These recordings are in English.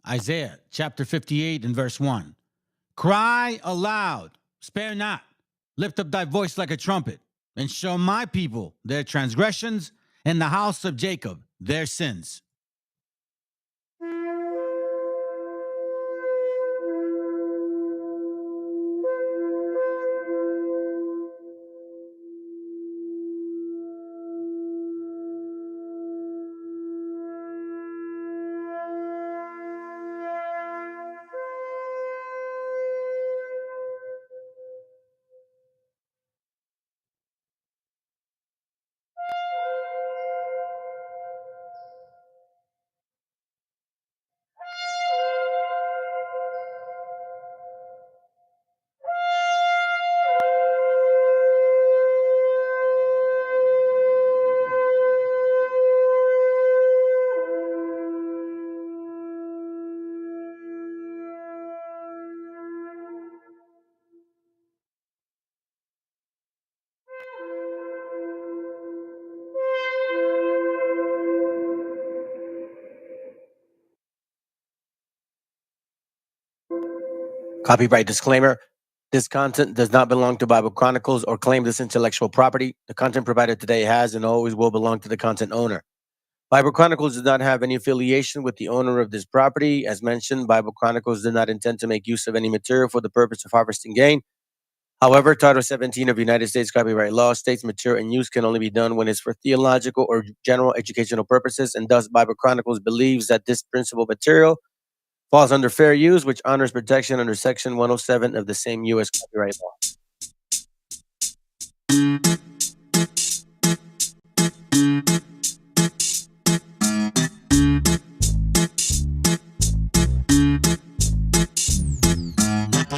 Isaiah chapter 58 and verse 1. Cry aloud, spare not, lift up thy voice like a trumpet, and show my people their transgressions, and the house of Jacob their sins. Copyright disclaimer. This content does not belong to Bible Chronicles or claim this intellectual property. The content provided today has and always will belong to the content owner. Bible Chronicles does not have any affiliation with the owner of this property. As mentioned, Bible Chronicles does not intend to make use of any material for the purpose of harvesting gain. However, Title 17 of United States copyright law states material and use can only be done when it's for theological or general educational purposes, and thus Bible Chronicles believes that this principal material falls under fair use, which honors protection under Section 107 of the same U.S. copyright law.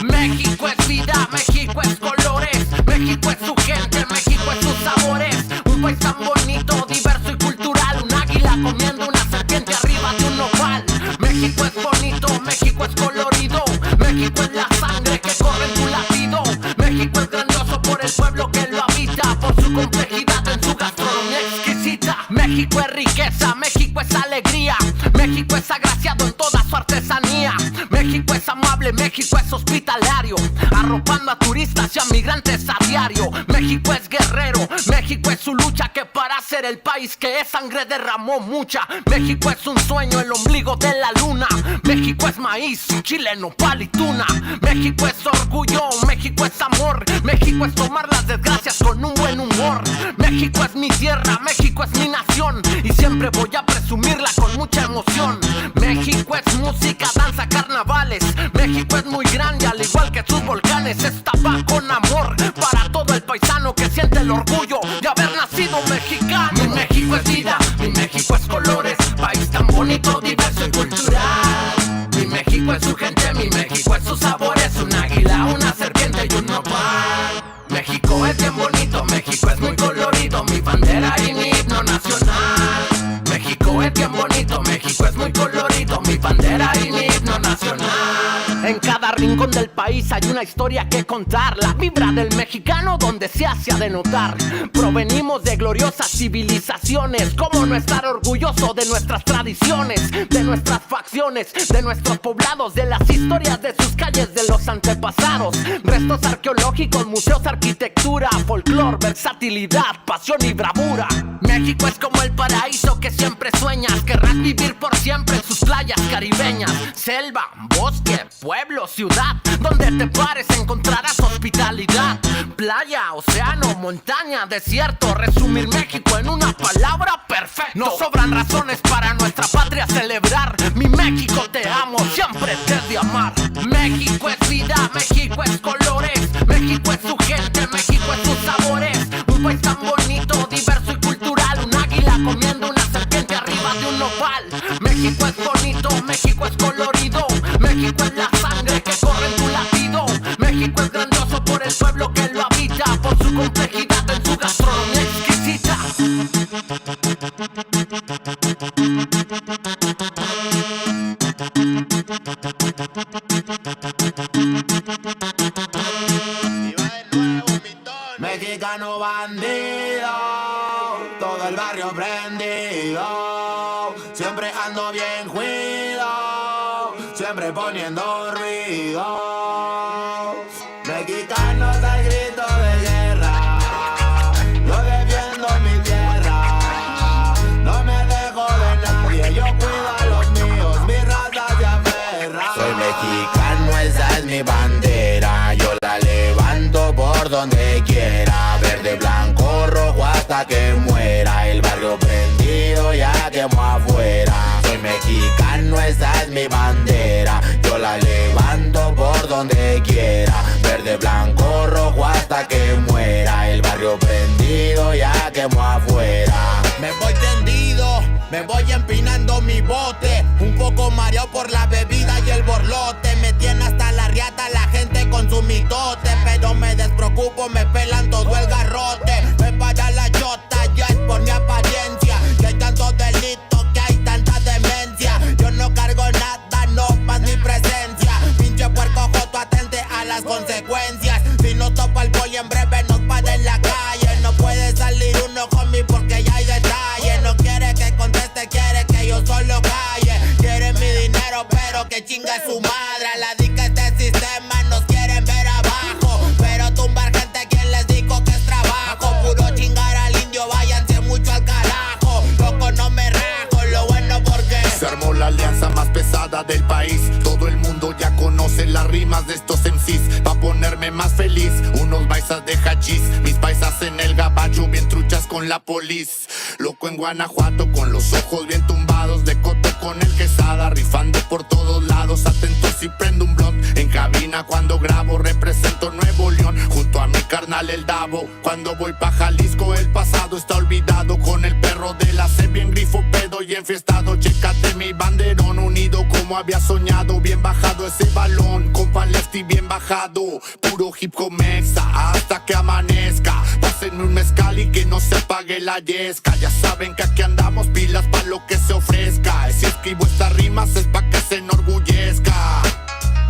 México es vida, México es colores, México es su gente, México es sus sabores. Un país tan bonito, diverso y cultural, un águila comiendo una serpiente arriba de un nopal. México es bonito, México es colorido, México es la sangre que corre en tu latido. México es grandioso por el pueblo que lo habita, por su complejidad en su gastronomía exquisita. México es riqueza, México es alegría, México es agraciado en toda su artesanía. México es amable, México es hospitalario, arropando a turistas y a migrantes a diario. México es guerrero, México es su lucha, que para ser el país que es sangre derramó mucha. México es un sueño, el ombligo de la luna. México es maíz, chile, nopal y tuna. México es orgullo, México es amor. México es tomar las desgracias con un buen humor. México es mi tierra, México es mi nación, y siempre voy a presumirla con mucha emoción. México es música, danza, carnavales. México es muy grande, al igual que sus volcanes. Esta va con amor para todo el paisano que siente el orgullo de haber nacido mexicano. Mi México es vida, mi México es colores, país tan bonito, diverso y cultural. Mi México es su gente, mi México es sus sabores, un águila, una serpiente y un nopal. México es bien bonito, México es muy colorido, mi bandera y mi himno nacional. México es bien bonito, México es muy colorido, mi bandera y mi himno nacional. En cada rincón del país hay una historia que contar, la vibra del mexicano donde se hace de notar. Provenimos de gloriosas civilizaciones, ¿cómo no estar orgulloso de nuestras tradiciones, de nuestras facciones, de nuestros poblados, de las historias de sus calles, de los antepasados? Restos arqueológicos, museos, arquitectura, folclor, versatilidad, pasión y bravura. México es como el paraíso que siempre sueñas, querrás vivir por siempre en sus playas caribeñas. Selva, bosque, pueblo, ciudad, donde te pares encontrarás hospitalidad. Playa, océano, montaña, desierto, resumir México en una palabra, perfecto. No sobran razones para nuestra patria celebrar. Mi México te amo, siempre te he de amar. México es vida, México es colores, México es su gente, México es sus sabores. Un país tan bonito, diverso y cultural, un águila comiendo una serpiente arriba de un nopal. México es bonito, México es colorido, México es la sangre que corre en tu latido. México es grandioso por el pueblo que lo habita, por su complejidad en su gastronomía exquisita. Mexicano bandido, todo el barrio prendido, siempre ando bien cuido, siempre poniendo ruido. Mexicanos al grito de guerra, yo defiendo mi tierra. No me dejo de nadie, yo cuido a los míos, mi raza se aferra. Soy mexicano, esa es mi bandera. Yo la levanto por donde quiera. Verde, blanco, rojo hasta que muera. El barrio prendido ya quemó afuera. Soy mexicano, esa es mi bandera. Yo la levanto por donde quiera. Verde, blanco, rojo hasta que muera. El barrio prendido ya quemó afuera. Me voy tendido, me voy empinando mi bote. Un poco mareado por la bebida y el borlote. Me tiene hasta la riata la gente con su mitote. Pero me despreocupo, me pelan todo el garrote. Me para la chota, ya es por mi apariencia. Que hay tantos delitos, que hay tanta demencia. Yo no cargo nada, no más mi presencia. Pinche puerco joto, atente a las consecuencias. Si no topa el poli en breve nos para en la calle. No puede salir uno conmigo porque ya hay detalle. No quiere que conteste, quiere que yo solo calle. Quiere mi dinero pero que chinga su madre. A la dica este sistema nos quieren ver abajo. Pero tumbar gente, quien les dijo que es trabajo. Puro chingar al indio, váyanse mucho al carajo. Loco no me rajo, lo bueno porque se armó la alianza más pesada del país. Todo el mundo ya conoce las rimas de estos MCs. Pa' ponerme más feliz, unos paisas de hachís. Mis paisas en el gabacho, bien truchas con la polis. Loco en Guanajuato, con los ojos bien tumbados. De coto con el quesada, rifando por todos lados. Atento si prendo un blunt en cabina cuando grabo. Represento Nuevo León, junto a mi carnal el Davo. Cuando voy pa' Jalisco, el pasado está olvidado. Con el perro de la C, bien grifo, pedo y enfiestado. Chécate mi banderón, unido como había soñado. Bien bajado ese balón, compa lefty bien bajado. Puro hip hop mexa, hasta que amanezca. Pásenme un mezcal y que no se apague la yesca. Ya saben que aquí andamos pilas pa' lo que se ofrezca. Si escribo estas rimas es pa' que se enorgullezca.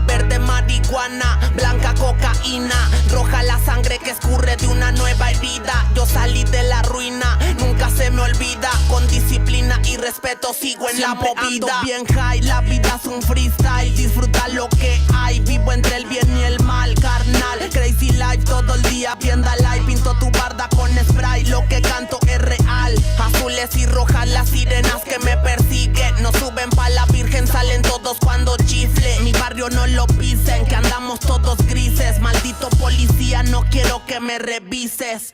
verde marihuana, blanca cocaína, roja la sangre que escurre de una nueva herida. Yo salí de la ruina, nunca se me olvida. Con disciplina y respeto sigo en siempre la movida. Ando bien high, la vida es un freestyle. Disfruta lo que hay, vivo entre el bien y el mal, carnal. Crazy life todo el día, vienda live. Pinto tu barda con spray, lo que canto es real. Azules y rojas las sirenas que me persiguen. No suben pa' la virgen, salen todos cuando chifle. Mi barrio no lo pisen, que andamos todos grises. Maldito policía, no quiero que me revises.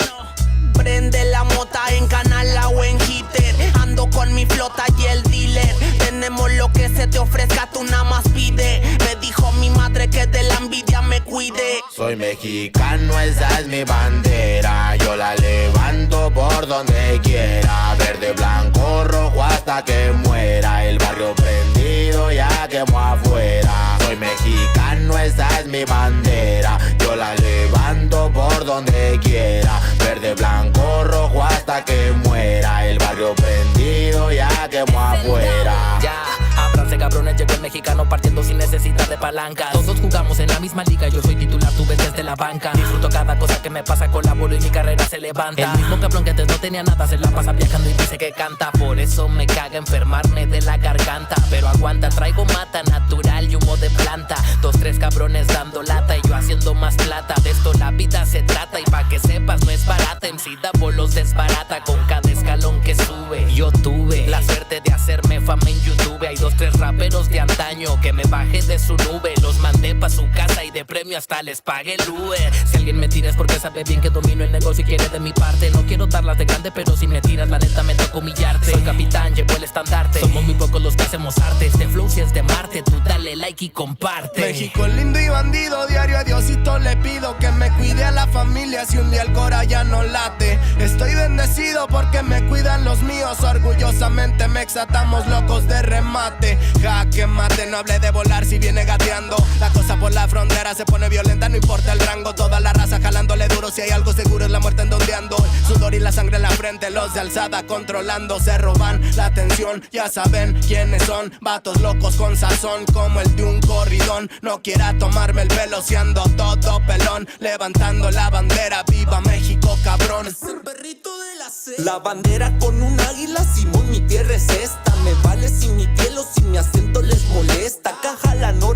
Prende la mota en canala o en hitter. Ando con mi flota y el dealer. Tenemos lo que se te ofrezca, tú nada más pide. Me dijo mi madre que de la envidia me cuide. Soy mexicano, esa es mi bandera. Yo la levanto por donde quiera. Verde, blanco, rojo hasta que muera. El barrio prendido ya quemó afuera. Soy mexicano, esa es mi bandera. Yo la levanto por donde quiera. Verde, blanco, rojo hasta que muera. El barrio prendido ya quemó afuera. Ya, ábranse cabrones, llegó el mexicano partiendo sin necesidad de palancas. Todos jugamos en la misma liga, yo soy titular, tú ves desde la banca. Disfruto cada cosa que me pasa, colaboro y mi carrera se levanta. El mismo cabrón que antes no tenía nada se la pasa viajando y dice que canta. Por eso me caga enfermarme de la garganta. Pero aguanta, traigo mata natural y humo de planta. 2, 3 cabrones dando lata y yo haciendo más plata. De esto la vida se trata y pa' que sepas no es barata. MC da bolos desbarata con cada escalón que sube. Yo tuve la suerte de hacerme fama en YouTube. Hay 2, 3 raperos de antaño que me bajé de su nube. Los mandé pa' su casa y de premio hasta les pagué el Uber. Si alguien me tira es porque sabe bien que domino el negocio y quiere de mi parte. No quiero darlas de grande, pero si me tiras la neta me toca humillarte. Soy capitán, llevo el estandarte. Somos muy pocos los que hacemos arte. Este flow si es de Marte, tú dale like y comparte. México lindo y bandido, diario a Diosito le pido que me cuide a la familia si un día el cora ya no late. Estoy bendecido porque me cuidan los míos. Orgullosamente me exatamos locos de remate. Jaque mate, no hable de volar si viene gateando. La cosa por la frontera se pone violenta, no importa el rango. Toda la raza jalándole duro, si hay algo seguro es la muerte en donde ando. El sudor y la sangre en la frente, los de alzada controlando. Se roban la atención, ya saben quiénes son. Vatos locos con sazón como el de un corridón. No quiera tomarme el pelo si ando todo pelón. Levantando la bandera, viva México cabrón. Es el perrito de la C. La bandera con un águila, Simón, mi tierra es esta. Me vale si mi piel o si mi acento les molesta. Caja la no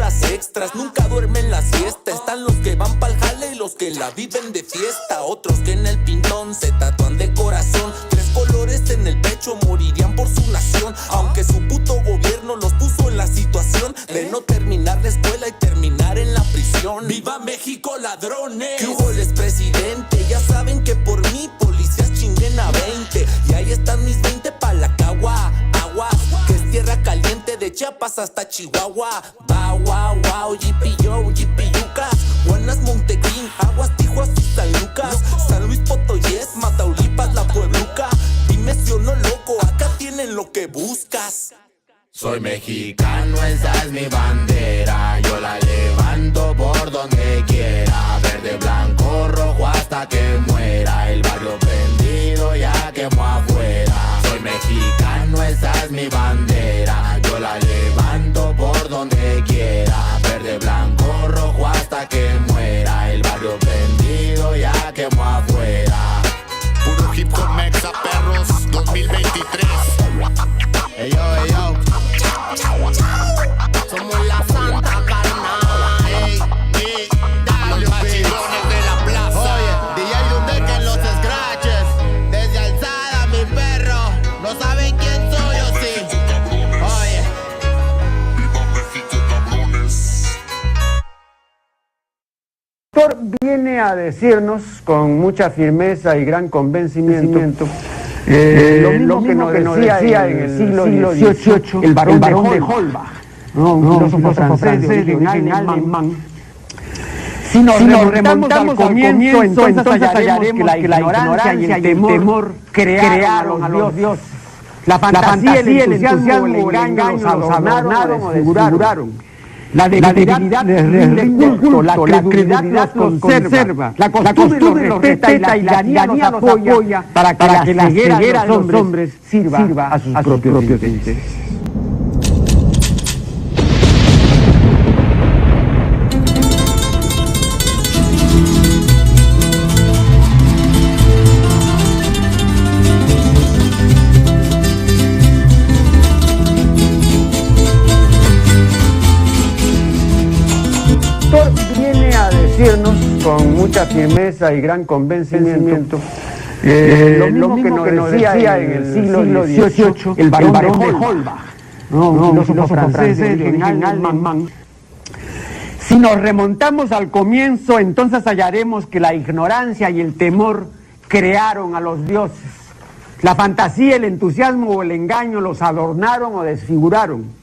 maestras, nunca duermen la siesta. Están los que van pa'l jale y los que la viven de fiesta. Otros que en el pintón se tatúan de corazón 3 colores en el pecho, morirían por su nación. Aunque su puto gobierno los puso en la situación de no terminar la escuela y terminar en la prisión. ¡Viva México, ladrones! ¿Qué hubo el expresidente? Ya saben que por mí policías chinguen a 20. Y ahí están mis 20 pa' la cagua. Aguas, que es tierra caliente de Chiapas hasta Chihuahua. Wow, wow, wow, yipi-yo, yipi-yuca. Buenas, Montegreen, Aguas, Tijuas y San Lucas. San Luis Potoyes, Mataulipas, La Puebluca. Dime si o no, loco, acá tienen lo que buscas. Soy mexicano, esa es mi bandera. Yo la levanto por donde quiera. Verde, blanco, rojo hasta que muera. El barrio prendido ya quemó afuera. Soy mexicano, esa es mi bandera. Yo la levanto por donde quiera. Verde, blanco, rojo hasta que muera. El barrio prendido ya quemó afuera. Puro hip hop mexa, perros, 2023. Ey yo, ey yo. Somos la santa carnal. Ey, los machidones de la plaza. Oye, DJ Dundeca en los scratches. Desde alzada, mi perro. No saben quién soy o sí. Oye. El autor viene a decirnos con mucha firmeza y gran convencimiento lo mismo que nos decía en el siglo XVIII el barón de Holbach, un filósofo francés de origen alemán. Si nos remontamos al comienzo, entonces hallaremos que la ignorancia y el temor crearon a los dioses. La fantasía, el entusiasmo, el engaño los adornaron o desfiguraron. La debilidad les rinde culto, la credulidad los conserva, la costumbre los respeta y la tiranía los apoya para que la ceguera de los hombres sirva a sus propios intereses. Viene a decirnos con mucha firmeza y gran convencimiento lo mismo que nos decía en el siglo XVIII el barón de Holbach, un filósofo francés de origen alemán. Si nos remontamos al comienzo, entonces hallaremos que la ignorancia y el temor crearon a los dioses. La fantasía, el entusiasmo o el engaño los adornaron o desfiguraron.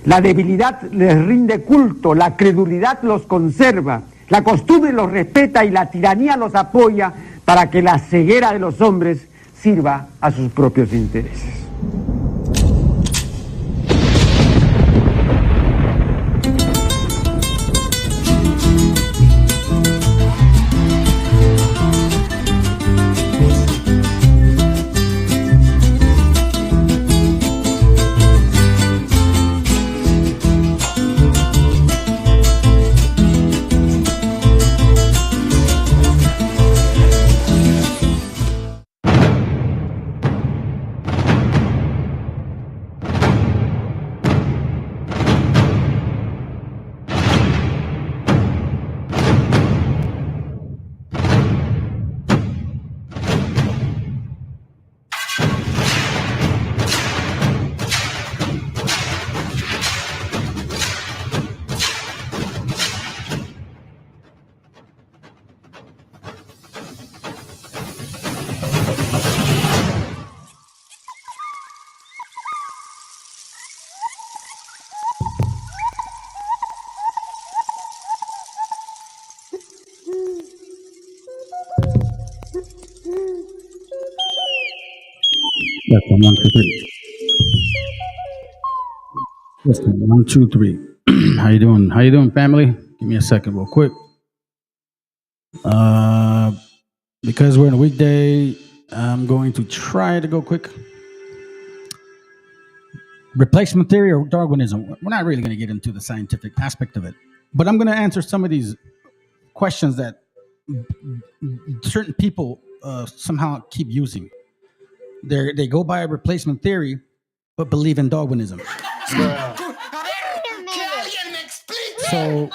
La debilidad les rinde culto, la credulidad los conserva, la costumbre los respeta y la tiranía los apoya para que la ceguera de los hombres sirva a sus propios intereses. Yes, 1, 2, 3. Yes, 1, 2, 3. How you doing? How you doing, family? Give me a second, real quick. Because we're in a weekday, I'm going to try to go quick. Replacement theory or Darwinism? We're not really going to get into the scientific aspect of it, but I'm going to answer some of these questions that certain people somehow keep using. They go by a replacement theory, but believe in Darwinism. ¡Que alguien me explique! So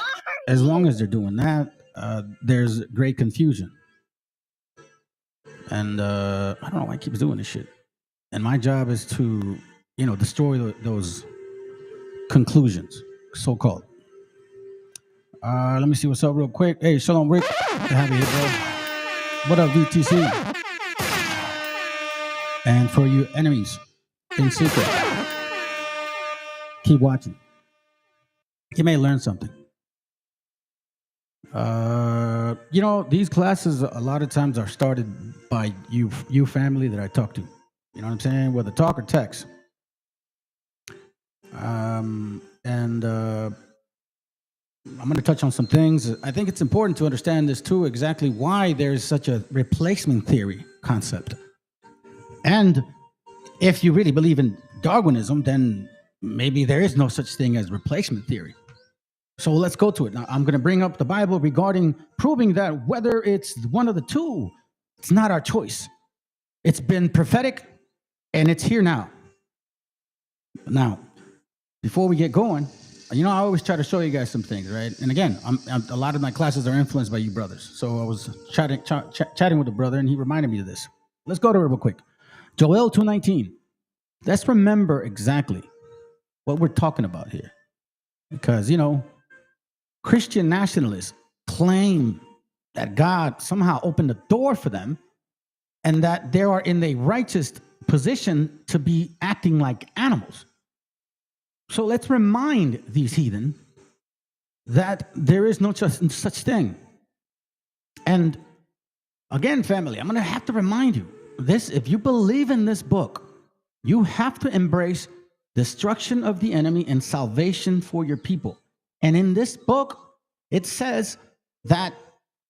as long as they're doing that, there's great confusion. And I don't know why he keeps doing this shit. And my job is to, destroy those conclusions, so-called. Let me see what's up real quick. Hey, Shalom, Rick. Good to have you here, bro. What up, VTC? And for you enemies in secret, keep watching. You may learn something. These classes a lot of times are started by you family that I talk to. You know what I'm saying? Whether talk or text. I'm going to touch on some things. I think it's important to understand this too, exactly why there's such a replacement theory concept. And if you really believe in Darwinism, then maybe there is no such thing as replacement theory. So let's go to it. Now, I'm going to bring up the Bible regarding proving that whether it's one of the two, it's not our choice. It's been prophetic, and it's here now. Now, before we get going, I always try to show you guys some things, right? And again, a lot of my classes are influenced by you brothers. So I was chatting with a brother, and he reminded me of this. Let's go to it real quick. Joel 2:19. Let's remember exactly what we're talking about here. Because, Christian nationalists claim that God somehow opened the door for them and that they are in a righteous position to be acting like animals. So let's remind these heathen that there is no such thing. And again, family, I'm going to have to remind you this: if you believe in this book, you have to embrace destruction of the enemy and salvation for your people. And in this book, it says that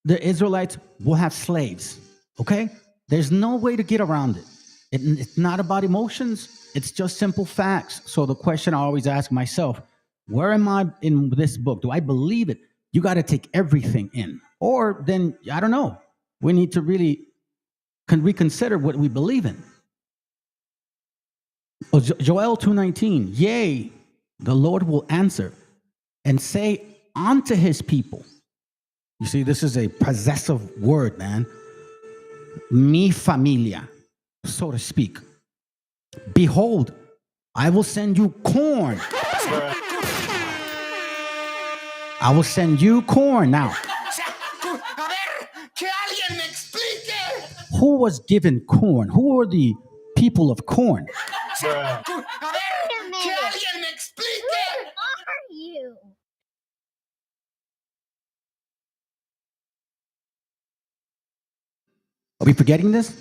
the Israelites will have slaves. Okay? There's no way to get around it. It's not about emotions. It's just simple facts. So the question I always ask myself, where am I in this book? Do I believe it? You got to take everything in. Or then, I don't know. We need to really reconsider what we believe in. Joel 2:19, yea, the Lord will answer and say unto his people. You see, this is a possessive word, man. Mi familia, so to speak. Behold, I will send you corn. I will send you corn. Now, who was given corn? Who are the people of corn? Who are you? Are we forgetting this?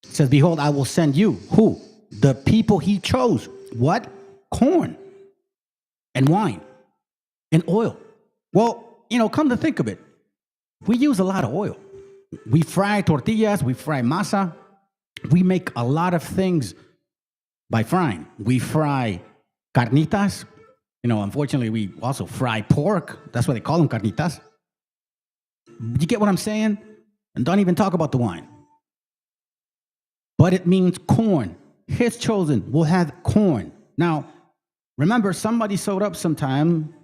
It says, behold, I will send you. Who? The people he chose. What? Corn and wine and oil. Well, come to think of it, we use a lot of oil. We fry tortillas, we fry masa. We make a lot of things by frying. We fry carnitas. Unfortunately, we also fry pork. That's why they call them carnitas. You get what I'm saying? And don't even talk about the wine. But it means corn. His chosen will have corn. Now, remember, somebody showed up sometime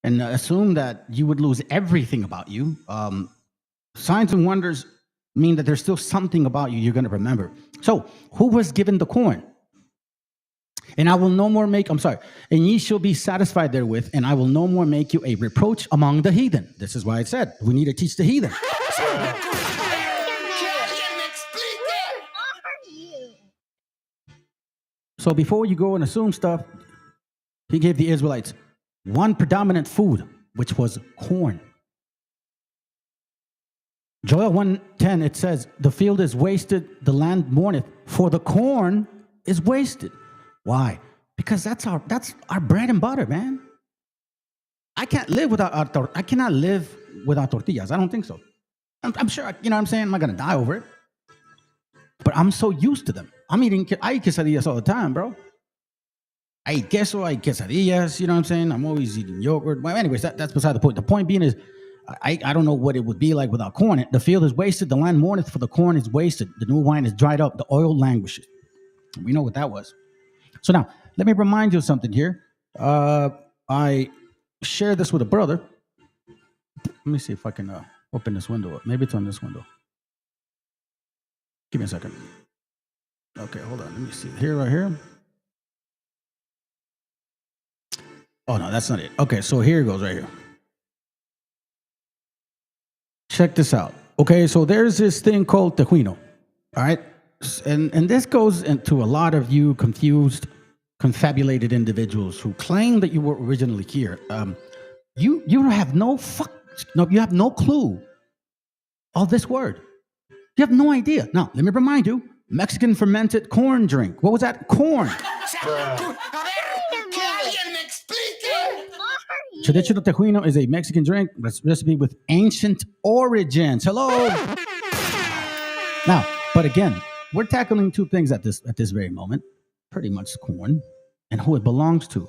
and assumed that you would lose everything about you. Signs and wonders mean that there's still something about you you're going to remember. So, who was given the corn? And I will no more make, and ye shall be satisfied therewith, and I will no more make you a reproach among the heathen. This is why I said we need to teach the heathen. So before you go and assume stuff, he gave the Israelites one predominant food, which was corn. Joel 1:10, it says, the field is wasted, the land mourneth, for the corn is wasted. Why? Because that's our bread and butter, man. I cannot live without tortillas. I don't think so. I'm sure, you know what I'm saying? I'm not going to die over it. But I'm so used to them. I eat quesadillas all the time, bro. I eat queso, I eat quesadillas, you know what I'm saying? I'm always eating yogurt. Well, anyways, that's beside the point. The point being is, I don't know what it would be like without corn. The field is wasted, the land mourneth, for the corn is wasted. The new wine is dried up, the oil languishes. We know what that was. So now, let me remind you of something here. I shared this with a brother. Let me see if I can open this window up. Maybe it's on this window. Give me a second. Okay, hold on. Let me see. Here, right here. Oh, no, that's not it. Okay, so here it goes right here. Check this out. Okay, so there's this thing called tejuino. All right? And this goes into a lot of you confused, confabulated individuals who claim that you were originally here. You have no you have no clue of this word. You have no idea. Now, let me remind you, Mexican fermented corn drink. What was that? Corn. Traditional tejuino is a Mexican drink recipe with ancient origins. Hello. Now, but again, we're tackling two things at this very moment. Pretty much corn and who it belongs to.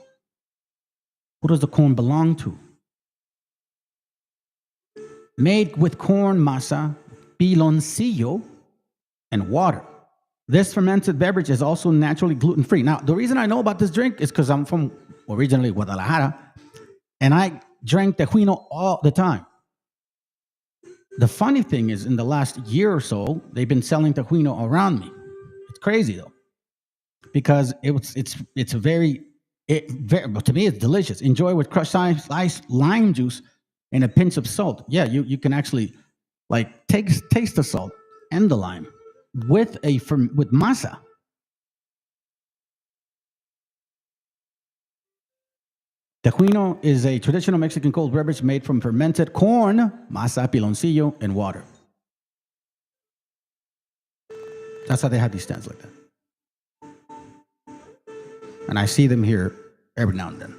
Who does the corn belong to? Made with corn masa, piloncillo, and water. This fermented beverage is also naturally gluten-free. Now, the reason I know about this drink is because I'm from originally Guadalajara, and I drank tejuino all the time. The funny thing is, in the last year or so, they've been selling tejuino around me. It's crazy though, because it's very to me it's delicious. Enjoy with crushed ice, lime juice, and a pinch of salt. Yeah, you can actually like taste the salt and the lime with masa. Tejuino is a traditional Mexican cold beverage made from fermented corn, masa, piloncillo, and water. That's how they have these stands like that. And I see them here every now and then.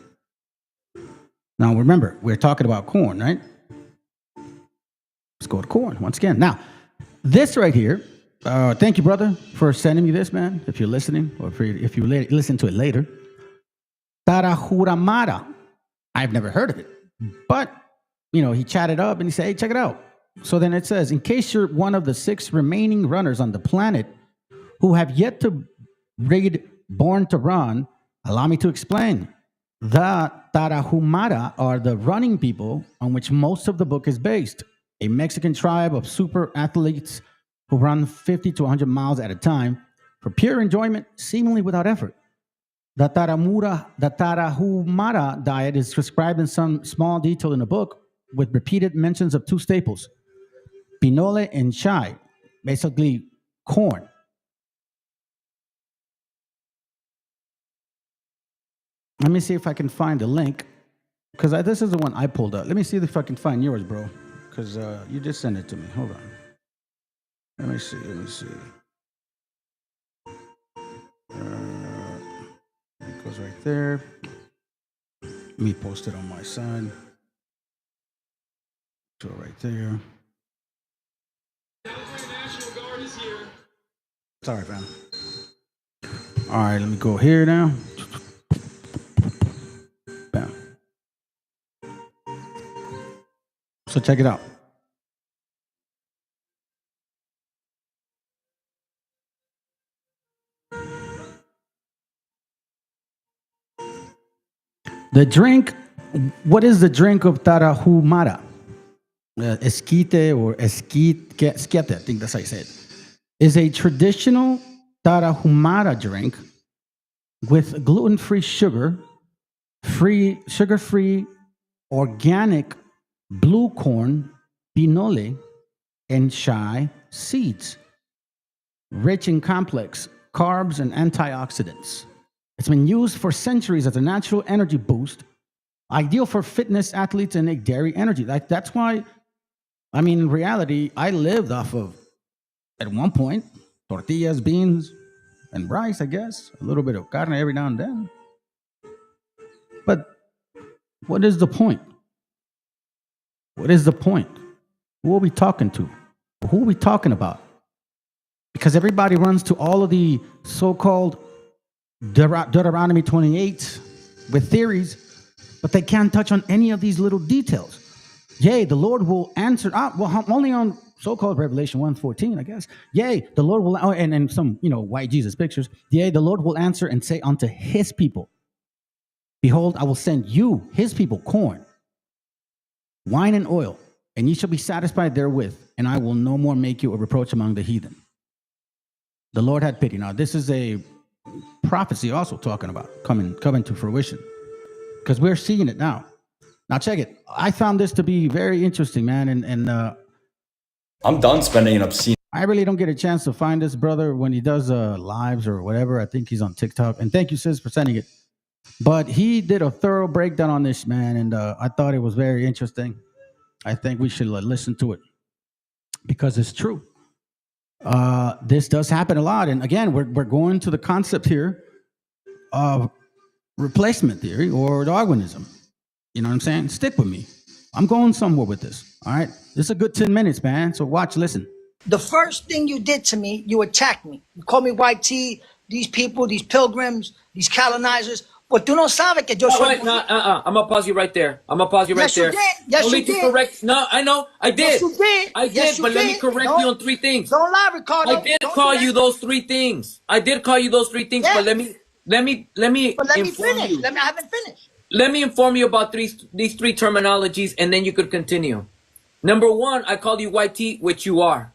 Now remember, we're talking about corn, right? Let's go to corn once again. Now, this right here, thank you, brother, for sending me this, man, if you're listening, or if you listen to it later. Tarahuramara. I've never heard of it. But, he chatted up and he said, hey, check it out. So then it says, in case you're one of the 6 remaining runners on the planet who have yet to read Born to Run, allow me to explain. The Tarahumara are the running people on which most of the book is based. A Mexican tribe of super athletes who run 50 to 100 miles at a time for pure enjoyment, seemingly without effort. The Tarahumara diet is described in some small detail in the book with repeated mentions of 2 staples, pinole and chai, basically corn. Let me see if I can find the link, because this is the one I pulled up. Let me see if I can find yours, bro, because you just sent it to me. Hold on. Let me see. It goes right there. Let me post it on my side. So right there. Sorry, fam. All right, let me go here now. Bam. So check it out. The drink, what is the drink of Tarahumara? Esquite or esquite, I think that's how you say it, is a traditional Tarahumara drink with gluten-free sugar-free, organic blue corn, pinole, and chai seeds, rich in complex carbs and antioxidants. It's been used for centuries as a natural energy boost, ideal for fitness athletes and a dairy energy. That's why, in reality, I lived off of, at one point, tortillas, beans, and rice, I guess. A little bit of carne every now and then. But what is the point? What is the point? Who are we talking to? Who are we talking about? Because everybody runs to all of the so-called Deuteronomy 28 with theories, but they can't touch on any of these little details. Yea, the Lord will answer, only on so-called Revelation 1:14, I guess. Yea, the Lord will, and some, white Jesus pictures. Yea, the Lord will answer and say unto his people, Behold, I will send you, his people, corn, wine, and oil, and ye shall be satisfied therewith, and I will no more make you a reproach among the heathen. The Lord had pity. Now, this is a prophecy also talking about coming to fruition, because we're seeing it now. Now, check it. I found this to be very interesting, man, and I'm done spending an obscene. I really don't get a chance to find this brother when he does lives or whatever. I think he's on TikTok. And thank you, sis, for sending it. But he did a thorough breakdown on this, man, and I thought it was very interesting. I think we should listen to it because it's true. This does happen a lot. And again, we're going to the concept here of replacement theory or Darwinism. You know what I'm saying? Stick with me. I'm going somewhere with this. All right? This is a good 10 minutes, man. So watch, listen. The first thing you did to me, you attacked me. You called me white tea, these people, these pilgrims, these colonizers. But tú no sabes que yo soy... I'm gonna pause you right there. Yes, you did. Yes, you did. Correct. No, I know. I did. Yes, you did. I did, Yes, you but let me did. correct you on 3 things. Don't lie, Ricardo. I did call you those 3 things. I did call you those 3 things, Yeah. but let me But let me inform finish. you. I haven't finished. Let me inform you about these 3 terminologies, and then you could continue. Number 1, I called you white tea, which you are.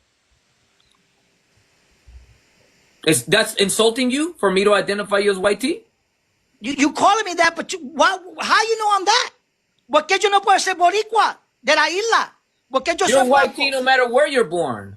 That's insulting you for me to identify you as white tea? You calling me that, but how you know I'm that? ¿Por qué yo no puedo ser boricua de la isla? ¿Por qué yo You're soy white tea no matter where you're born.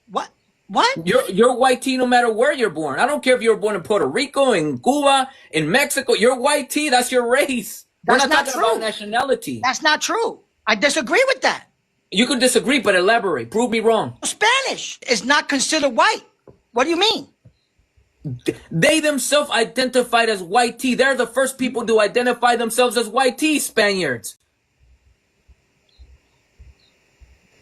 What? What? You're white tea no matter where you're born. I don't care if you were born in Puerto Rico, in Cuba, in Mexico. You're white tea. That's your race. We're That's not not talking true. about nationality. That's not true. I disagree with that. You can disagree, but elaborate. Prove me wrong. Spanish is not considered white. What do you mean? They themselves identified as white tea. They're the first people to identify themselves as white tea, Spaniards.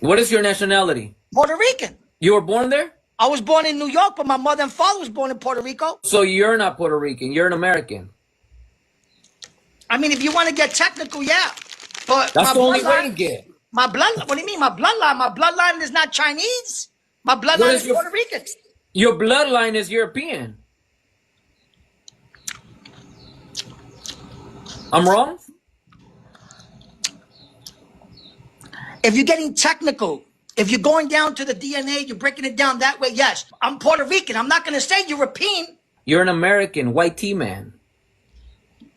What is your nationality? Puerto Rican. You were born there? I was born in New York, but my mother and father was born in Puerto Rico. So you're not Puerto Rican. You're an American. I mean, if you want to get technical, yeah. But That's my the only way to bloodline, get. my bloodline. What do you mean, my bloodline? My bloodline is not Chinese. My bloodline is Puerto Rican. Your bloodline is European. I'm wrong? If you're getting technical, if you're going down to the DNA, you're breaking it down that way, yes. I'm Puerto Rican. I'm not going to say European. You're an American white tea man.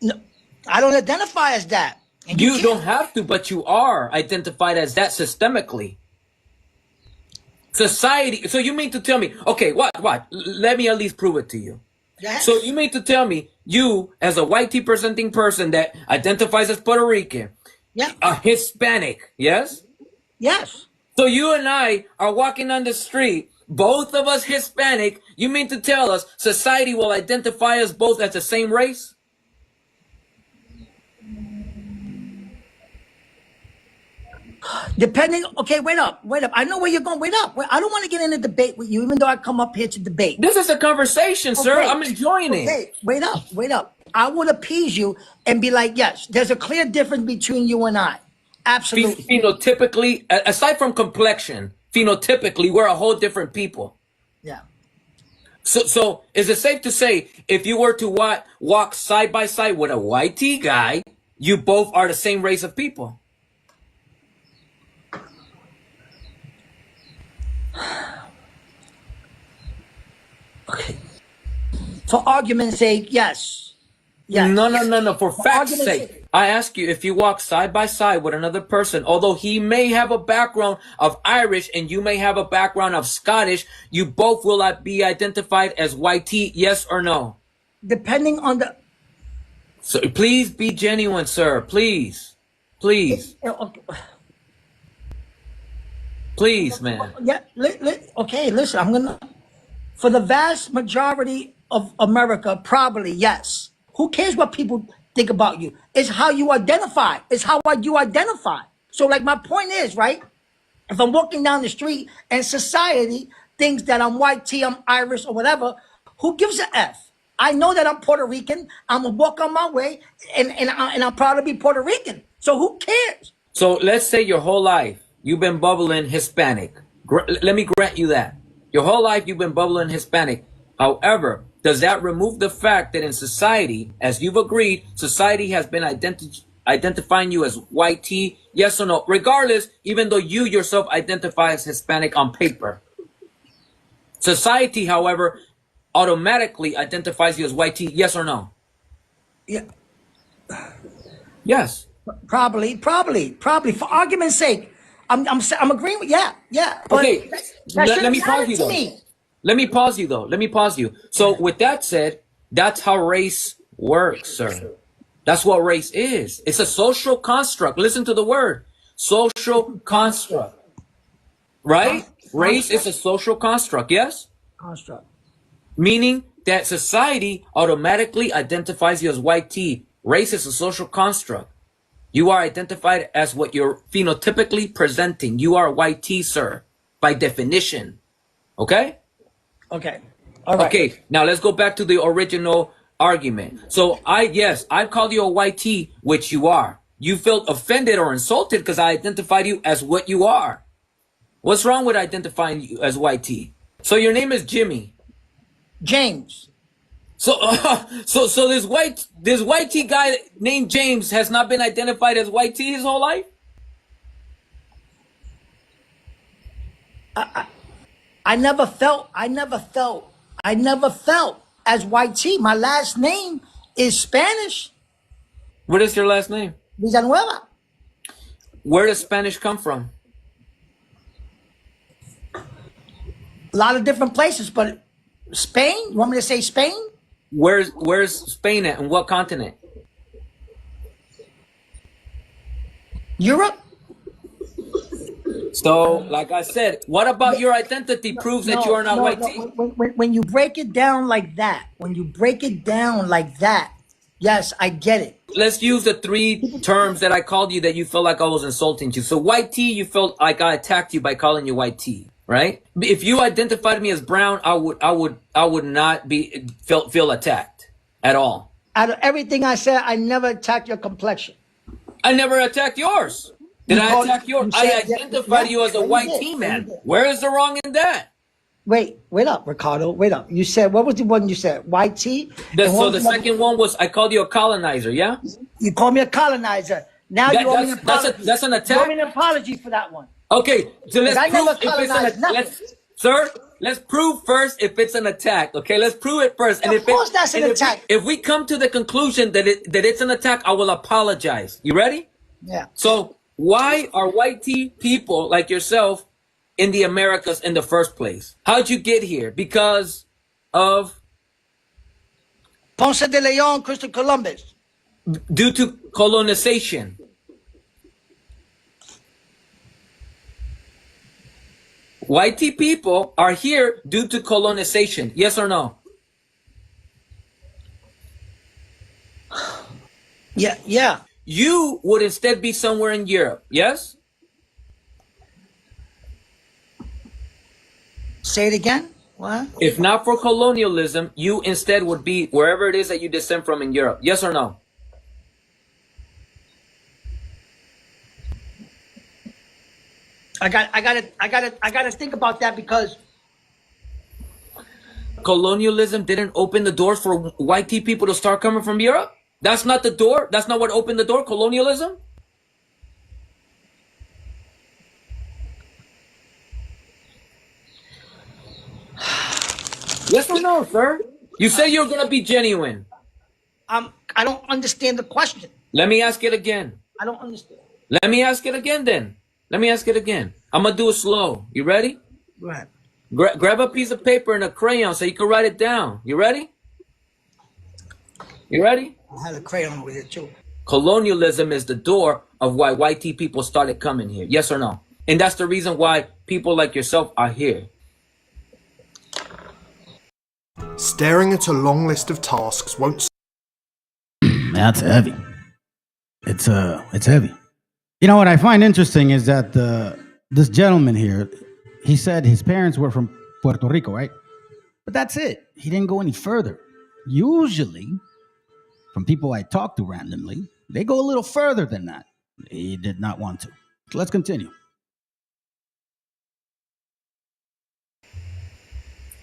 No, I don't identify as that. And You don't have to, but you are identified as that systemically. Society. So you mean to tell me, okay, what? Let me at least prove it to you. Yes. So you mean to tell me, you, as a white tea presenting person that identifies as Puerto Rican, Yeah. a Hispanic, yes? Yes. So you and I are walking on the street, both of us Hispanic. You mean to tell us society will identify us both as the same race? Depending, okay, wait up. I know where you're going. Wait up. I don't want to get in a debate with you, even though I come up here to debate. This is a conversation, sir. Okay. I'm enjoying it. Okay, wait up. I would appease you and be like, yes, there's a clear difference between you and I. Absolutely. Phenotypically, aside from complexion, phenotypically, we're a whole different people. Yeah. So is it safe to say if you were to walk side by side with a white tea guy, you both are the same race of people? Okay. For argument's sake, yes. Yes. No. For fact's argument's sake, I ask you, if you walk side by side with another person, although he may have a background of Irish and you may have a background of Scottish, you both will be identified as white tea, yes or no? Depending on the... So please be genuine, sir. Please. Please, man. Yeah, okay, listen, I'm going to... For the vast majority of America, probably, yes. Who cares what people think about you? It's how you identify. It's how you identify. So, like, my point is, right? If I'm walking down the street and society thinks that I'm white tea, I'm Irish or whatever, who gives a F? I know that I'm Puerto Rican. I'm going to walk on my way, and I'm proud to be Puerto Rican. So who cares? So let's say your whole life you've been bubbling Hispanic. Let me grant you that. Your whole life you've been bubbling Hispanic. However, does that remove the fact that in society, as you've agreed, society has been identifying you as white tea? Yes or no? Regardless, even though you yourself identify as Hispanic on paper. Society, however, automatically identifies you as white tea. Yes or no? Yeah. Yes. Probably. For argument's sake, I'm agreeing with yeah. But Okay, let me pause you to though. me. Let me pause you. So with that said, that's how race works, sir. That's what race is. It's a social construct. Listen to the word. Social construct. Right? Race is a social construct, yes? Construct. Meaning that society automatically identifies you as white tea. Race is a social construct. You are identified as what you're phenotypically presenting. You are white tea, sir, by definition. Okay? Okay. All right. Okay, now let's go back to the original argument. So I've called you a white tea, which you are. You felt offended or insulted because I identified you as what you are. What's wrong with identifying you as white tea? So your name is Jimmy. James. So this white tea guy named James has not been identified as white tea his whole life? I never felt as white tea. My last name is Spanish. What is your last name? Villanueva. Where does Spanish come from? A lot of different places, but Spain? You want me to say Spain? Where's Spain at? And what continent? Europe. So, like I said, what about your identity proves that you are not white tea? When you break it down like that, yes, I get it. Let's use the three terms that I called you that you felt like I was insulting you. So white tea, you felt like I attacked you by calling you white tea, right? If you identified me as brown, I would not feel attacked at all. Out of everything I said, I never attacked your complexion. I never attacked yours. Did I attack yours? I identified you as a white tea man. Where is the wrong in that? Wait up, Ricardo. Wait up. You said, what was the one you said? White tea? So the second one was, I called you a colonizer, yeah? You called me a colonizer. Now you owe me an apology. That's an attack? You owe me an apology for that one. Okay, so let's prove if let's prove first if it's an attack. Okay, let's prove it first. And of course that's an attack. If we come to the conclusion that it's an attack, I will apologize. You ready? Yeah. So why are white tea people like yourself in the Americas in the first place? How'd you get here? Because of Ponce de Leon, Christopher Columbus. Due to colonization. White tea people are here due to colonization. Yes or no? Yeah. You would instead be somewhere in Europe, yes? Say it again. What? If not for colonialism, you instead would be wherever it is that you descend from in Europe. Yes or no? I gotta think about that because colonialism didn't open the doors for white tea people to start coming from Europe? That's not the door? That's not what opened the door? Colonialism? Yes or no, sir? You say you're going to be genuine. I don't understand the question. Let me ask it again. I don't understand. Let me ask it again then. Let me ask it again. I'm going to do it slow. You ready? Go ahead. Grab a piece of paper and a crayon so you can write it down. You ready? You ready? I had a crayon over here too. Colonialism is the door of why white tea people started coming here. Yes or no? And that's the reason why people like yourself are here. Staring at a long list of tasks won't... That's heavy. It's heavy. You know what I find interesting is that this gentleman here, he said his parents were from Puerto Rico, right? But that's it. He didn't go any further. Usually, from people I talk to randomly, they go a little further than that. He did not want to. So let's continue.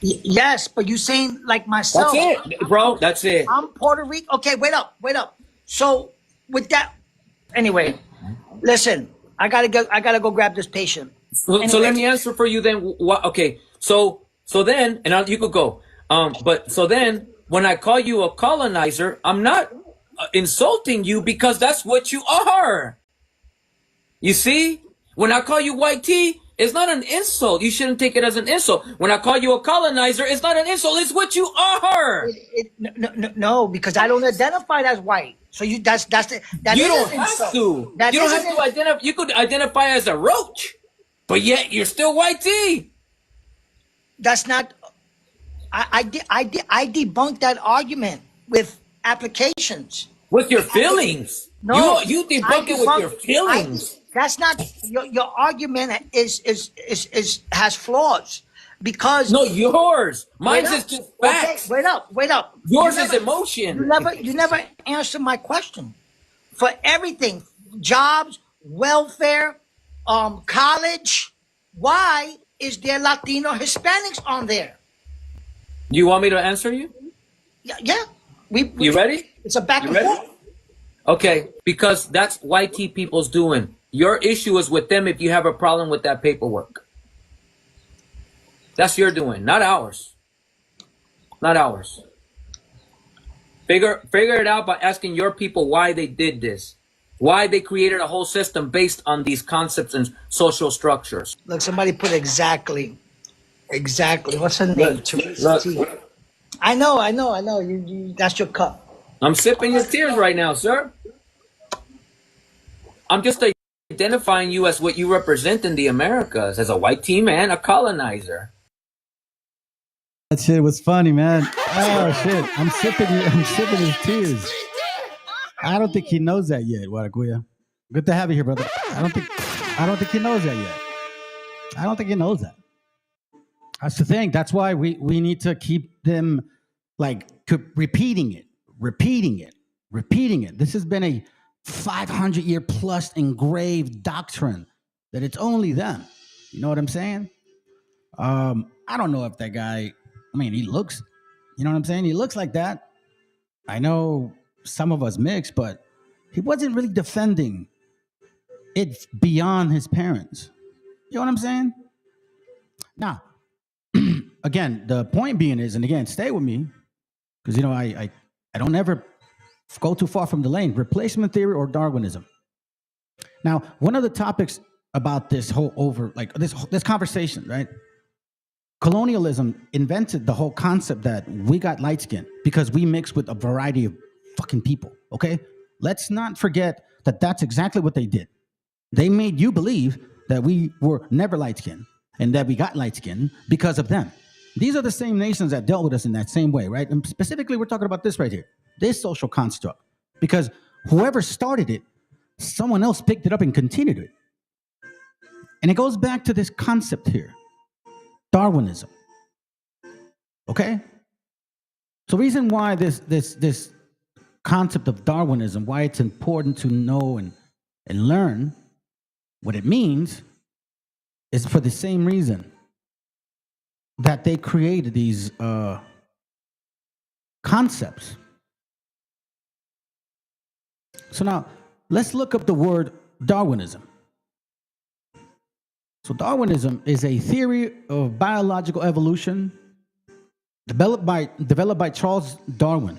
Yes, but you saying like myself. That's it, bro. That's it. I'm Puerto Rico. Okay, wait up. So with that, anyway, listen, I gotta go grab this patient. So Anyway. let me answer for you then. What? Okay. So then, and you could go. But so then, when I call you a colonizer, I'm not insulting you because that's what you are. You see, when I call you white tea, it's not an insult. You shouldn't take it as an insult. When I call you a colonizer, it's not an insult. It's what you are. No, because I don't identify as white. So you that you is don't an have insult. to. That You don't is have to identify. You could identify as a roach, but yet you're still white tea. That's not. I debunked that argument with applications. With your feelings. No, you debunk it with your feelings. That's not your argument has flaws because No, yours. Mine's is just facts. Okay, wait up. Yours is emotion. You never answered my question. For everything, jobs, welfare, college, why is there Latino Hispanics on there? You want me to answer you? Yeah. You ready? It's a back and ready? forth. Okay, because that's white tea people's doing. Your issue is with them if you have a problem with that paperwork. That's your doing, not ours. Not ours. Figure it out by asking your people why they did this. Why they created a whole system based on these concepts and social structures. Look, somebody put exactly. What's her name? Look. I know. You that's your cup. I'm sipping your tears right now, sir. I'm just identifying you as what you represent in the Americas, as a white tea man, a colonizer. That shit was funny, man. Oh shit! I'm sipping his tears. I don't think he knows that yet, Guaracuya. Good to have you here, brother. I don't think he knows that yet. I don't think he knows that. That's the thing. That's why we need to keep them like repeating it. This has been a 500-year plus engraved doctrine that it's only them. You know what I'm saying? I don't know if that guy, I mean, he looks, you know what I'm saying? He looks like that. I know some of us mix, but he wasn't really defending it beyond his parents. You know what I'm saying? Now, again, the point being is, and again, stay with me, because, you know, I don't ever go too far from the lane. Replacement theory or Darwinism. Now, one of the topics about this whole this conversation, right? Colonialism invented the whole concept that we got light skin because we mix with a variety of fucking people, okay? Let's not forget that that's exactly what they did. They made you believe that we were never light skinned and that we got light skin because of them. These are the same nations that dealt with us in that same way, right? And specifically, we're talking about this right here, this social construct, because whoever started it, someone else picked it up and continued it. And it goes back to this concept here, Darwinism. Okay? So the reason why this concept of Darwinism, why it's important to know and learn what it means is for the same reason that they created these concepts. So now, let's look up the word Darwinism. So Darwinism is a theory of biological evolution developed by Charles Darwin,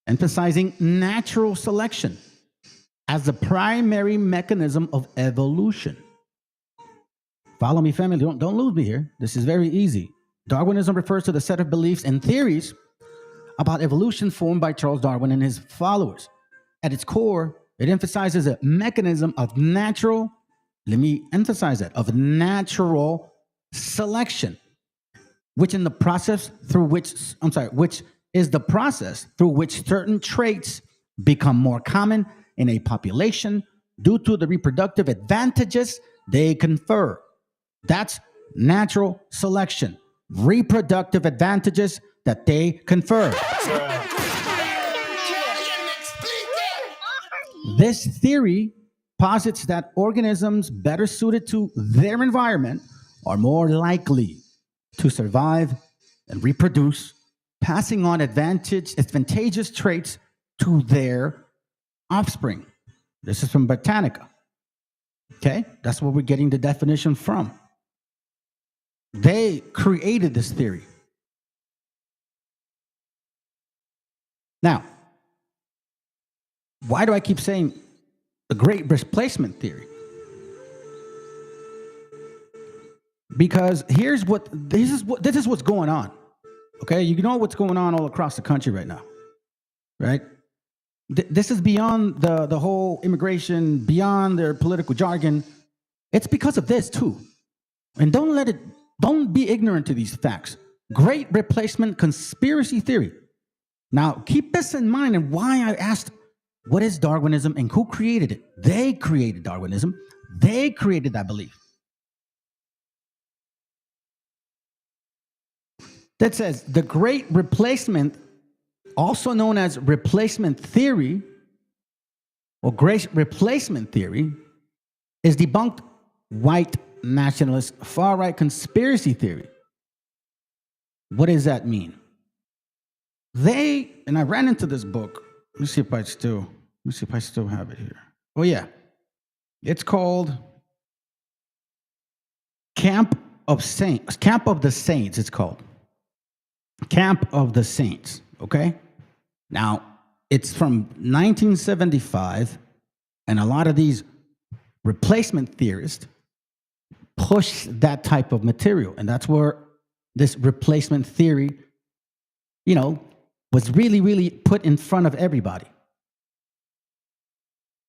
emphasizing natural selection as the primary mechanism of evolution. Follow me, family. Don't lose me here. This is very easy. Darwinism refers to the set of beliefs and theories about evolution formed by Charles Darwin and his followers. At its core, it emphasizes a mechanism of natural, let me emphasize that, of natural selection, which is the process through which certain traits become more common in a population due to the reproductive advantages they confer. That's natural selection, reproductive advantages that they confer. This theory posits that organisms better suited to their environment are more likely to survive and reproduce, passing on advantageous traits to their offspring. This is from Britannica. Okay? That's where we're getting the definition from. They created this theory. Now, why do I keep saying the great replacement theory? Because this is what's going on. Okay, you know what's going on all across the country right now, right? This is beyond the whole immigration, beyond their political jargon. It's because of this too. And don't be ignorant to these facts. Great replacement conspiracy theory. Now, keep this in mind and why I asked, what is Darwinism and who created it? They created Darwinism. They created that belief. That says the great replacement, also known as replacement theory or great replacement theory, is debunked white nationalist far-right conspiracy theory. What does that mean? And I ran into this book. Let me see if I still have it here. Oh yeah. It's called Camp of the Saints, it's called. Camp of the Saints, okay? Now, it's from 1975, and a lot of these replacement theorists push that type of material, and that's where this replacement theory, was really, really put in front of everybody.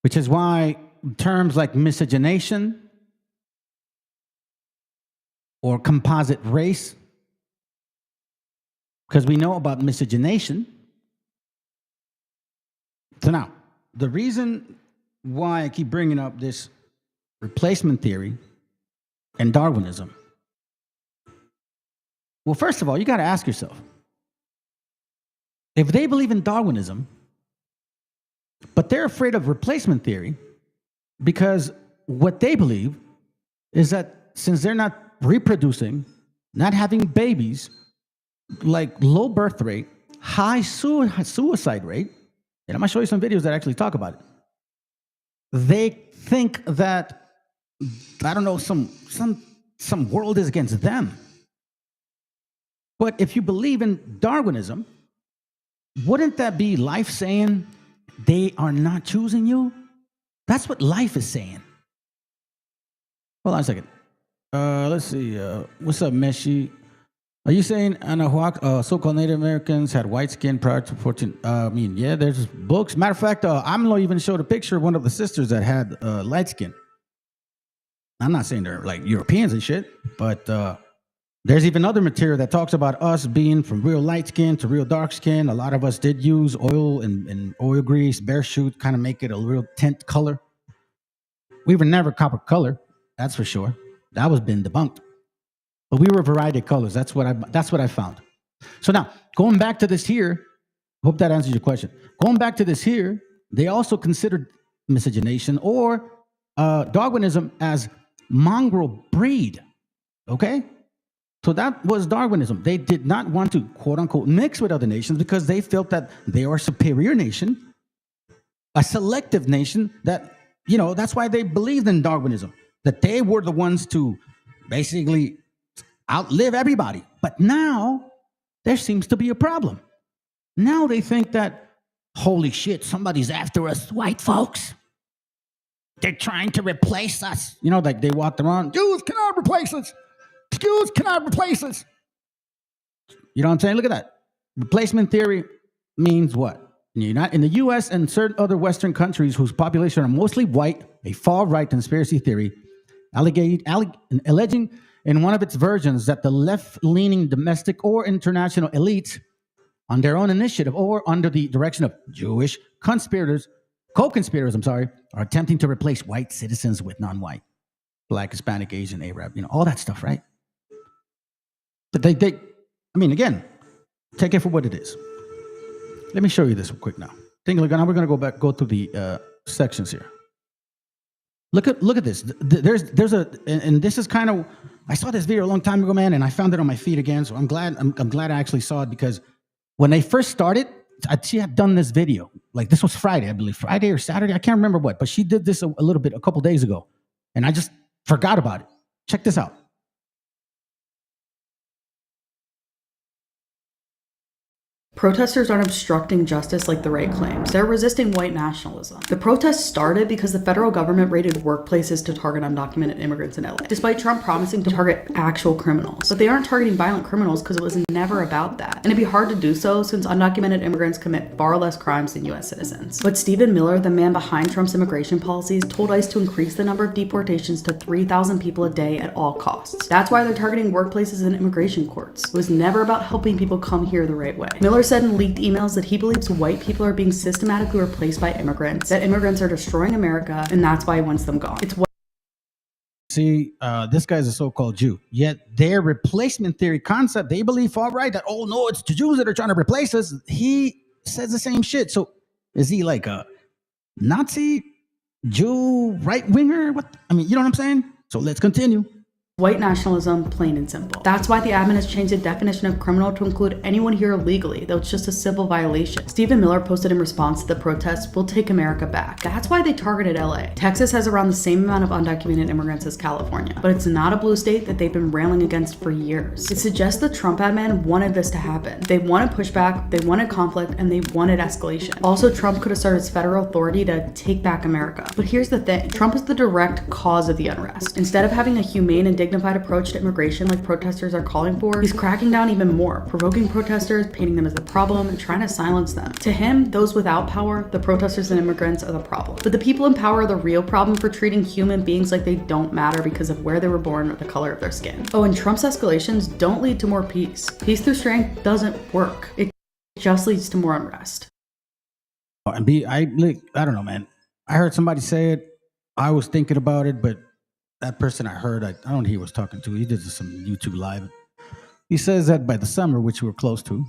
Which is why terms like miscegenation or composite race, because we know about miscegenation. So now, the reason why I keep bringing up this replacement theory and Darwinism, well, first of all, you got to ask yourself, if they believe in Darwinism, but they're afraid of replacement theory, because what they believe is that since they're not reproducing, not having babies, like low birth rate, high suicide rate, and I'm going to show you some videos that actually talk about it. They think that, I don't know, some world is against them. But if you believe in Darwinism, wouldn't that be life saying they are not choosing you? That's what life is saying. Hold on a second. Let's see. What's up, Meshi? Are you saying Anahuac, so-called Native Americans had white skin prior to 14? Yeah, there's books. Matter of fact, AMLO even showed a picture of one of the sisters that had light skin. I'm not saying they're like Europeans and shit, but there's even other material that talks about us being from real light skin to real dark skin. A lot of us did use oil and oil grease, bear shoot, kind of make it a real tint color. We were never copper color, that's for sure. That was been debunked. But we were a variety of colors. That's what I found. So now, going back to this here, hope that answers your question. Going back to this here, they also considered miscegenation or Darwinism as mongrel breed. Okay? So that was Darwinism. They did not want to, quote unquote, mix with other nations because they felt that they are a superior nation, a selective nation that, that's why they believed in Darwinism, that they were the ones to basically outlive everybody. But now there seems to be a problem. Now they think that, holy shit, somebody's after us, white folks. They're trying to replace us. Like they walked around, Jews cannot replace us. Jews cannot replace us. You know what I'm saying? Look at that. Replacement theory means what? In the U.S. and certain other Western countries whose population are mostly white, a far-right conspiracy theory, alleging in one of its versions that the left-leaning domestic or international elites, on their own initiative or under the direction of Jewish co-conspirators, are attempting to replace white citizens with non-white, Black, Hispanic, Asian, Arab, all that stuff, right? But again, take it for what it is. Let me show you this real quick now. Now we're going to go through the sections here. Look at this. There's a, and this is kind of, I saw this video a long time ago, man, and I found it on my feed again. So I'm glad I actually saw it, because when they first started, she had done this video. Like, this was Friday, I believe, Friday or Saturday. I can't remember what, but she did this a little bit, a couple days ago, and I just forgot about it. Check this out. Protesters aren't obstructing justice like the right claims. They're resisting white nationalism. The protests started because the federal government raided workplaces to target undocumented immigrants in LA, despite Trump promising to target actual criminals. But they aren't targeting violent criminals because it was never about that. And it'd be hard to do so since undocumented immigrants commit far less crimes than US citizens. But Stephen Miller, the man behind Trump's immigration policies, told ICE to increase the number of deportations to 3,000 people a day at all costs. That's why they're targeting workplaces and immigration courts. It was never about helping people come here the right way. Miller said in leaked emails that he believes white people are being systematically replaced by immigrants, that immigrants are destroying America, and that's why he wants them gone. It's See, this guy's a so-called Jew, yet their replacement theory concept, they believe far right that, oh no, it's the Jews that are trying to replace us. He says the same shit. So is he like a Nazi, Jew, right-winger? What? I mean, you know what I'm saying? So let's continue. white nationalism, plain and simple. That's why the admin has changed the definition of criminal to include anyone here illegally, though it's just a civil violation. Stephen Miller posted in response to the protests, "We'll take America back." That's why they targeted LA. Texas has around the same amount of undocumented immigrants as California, but it's not a blue state that they've been railing against for years. It suggests the Trump admin wanted this to happen. They wanted pushback, they wanted conflict, and they wanted escalation. Also, Trump could assert his federal authority to take back America. But here's the thing, Trump is the direct cause of the unrest. Instead of having a humane and dignified approach to immigration like protesters are calling for, he's cracking down even more, provoking protesters, painting them as the problem, and trying to silence them. To him, those without power, the protesters and immigrants, are the problem. But the people in power are the real problem for treating human beings like they don't matter because of where they were born or the color of their skin. Oh, and Trump's escalations don't lead to more peace. Peace through strength doesn't work. It just leads to more unrest. And I don't know, man. I heard somebody say it. I was thinking about it, but that person I heard, I don't know who he was talking to. He did some YouTube live. He says that by the summer, which we're close to,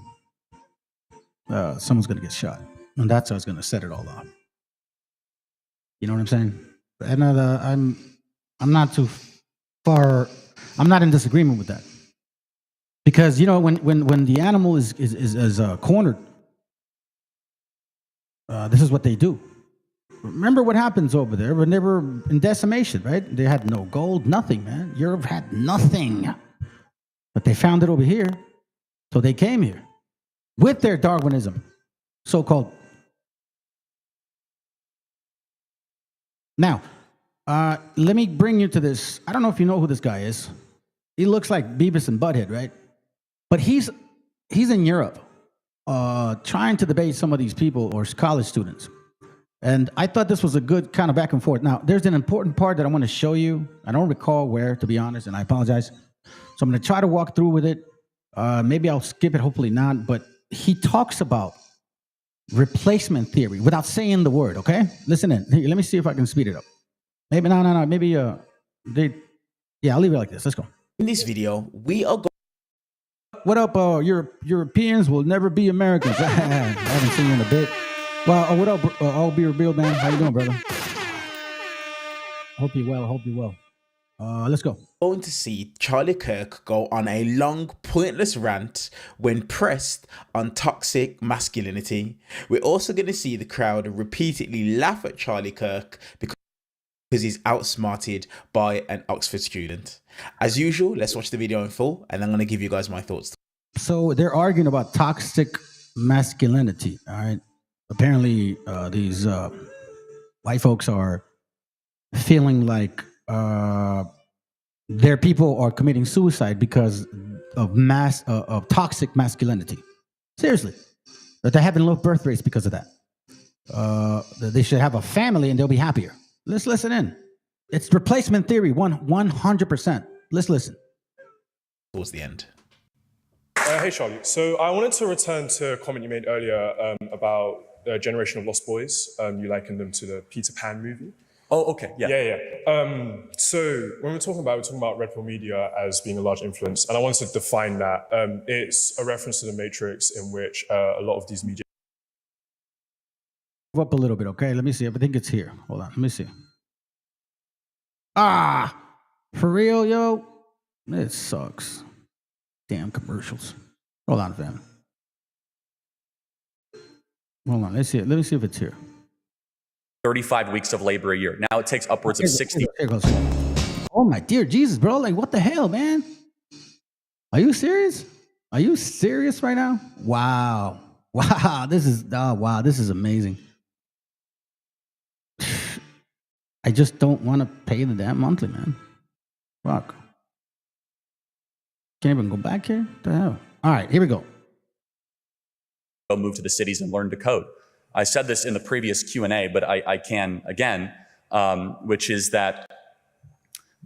someone's going to get shot. And that's how it's going to set it all off. You know what I'm saying? And I'm not too far. I'm not in disagreement with that. Because, you know, when the animal is cornered, this is what they do. Remember what happens over there when they were in decimation, right? They had no gold, nothing, man. Europe had nothing. But they found it over here. So they came here with their Darwinism, so-called. Now, let me bring you to this. I don't know if you know who this guy is. He looks like Beavis and Butthead, right? But he's in Europe trying to debate some of these people or college students. And I thought this was a good kind of back and forth. Now, there's an important part that I want to show you. I don't recall where, to be honest, and I apologize. So I'm going to try to walk through with it. Maybe I'll skip it, hopefully not. But he talks about replacement theory without saying the word, okay? Listen in. Here, let me see if I can speed it up. Maybe, no. Maybe, yeah, I'll leave it like this. Let's go. In this video, we are going. What up, Europeans will never be Americans. I haven't seen you in a bit. Well, what up, I'll be revealed, man. How you doing, brother? Hope you're well. Let's go. Going to see Charlie Kirk go on a long, pointless rant when pressed on toxic masculinity. We're also going to see the crowd repeatedly laugh at Charlie Kirk because he's outsmarted by an Oxford student. As usual, let's watch the video in full, and I'm going to give you guys my thoughts. So they're arguing about toxic masculinity, all right? Apparently, these white folks are feeling like their people are committing suicide because of toxic masculinity. Seriously, that they're having low birth rates because of that. That they should have a family and they'll be happier. Let's listen in. It's replacement theory, 100%. Let's listen. Towards the end. Hey, Charlie. So I wanted to return to a comment you made earlier about the generation of lost boys. You likened them to the Peter Pan movie. Oh, okay. Yeah. So when we're talking about Red Pill Media as being a large influence, and I wanted to define that. It's a reference to the Matrix in which a lot of these media. Up a little bit, okay? Let me see. I think it's here. Hold on. Let me see. Ah, for real, yo? It sucks. Damn commercials. Hold on, fam. Hold on. Let's see. Let me see if it's here. 35 weeks of labor a year. Now it takes upwards of 60. Here it goes. Oh my dear Jesus, bro! Like, what the hell, man? Are you serious? Are you serious right now? Wow, wow. This is wow. This is amazing. I just don't want to pay the damn monthly, man. Fuck. Can't even go back here. What the hell? All right, here we go. Go move to the cities and learn to code. I said this in the previous Q&A, but I can again, which is that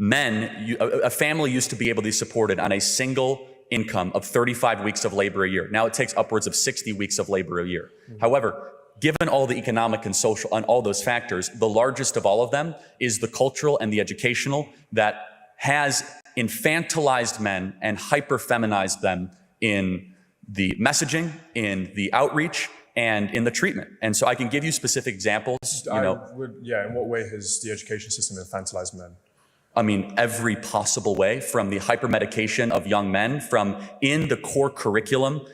a family used to be able to be supported on a single income of 35 weeks of labor a year. Now it takes upwards of 60 weeks of labor a year. However, given all the economic and social and all those factors, the largest of all of them is the cultural and the educational that has infantilized men and hyper-feminized them in the messaging, in the outreach, and in the treatment. And so I can give you specific examples. In what way has the education system infantilized men? I mean, every possible way, from the hypermedication of young men, from in the core curriculum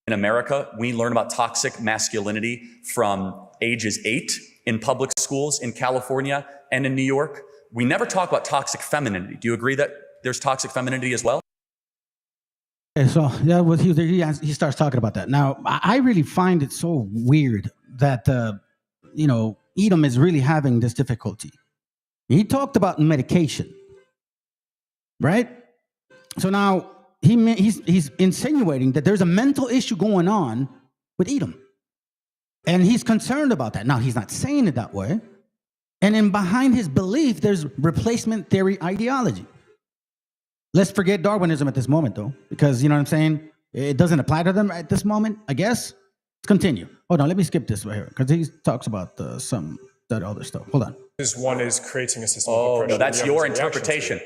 in America, we learn about toxic masculinity from ages 8 in public schools in California and in New York. We never talk about toxic femininity. Do you agree that there's toxic femininity as well? Okay, so yeah, he starts talking about that. Now, I really find it so weird that Edom is really having this difficulty. He talked about medication, right? So now he's insinuating that there's a mental issue going on with Edom, and he's concerned about that. Now, he's not saying it that way, and then behind his belief, there's replacement theory ideology. Let's forget Darwinism at this moment, though, because, you know what I'm saying? It doesn't apply to them at this moment, I guess. Let's continue. Hold on, let me skip this right here, because he talks about that other stuff. Hold on. One is creating a system of oppression. No, that's your interpretation.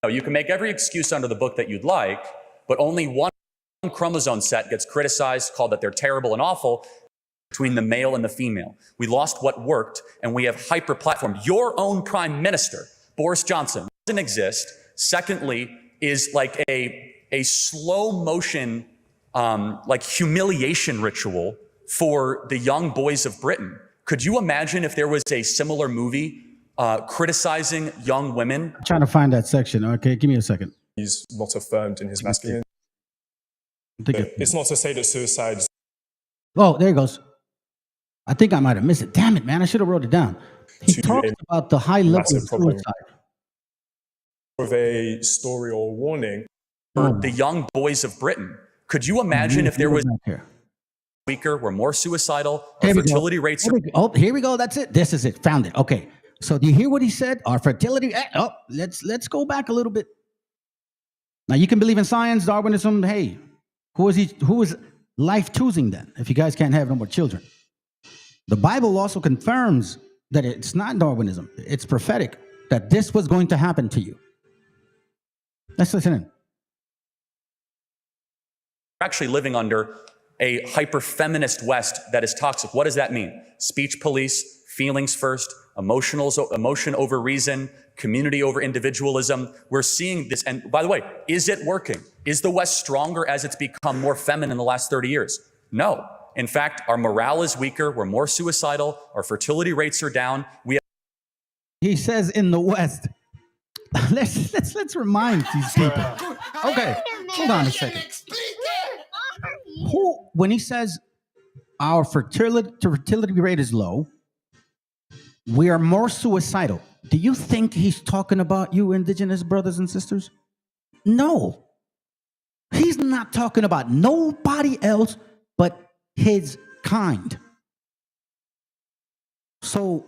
No, you can make every excuse under the book that you'd like, but only one chromosome set gets criticized, called that they're terrible and awful, between the male and the female. We lost what worked, and we have hyper-platformed. Your own prime minister, Boris Johnson, doesn't exist. Secondly, is like a slow motion, like humiliation ritual for the young boys of Britain. Could you imagine if there was a similar movie criticizing young women? I'm trying to find that section. Okay, give me a second. He's not affirmed in his masculinity. It's not to say that suicide. Oh, there he goes. I think I might have missed it. Damn it, man. I should have wrote it down. He talks about the high level of suicide. Of a story or warning. For the young boys of Britain. Could you imagine if there was weaker, were more suicidal, our fertility rates are... Here we go. That's it. This is it. Found it. Okay. So do you hear what he said? Our fertility... let's go back a little bit. Now, you can believe in science, Darwinism. Hey, who is life choosing then, if you guys can't have no more children? The Bible also confirms that it's not Darwinism. It's prophetic, that this was going to happen to you. Let's listen in. We're actually living under a hyper-feminist West that is toxic. What does that mean? Speech police, feelings first, emotion over reason, community over individualism. We're seeing this. And by the way, is it working? Is the West stronger as it's become more feminine in the last 30 years? No. In fact, our morale is weaker. We're more suicidal. Our fertility rates are down. He says in the West. Let's remind these people. Okay, hold on a second. When he says our fertility rate is low, we are more suicidal. Do you think he's talking about you, Indigenous brothers and sisters? No. He's not talking about nobody else but his kind. So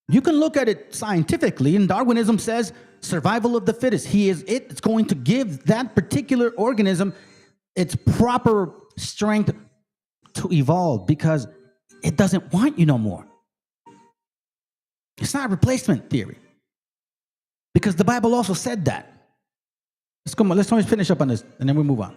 you can look at it scientifically, and Darwinism says survival of the fittest. It's going to give that particular organism its proper strength to evolve because it doesn't want you no more. It's not replacement theory, because the Bible also said that. Let's finish up on this, and then we move on.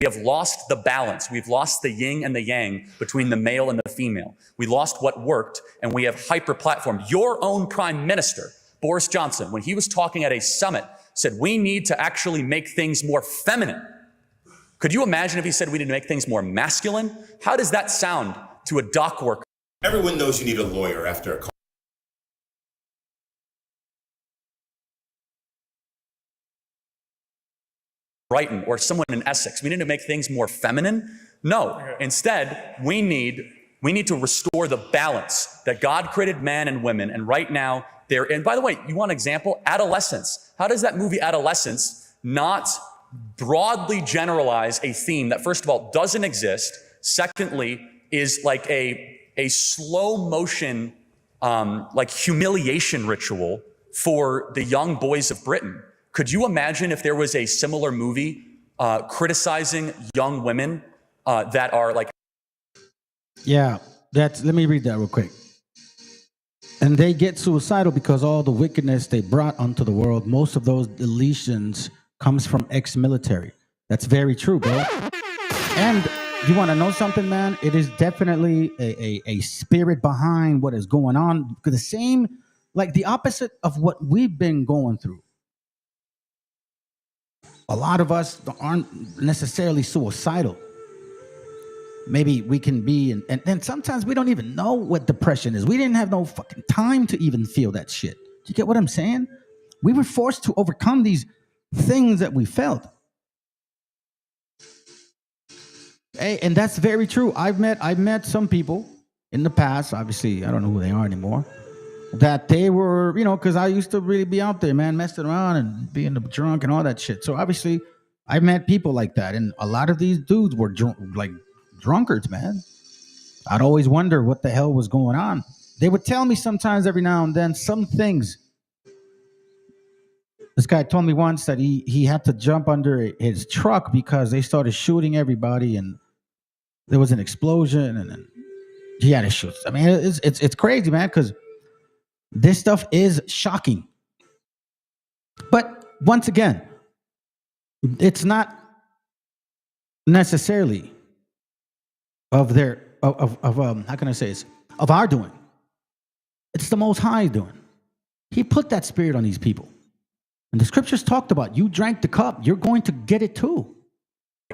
We have lost the balance. We've lost the yin and the yang between the male and the female. We lost what worked, and we have hyper-platformed. Your own prime minister, Boris Johnson, when he was talking at a summit, said we need to actually make things more feminine. Could you imagine if he said we need to make things more masculine? How does that sound to a dock worker? Everyone knows you need a lawyer after a call. Brighton or someone in Essex. We need to make things more feminine. No, instead, we need to restore the balance that God created man and women. And right now, they're in. By the way, you want an example? Adolescence. How does that movie Adolescence not broadly generalize a theme that, first of all, doesn't exist? Secondly, is like a slow motion, like humiliation ritual for the young boys of Britain. Could you imagine if there was a similar movie criticizing young women that are like... Yeah, let me read that real quick. And they get suicidal because all the wickedness they brought onto the world, most of those deletions comes from ex-military. That's very true, bro. And you want to know something, man? It is definitely a spirit behind what is going on. The same, like the opposite of what we've been going through. A lot of us aren't necessarily suicidal. Maybe we can be, and sometimes we don't even know what depression is. We didn't have no fucking time to even feel that shit. Do you get what I'm saying? We were forced to overcome these things that we felt. Hey, and that's very true. I've met some people in the past, obviously, I don't know who they are anymore, that they were, because I used to really be out there, man, messing around and being drunk and all that shit. So obviously, I met people like that, and a lot of these dudes were drunkards, man. I'd always wonder what the hell was going on. They would tell me sometimes, every now and then, some things. This guy told me once that he had to jump under his truck because they started shooting everybody, and there was an explosion, and he had to shoot. I mean, it's crazy, man, because this stuff is shocking. But once again, it's not necessarily of how can I say this? Of our doing. It's the Most High doing. He put that spirit on these people. And the scriptures talked about, you drank the cup, you're going to get it too.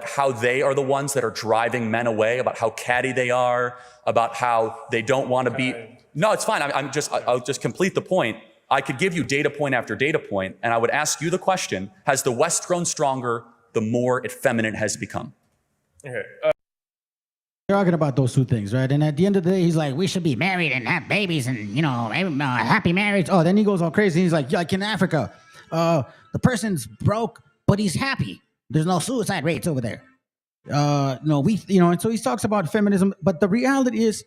How they are the ones that are driving men away, about how catty they are, about how they don't want to be... No, it's fine. I'll just complete the point. I could give you data point after data point, and I would ask you the question, has the West grown stronger the more effeminate has become? Okay. You're talking about those two things, right? And at the end of the day, he's like, we should be married and have babies and, happy marriage. Oh, then he goes all crazy. He's like, like in Africa, the person's broke, but he's happy. There's no suicide rates over there. And so he talks about feminism, but the reality is,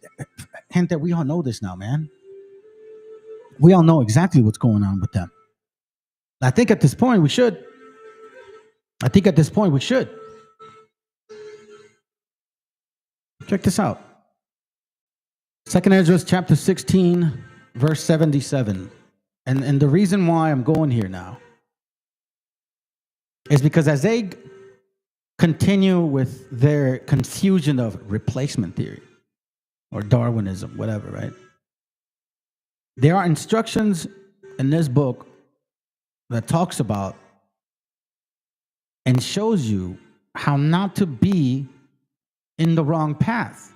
gente, we all know this now, man. We all know exactly what's going on with them. I think at this point we should. Check this out. 2nd Ezra chapter 16, verse 77. And the reason why I'm going here now is because as they continue with their confusion of replacement theory or Darwinism, whatever, right? There are instructions in this book that talks about and shows you how not to be in the wrong path,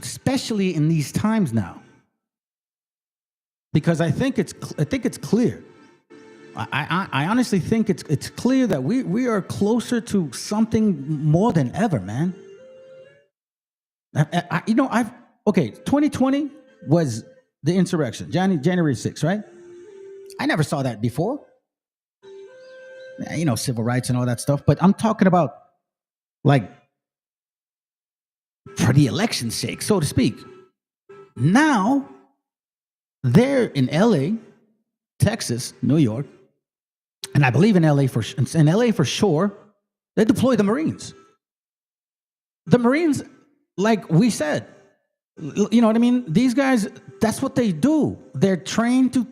especially in these times now. Because I think it's clear. I honestly think it's clear that we are closer to something more than ever, man. 2020 was the insurrection, January 6th, right? I never saw that before. Civil rights and all that stuff, but I'm talking about like for the election's sake, so to speak. Now they're in LA, Texas, New York, and I believe in LA for sure. They deploy the Marines. The Marines, like we said, you know what I mean? These guys, that's what they do. They're trained to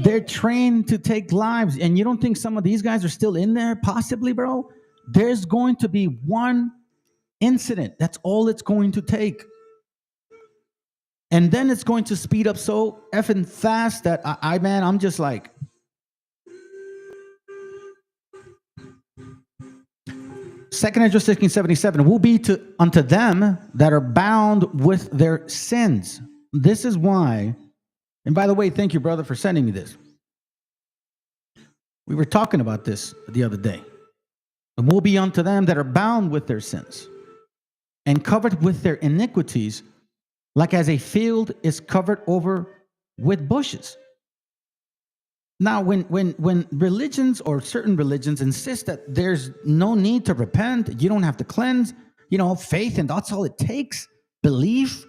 They're trained to take lives. And you don't think some of these guys are still in there? Possibly, bro. There's going to be one incident. That's all it's going to take. And then it's going to speed up so effing fast that man, I'm just like, Second Ezra 16:77 will be unto them that are bound with their sins. This is why, and by the way, thank you, brother, for sending me this. We were talking about this the other day. It will be unto them that are bound with their sins and covered with their iniquities, like as a field is covered over with bushes. Now, when religions or certain religions insist that there's no need to repent, you don't have to cleanse, faith, and that's all it takes, belief,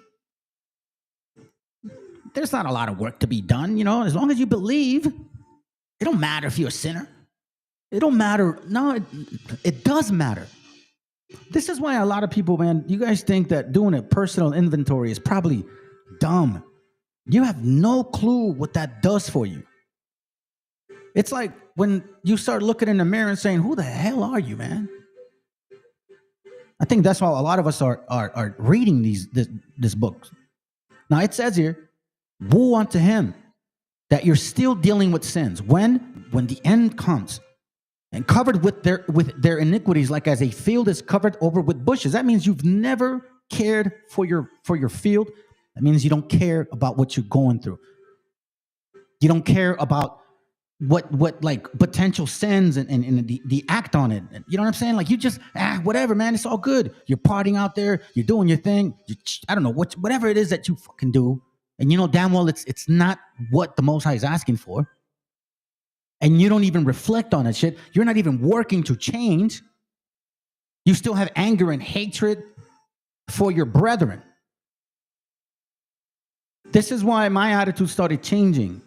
there's not a lot of work to be done, as long as you believe, it don't matter if you're a sinner. It don't matter. No, it does matter. This is why a lot of people, man, you guys think that doing a personal inventory is probably dumb. You have no clue what that does for you. It's like when you start looking in the mirror and saying, who the hell are you, man? I think that's why a lot of us are reading this book. Now it says here, woe unto him that you're still dealing with sins. When the end comes, and covered with their iniquities, like as a field is covered over with bushes. That means you've never cared for your field. That means you don't care about what you're going through. You don't care about what like potential sins and the act on it. You know what I'm saying? Like you just whatever, man. It's all good. You're partying out there. You're doing your thing. I don't know whatever it is that you fucking do, and you know damn well it's not what the Most High is asking for. And you don't even reflect on that shit. You're not even working to change. You still have anger and hatred for your brethren. This is why my attitude started changing.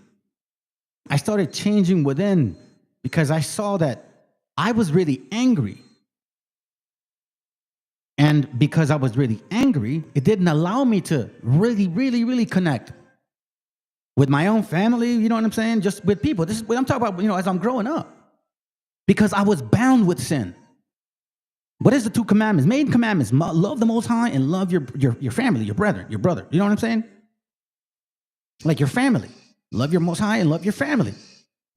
I started changing within because I saw that I was really angry. And because I was really angry, it didn't allow me to really, really, really connect with my own family, you know what I'm saying? Just with people. This is what I'm talking about, as I'm growing up. Because I was bound with sin. What is the two commandments? Main commandments, love the Most High and love your family, your brethren, your brother. You know what I'm saying? Like your family. Love your Most High and love your family.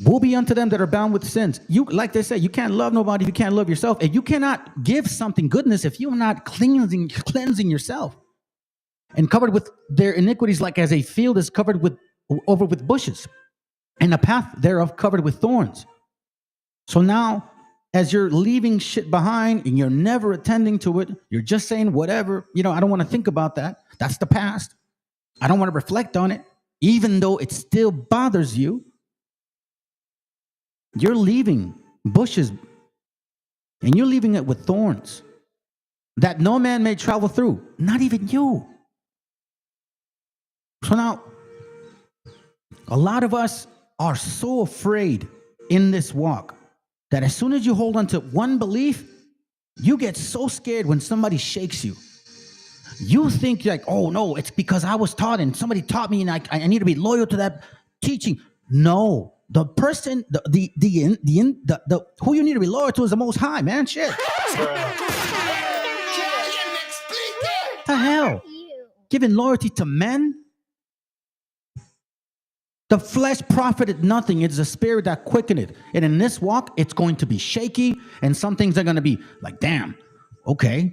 Woe be unto them that are bound with sins. You, like they say, you can't love nobody if you can't love yourself. And you cannot give something goodness if you're not cleansing yourself. And covered with their iniquities, like as a field is covered over with bushes, and a path thereof covered with thorns. So now, as you're leaving shit behind and you're never attending to it, you're just saying whatever, I don't want to think about that. That's the past. I don't want to reflect on it, even though it still bothers you. You're leaving bushes and you're leaving it with thorns that no man may travel through, not even you. So now, a lot of us are so afraid in this walk that as soon as you hold on to one belief, you get so scared when somebody shakes you. You think like, oh no, it's because I was taught and somebody taught me and I need to be loyal to that teaching. No, the person, the who you need to be loyal to is the Most High, man. Shit. What the hell? Giving loyalty to men? The flesh profited nothing. It's the spirit that quickeneth. And in this walk, it's going to be shaky. And some things are going to be like, damn, okay.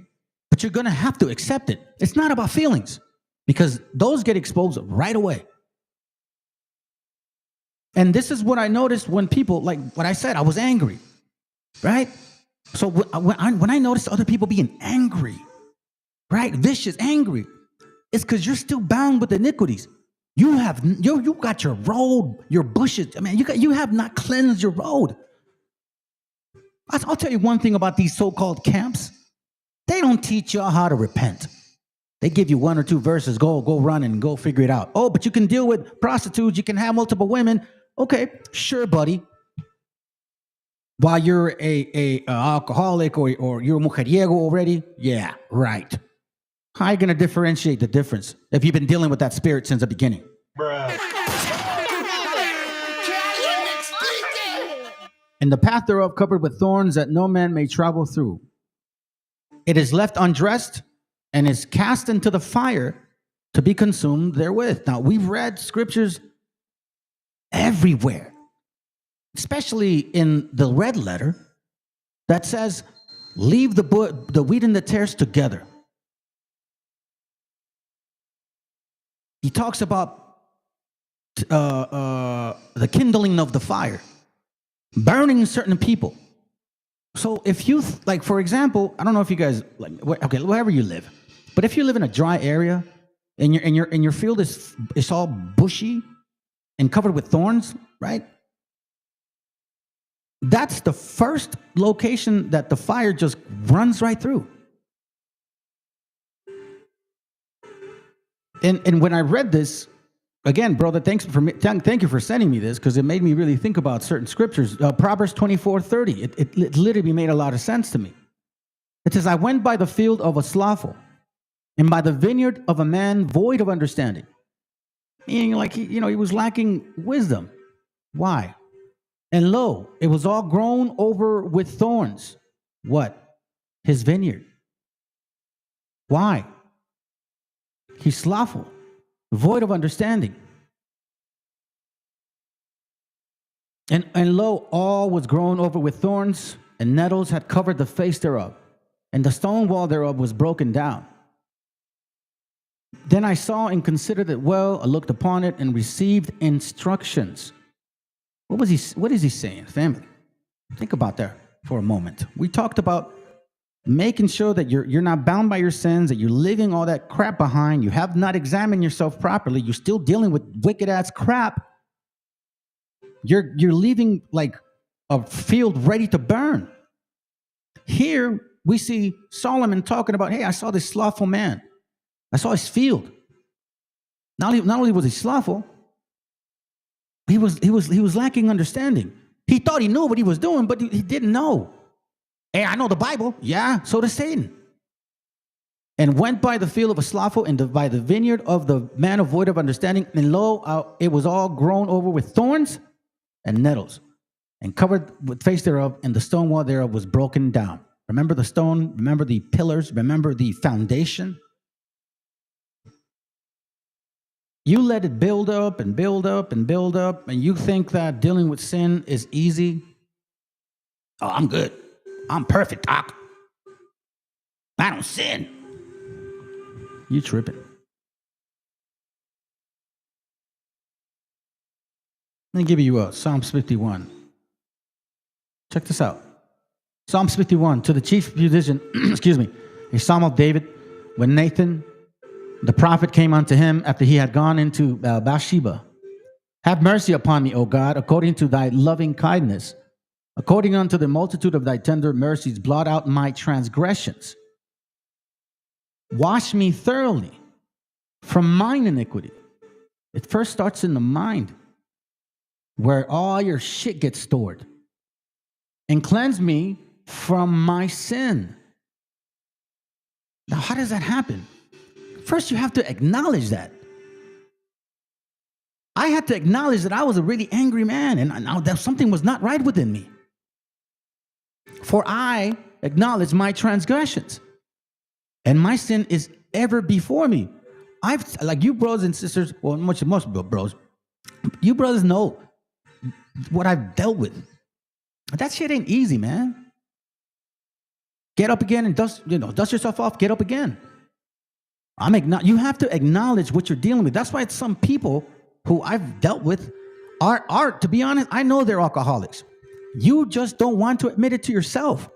But you're going to have to accept it. It's not about feelings because those get exposed right away. And this is what I noticed when people, like what I said, I was angry, right? So when I noticed other people being angry, right, vicious, angry, it's because you're still bound with iniquities. You got your road, your bushes. I mean, you have not cleansed your road. I'll tell you one thing about these so-called camps. They don't teach y'all how to repent. They give you one or two verses. Go run and go figure it out. Oh, but you can deal with prostitutes. You can have multiple women. Okay, sure, buddy. While you're a alcoholic or you're a mujeriego already, yeah, right. How are you going to differentiate the difference if you've been dealing with that spirit since the beginning? Bruh. and the path thereof covered with thorns that no man may travel through. It is left undressed and is cast into the fire to be consumed therewith. Now, we've read scriptures everywhere, especially in the red letter, that says, leave the wheat and the tares together. He talks about the kindling of the fire, burning certain people. So if you, like, for example, I don't know if you guys, like, okay, wherever you live, but if you live in a dry area and your field is all bushy and covered with thorns, right? That's the first location that the fire just runs right through. And when I read this, again, brother, thank you for sending me this, because it made me really think about certain scriptures. Proverbs 24:30, it literally made a lot of sense to me. It says, I went by the field of a slothful, and by the vineyard of a man void of understanding. Meaning, like, he was lacking wisdom. Why? And lo, it was all grown over with thorns. What? His vineyard. Why? He's slothful, void of understanding. And lo, all was grown over with thorns, and nettles had covered the face thereof, and the stone wall thereof was broken down. Then I saw and considered it well, I looked upon it, and received instructions. What is he saying, family? Think about that for a moment. We talked about making sure that you're not bound by your sins, that you're leaving all that crap behind. You have not examined yourself properly. You're still dealing with wicked ass crap. You're leaving like a field ready to burn. Here we see Solomon talking about, hey, I saw this slothful man. I saw his field. Not only was he slothful, he was lacking understanding. He thought he knew what he was doing, but he didn't know. Hey, I know the Bible. Yeah, so does Satan. And went by the field of a slothful, and by the vineyard of the man of void of understanding, and lo, it was all grown over with thorns and nettles, and covered with face thereof, and the stone wall thereof was broken down. Remember the stone, remember the pillars, remember the foundation. You let it build up and build up and build up, and you think that dealing with sin is easy. Oh, I'm good. I'm perfect, Doc. I don't sin. You tripping. Let me give you Psalms 51. Check this out. Psalms 51, to the chief musician, excuse me, a psalm of David, when Nathan, the prophet, came unto him after he had gone into Bathsheba. Have mercy upon me, O God, according to thy loving kindness. According unto the multitude of thy tender mercies, blot out my transgressions. Wash me thoroughly from mine iniquity. It first starts in the mind, where all your shit gets stored. And cleanse me from my sin. Now, how does that happen? First, you have to acknowledge that. I had to acknowledge that I was a really angry man, and that something was not right within me. For I acknowledge my transgressions, and my sin is ever before me. Like you brothers and sisters, well, most bros, you brothers know what I've dealt with. That shit ain't easy, man. Get up again and dust yourself off. Get up again. You have to acknowledge what you're dealing with. That's why some people who I've dealt with are, to be honest, I know they're alcoholics. You just don't want to admit it to yourself.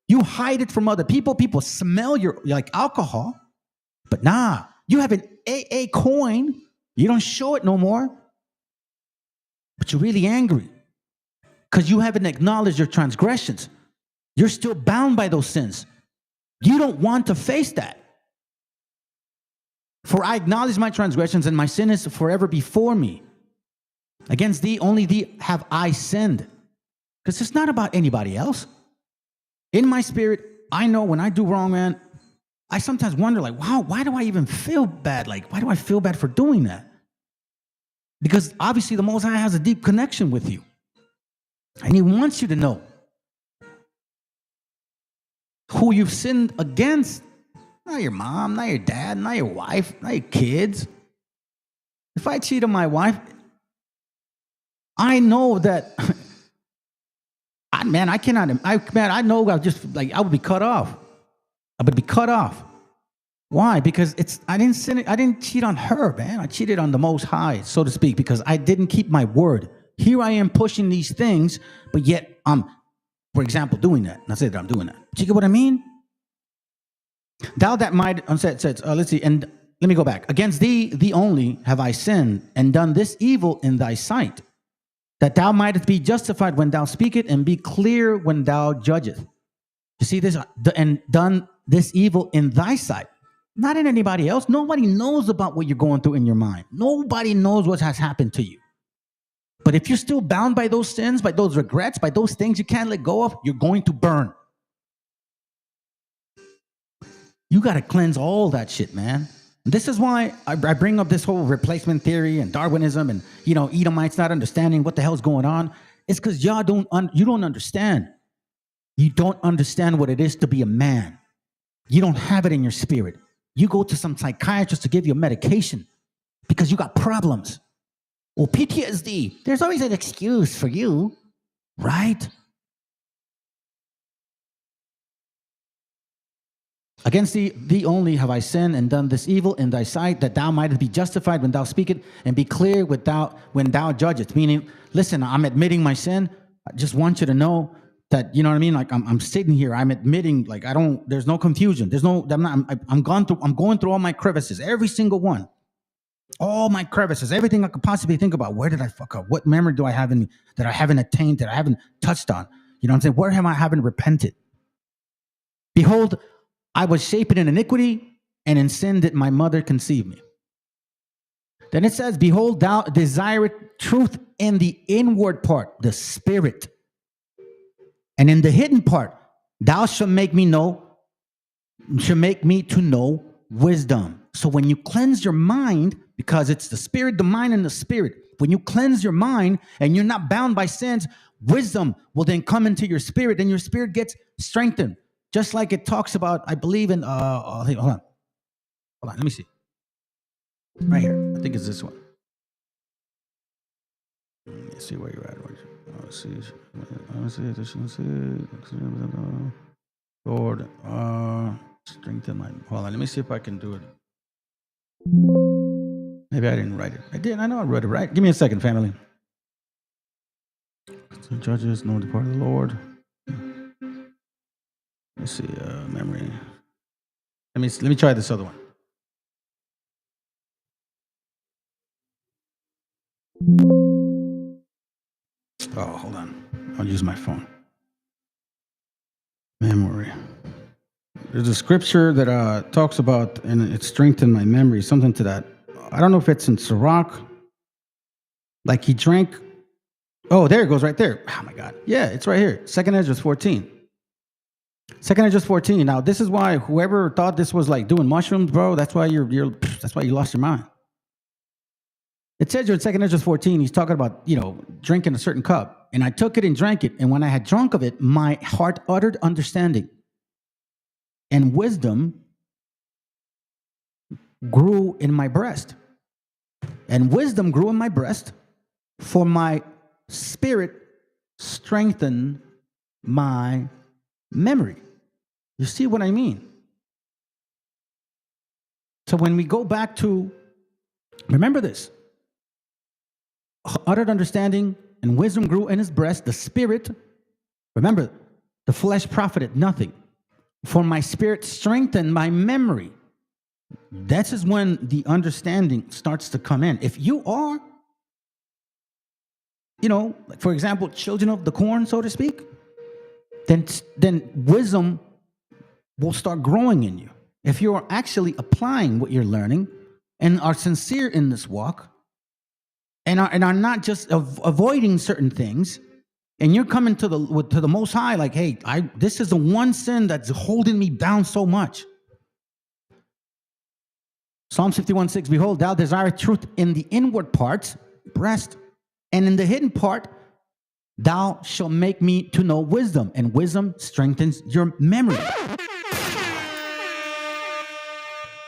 You hide it from other people. People smell your like alcohol, but nah, you have an AA coin. You don't show it no more, but you're really angry because you haven't acknowledged your transgressions. You're still bound by those sins. You don't want to face that. For I acknowledge my transgressions, and my sin is forever before me. Against thee, only thee have I sinned. Because it's not about anybody else. In my spirit, I know when I do wrong, man, I sometimes wonder, like, wow, why do I even feel bad? Like, why do I feel bad for doing that? Because obviously the Most High has a deep connection with you. And he wants you to know who you've sinned against. Not your mom, not your dad, not your wife, not your kids. If I cheat on my wife, I know that, I know I would be cut off. I would be cut off. Why? Because I didn't cheat on her, man. I cheated on the Most High, so to speak, because I didn't keep my word. Here I am pushing these things, but yet I'm, for example, doing that. Not say that I'm doing that. Do you get what I mean? Thou that might, let's see, and let me go back. Against thee only have I sinned and done this evil in thy sight, that thou mightest be justified when thou speakest and be clear when thou judgest. You see this, and done this evil in thy sight, not in anybody else. Nobody knows about what you're going through in your mind. Nobody knows what has happened to you. But if you're still bound by those sins, by those regrets, by those things you can't let go of, you're going to burn. You got to cleanse all that shit, man. This is why I bring up this whole replacement theory and Darwinism and, Edomites not understanding what the hell's going on. It's because you don't understand. You don't understand what it is to be a man. You don't have it in your spirit. You go to some psychiatrist to give you a medication because you got problems. Well, PTSD, there's always an excuse for you, right? Against thee only have I sinned and done this evil in thy sight, that thou mightest be justified when thou speakest and be clear when thou judgest. Meaning, listen, I'm admitting my sin. I just want you to know that, you know what I mean? Like I'm sitting here, I'm admitting, like there's no confusion. I'm going through all my crevices, every single one. All my crevices, everything I could possibly think about. Where did I fuck up? What memory do I have in me that I haven't attained, that I haven't touched on? You know what I'm saying? Where have I haven't repented? Behold, I was shapen in iniquity, and in sin did my mother conceive me. Then it says, behold, thou desirest truth in the inward part, the spirit. And in the hidden part, thou shalt make me to know wisdom. So when you cleanse your mind, because it's the spirit, the mind, and the spirit, when you cleanse your mind and you're not bound by sins, wisdom will then come into your spirit, and your spirit gets strengthened. Just like it talks about, I believe in, hold on, let me see. Right here, I think it's this one. Let me see where you're at. Lord, strengthen my, hold on, let me see if I can do it. Maybe I didn't write it. I did, I know I wrote it right. Give me a second, family. So judges know the part of the Lord. Let's see, memory. Let me try this other one. Oh, hold on. I'll use my phone. Memory. There's a scripture that talks about, and it strengthened my memory, something to that. I don't know if it's in Sirach. Like he drank. Oh, there it goes right there. Oh my God. Yeah, it's right here. 2 Ezra 14. 2 Ezra 14. Now, this is why whoever thought this was like doing mushrooms, bro, that's why that's why you lost your mind. It says in 2 Ezra 14, he's talking about, drinking a certain cup. And I took it and drank it. And when I had drunk of it, my heart uttered understanding. And wisdom grew in my breast. And wisdom grew in my breast, for my spirit strengthened my memory. You see what I mean? So when we go back to, remember this, uttered understanding and wisdom grew in his breast, the spirit, remember, the flesh profited nothing. For my spirit strengthened my memory. That is when the understanding starts to come in. If you are, like for example, children of the corn, so to speak, then wisdom will start growing in you. If you're actually applying what you're learning and are sincere in this walk and are not just avoiding certain things, and you're coming to the Most High like, hey, this is the one sin that's holding me down so much. Psalms 51:6, behold, thou desirest truth in the inward parts, breast, and in the hidden part, Thou shalt make me to know wisdom, and wisdom strengthens your memory.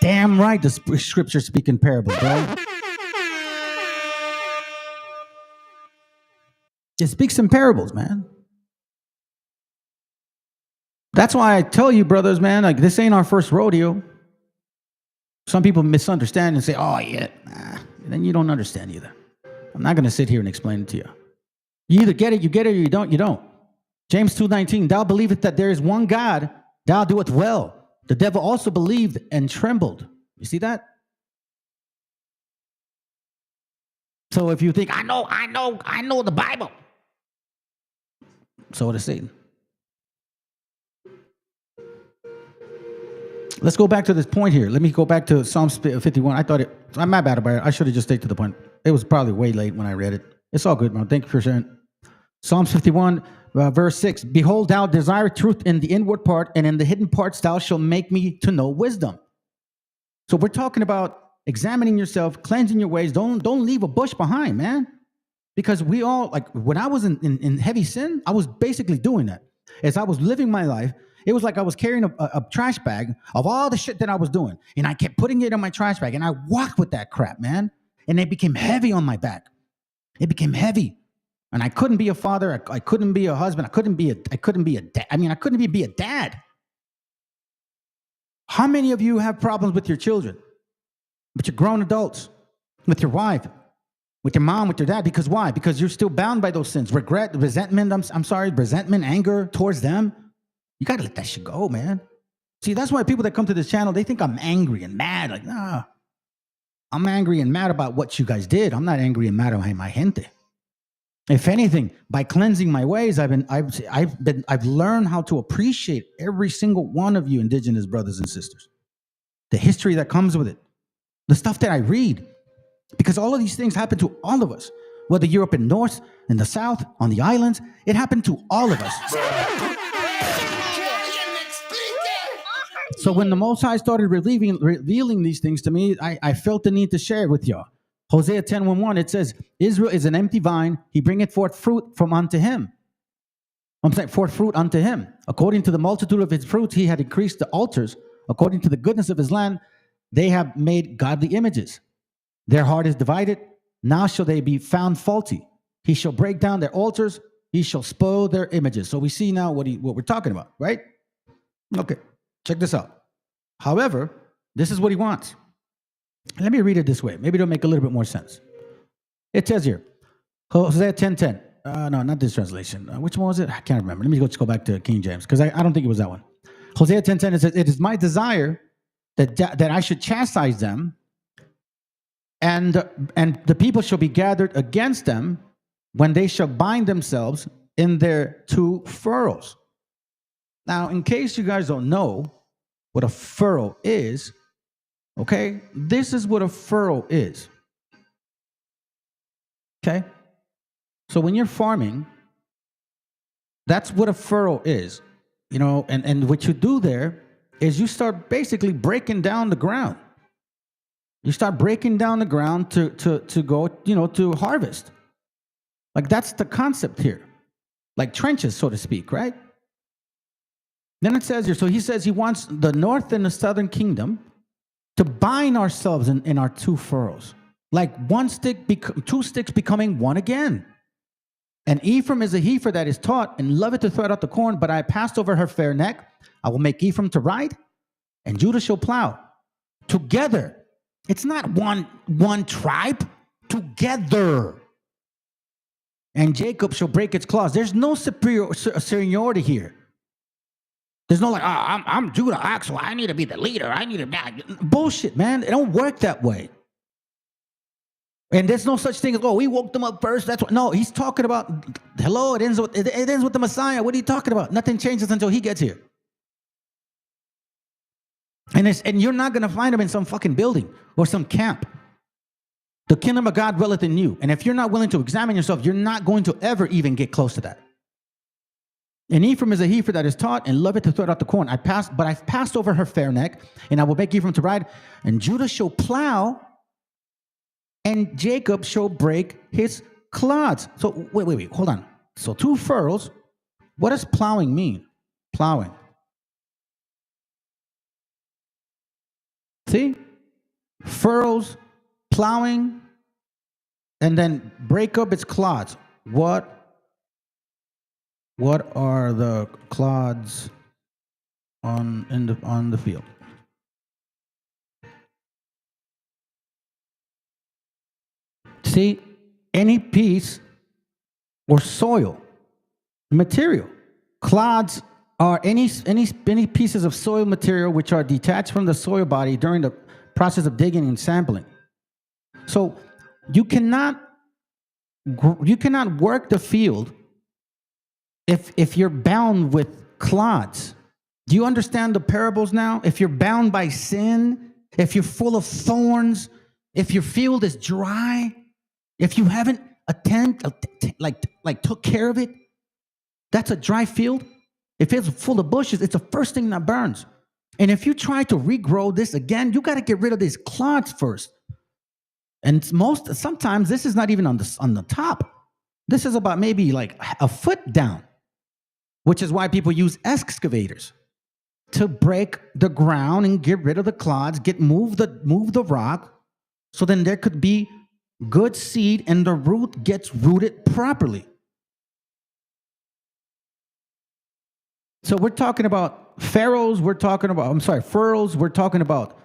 Damn right, the scripture speak in parable, bro. It speaks in parables, man. That's why I tell you, brothers, man, like this ain't our first rodeo. Some people misunderstand and say, oh, yeah, nah. Then you don't understand either. I'm not going to sit here and explain it to you. You either get it, or you don't, James 2:19, thou believest that there is one God, thou doest well. The devil also believed and trembled. You see that? So if you think, I know the Bible. So does Satan. Let's go back to this point here. Let me go back to Psalm 51. I'm my bad about it. I should have just stayed to the point. It was probably way late when I read it. It's all good, man. Thank you for sharing. Psalms 51, verse 6. Behold, thou desire truth in the inward part, and in the hidden parts thou shalt make me to know wisdom. So we're talking about examining yourself, cleansing your ways. Don't leave a bush behind, man. Because we all, like when I was in heavy sin, I was basically doing that. As I was living my life, it was like I was carrying a trash bag of all the shit that I was doing. And I kept putting it in my trash bag. And I walked with that crap, man. And it became heavy on my back. It became heavy. And I couldn't be a father. I couldn't be a husband. I couldn't be a dad. I couldn't even be a dad. How many of you have problems with your children? With your grown adults? With your wife? With your mom? With your dad? Because why? Because you're still bound by those sins. Regret, resentment, resentment, anger towards them. You got to let that shit go, man. See, that's why people that come to this channel, they think I'm angry and mad. Like, nah. I'm angry and mad about what you guys did. I'm not angry and mad at my gente. If anything, by cleansing my ways, I've learned how to appreciate every single one of you indigenous brothers and sisters. The history that comes with it. The stuff that I read. Because all of these things happen to all of us. Whether you're up in North, in the South, on the islands, it happened to all of us. So when the Most High started revealing these things to me, I felt the need to share it with y'all. Hosea 10:1, it says, Israel is an empty vine. He bringeth forth fruit from unto him. Forth fruit unto him. According to the multitude of his fruits, he had increased the altars. According to the goodness of his land, they have made godly images. Their heart is divided. Now shall they be found faulty. He shall break down their altars. He shall spoil their images. So we see now what we're talking about, right? Okay. Check this out. However, this is what he wants. Let me read it this way. Maybe it'll make a little bit more sense. It says here, Hosea 10:10. No, not this translation. Which one was it? I can't remember. Let me go back to King James because I don't think it was that one. Hosea 10:10, it says, it is my desire that I should chastise them, and the people shall be gathered against them when they shall bind themselves in their two furrows. Now, in case you guys don't know what a furrow is, okay, this is what a furrow is. Okay? So when you're farming, that's what a furrow is. You know, and what you do there is you start basically breaking down the ground. You start breaking down the ground to go, to harvest. Like that's the concept here. Like trenches, so to speak, right? Then it says here, so he says he wants the north and the southern kingdom to bind ourselves in our two furrows. Like two sticks becoming one again. And Ephraim is a heifer that is taught and loveth to thread out the corn, but I passed over her fair neck. I will make Ephraim to ride, and Judah shall plow. Together. It's not one tribe. Together. And Jacob shall break its claws. There's no seniority here. There's no like, I'm Judah, so I need to be the leader. I need to bullshit, man. It don't work that way. And there's no such thing as, we woke them up first. That's what. No, he's talking about, hello, it ends with the Messiah. What are you talking about? Nothing changes until he gets here. And you're not going to find him in some fucking building or some camp. The kingdom of God dwelleth in you. And if you're not willing to examine yourself, you're not going to ever even get close to that. And Ephraim is a heifer that is taught and loveth to thread out the corn. I've passed over her fair neck, and I will make Ephraim to ride, and Judah shall plow, and Jacob shall break his clods. So wait, hold on. So 2 furrows. What does plowing mean? Plowing. See? Furrows, plowing, and then break up its clods. What are the clods on the field? See, any piece or soil, material. Clods are any pieces of soil material which are detached from the soil body during the process of digging and sampling. So you cannot work the field if you're bound with clods. Do you understand the parables now? If you're bound by sin, if you're full of thorns, if your field is dry, if you haven't took care of it, that's a dry field. If it's full of bushes, it's the first thing that burns. And if you try to regrow this again, you got to get rid of these clods first. And sometimes this is not even on the top. This is about maybe like a foot down, which is why people use excavators to break the ground and get rid of the clods, move the rock, so then there could be good seed and the root gets rooted properly. So we're talking about furrows, furrows, we're talking about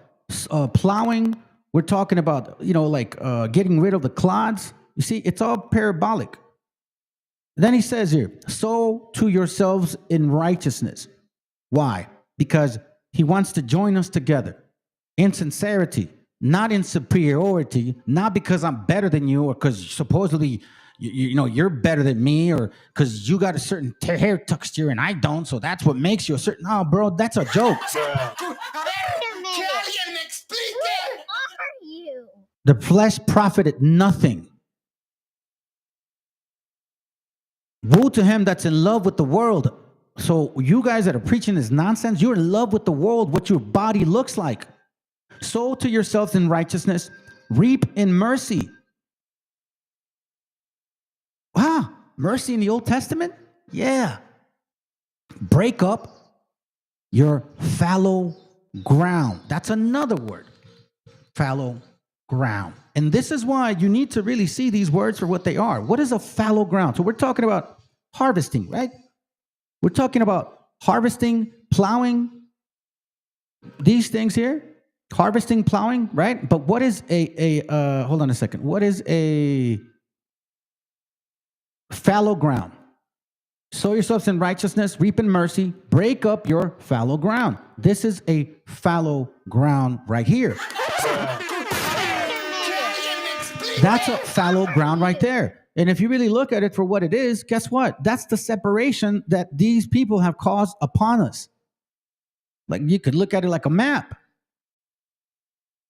plowing, we're talking about, getting rid of the clods. You see, it's all parabolic. Then he says here, sow to yourselves in righteousness. Why? Because he wants to join us together in sincerity, not in superiority, not because I'm better than you or because supposedly you're better than me or because you got a certain hair texture and I don't, so that's what makes you a certain... No, bro, that's a joke. The flesh profited nothing. Woe to him that's in love with the world. So you guys that are preaching this nonsense, you're in love with the world, what your body looks like. Sow to yourselves in righteousness, reap in mercy. Wow, mercy in the Old Testament? Yeah. Break up your fallow ground. That's another word. Fallow ground. And this is why you need to really see these words for what they are. What is a fallow ground? So we're talking about harvesting, right? We're talking about harvesting, plowing, these things here. Harvesting, plowing, right? But what is hold on a second. What is a fallow ground? Sow yourselves in righteousness, reap in mercy, break up your fallow ground. This is a fallow ground right here. That's a fallow ground right there. And if you really look at it for what it is, guess what? That's the separation that these people have caused upon us. Like you could look at it like a map.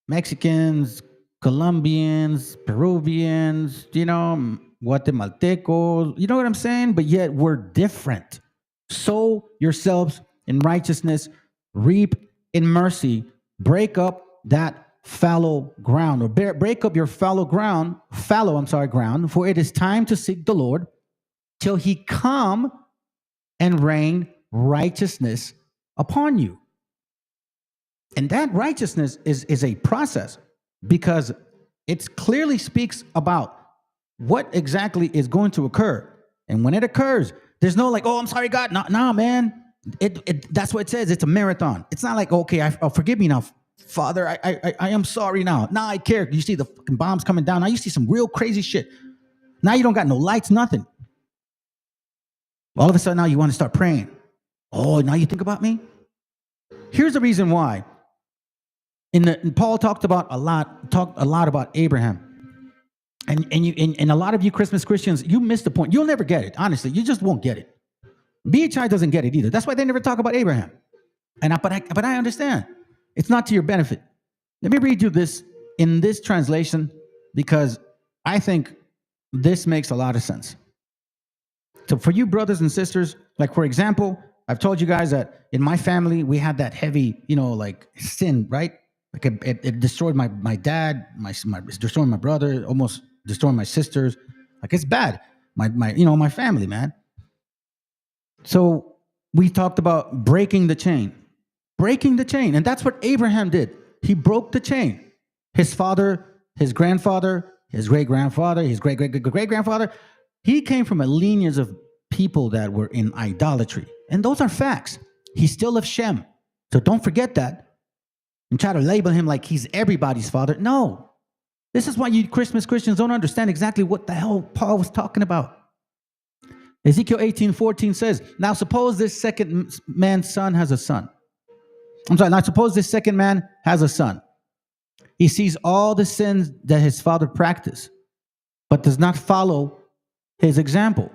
Mexicans, Colombians, Peruvians, Guatemaltecos, you know what I'm saying? But yet we're different. Sow yourselves in righteousness, reap in mercy, break up that fallow ground, or break up your fallow ground, for it is time to seek the Lord till he come and rain righteousness upon you. And that righteousness is a process, because it clearly speaks about what exactly is going to occur. And when it occurs, there's no like, oh, I'm sorry, God. No, man. That's what it says. It's a marathon. It's not like, okay, forgive me now, Father. I am sorry now. Now I care. You see the fucking bombs coming down. Now you see some real crazy shit. Now you don't got no lights, nothing. All of a sudden now you want to start praying. Oh, now you think about me? Here's the reason why. Paul talked a lot about Abraham. And a lot of you Christmas Christians, you miss the point. You'll never get it. Honestly, you just won't get it. BHI doesn't get it either. That's why they never talk about Abraham. But I understand. It's not to your benefit. Let me read you this in this translation, because I think this makes a lot of sense. So for you brothers and sisters, like for example, I've told you guys that in my family, we had that heavy, sin, right? Like it destroyed my dad, destroyed my brother, almost destroyed my sisters. Like it's bad. my family, man. So we talked about breaking the chain. Breaking the chain. And that's what Abraham did. He broke the chain. His father, his grandfather, his great-grandfather, his great-great-great-great-grandfather, he came from a lineage of people that were in idolatry. And those are facts. He's still of Shem. So don't forget that. And try to label him like he's everybody's father. No. This is why you Christians don't understand exactly what the hell Paul was talking about. Ezekiel 18:14 says, now suppose this second man's son has a son. Now suppose this second man has a son. He sees all the sins that his father practiced, but does not follow his example.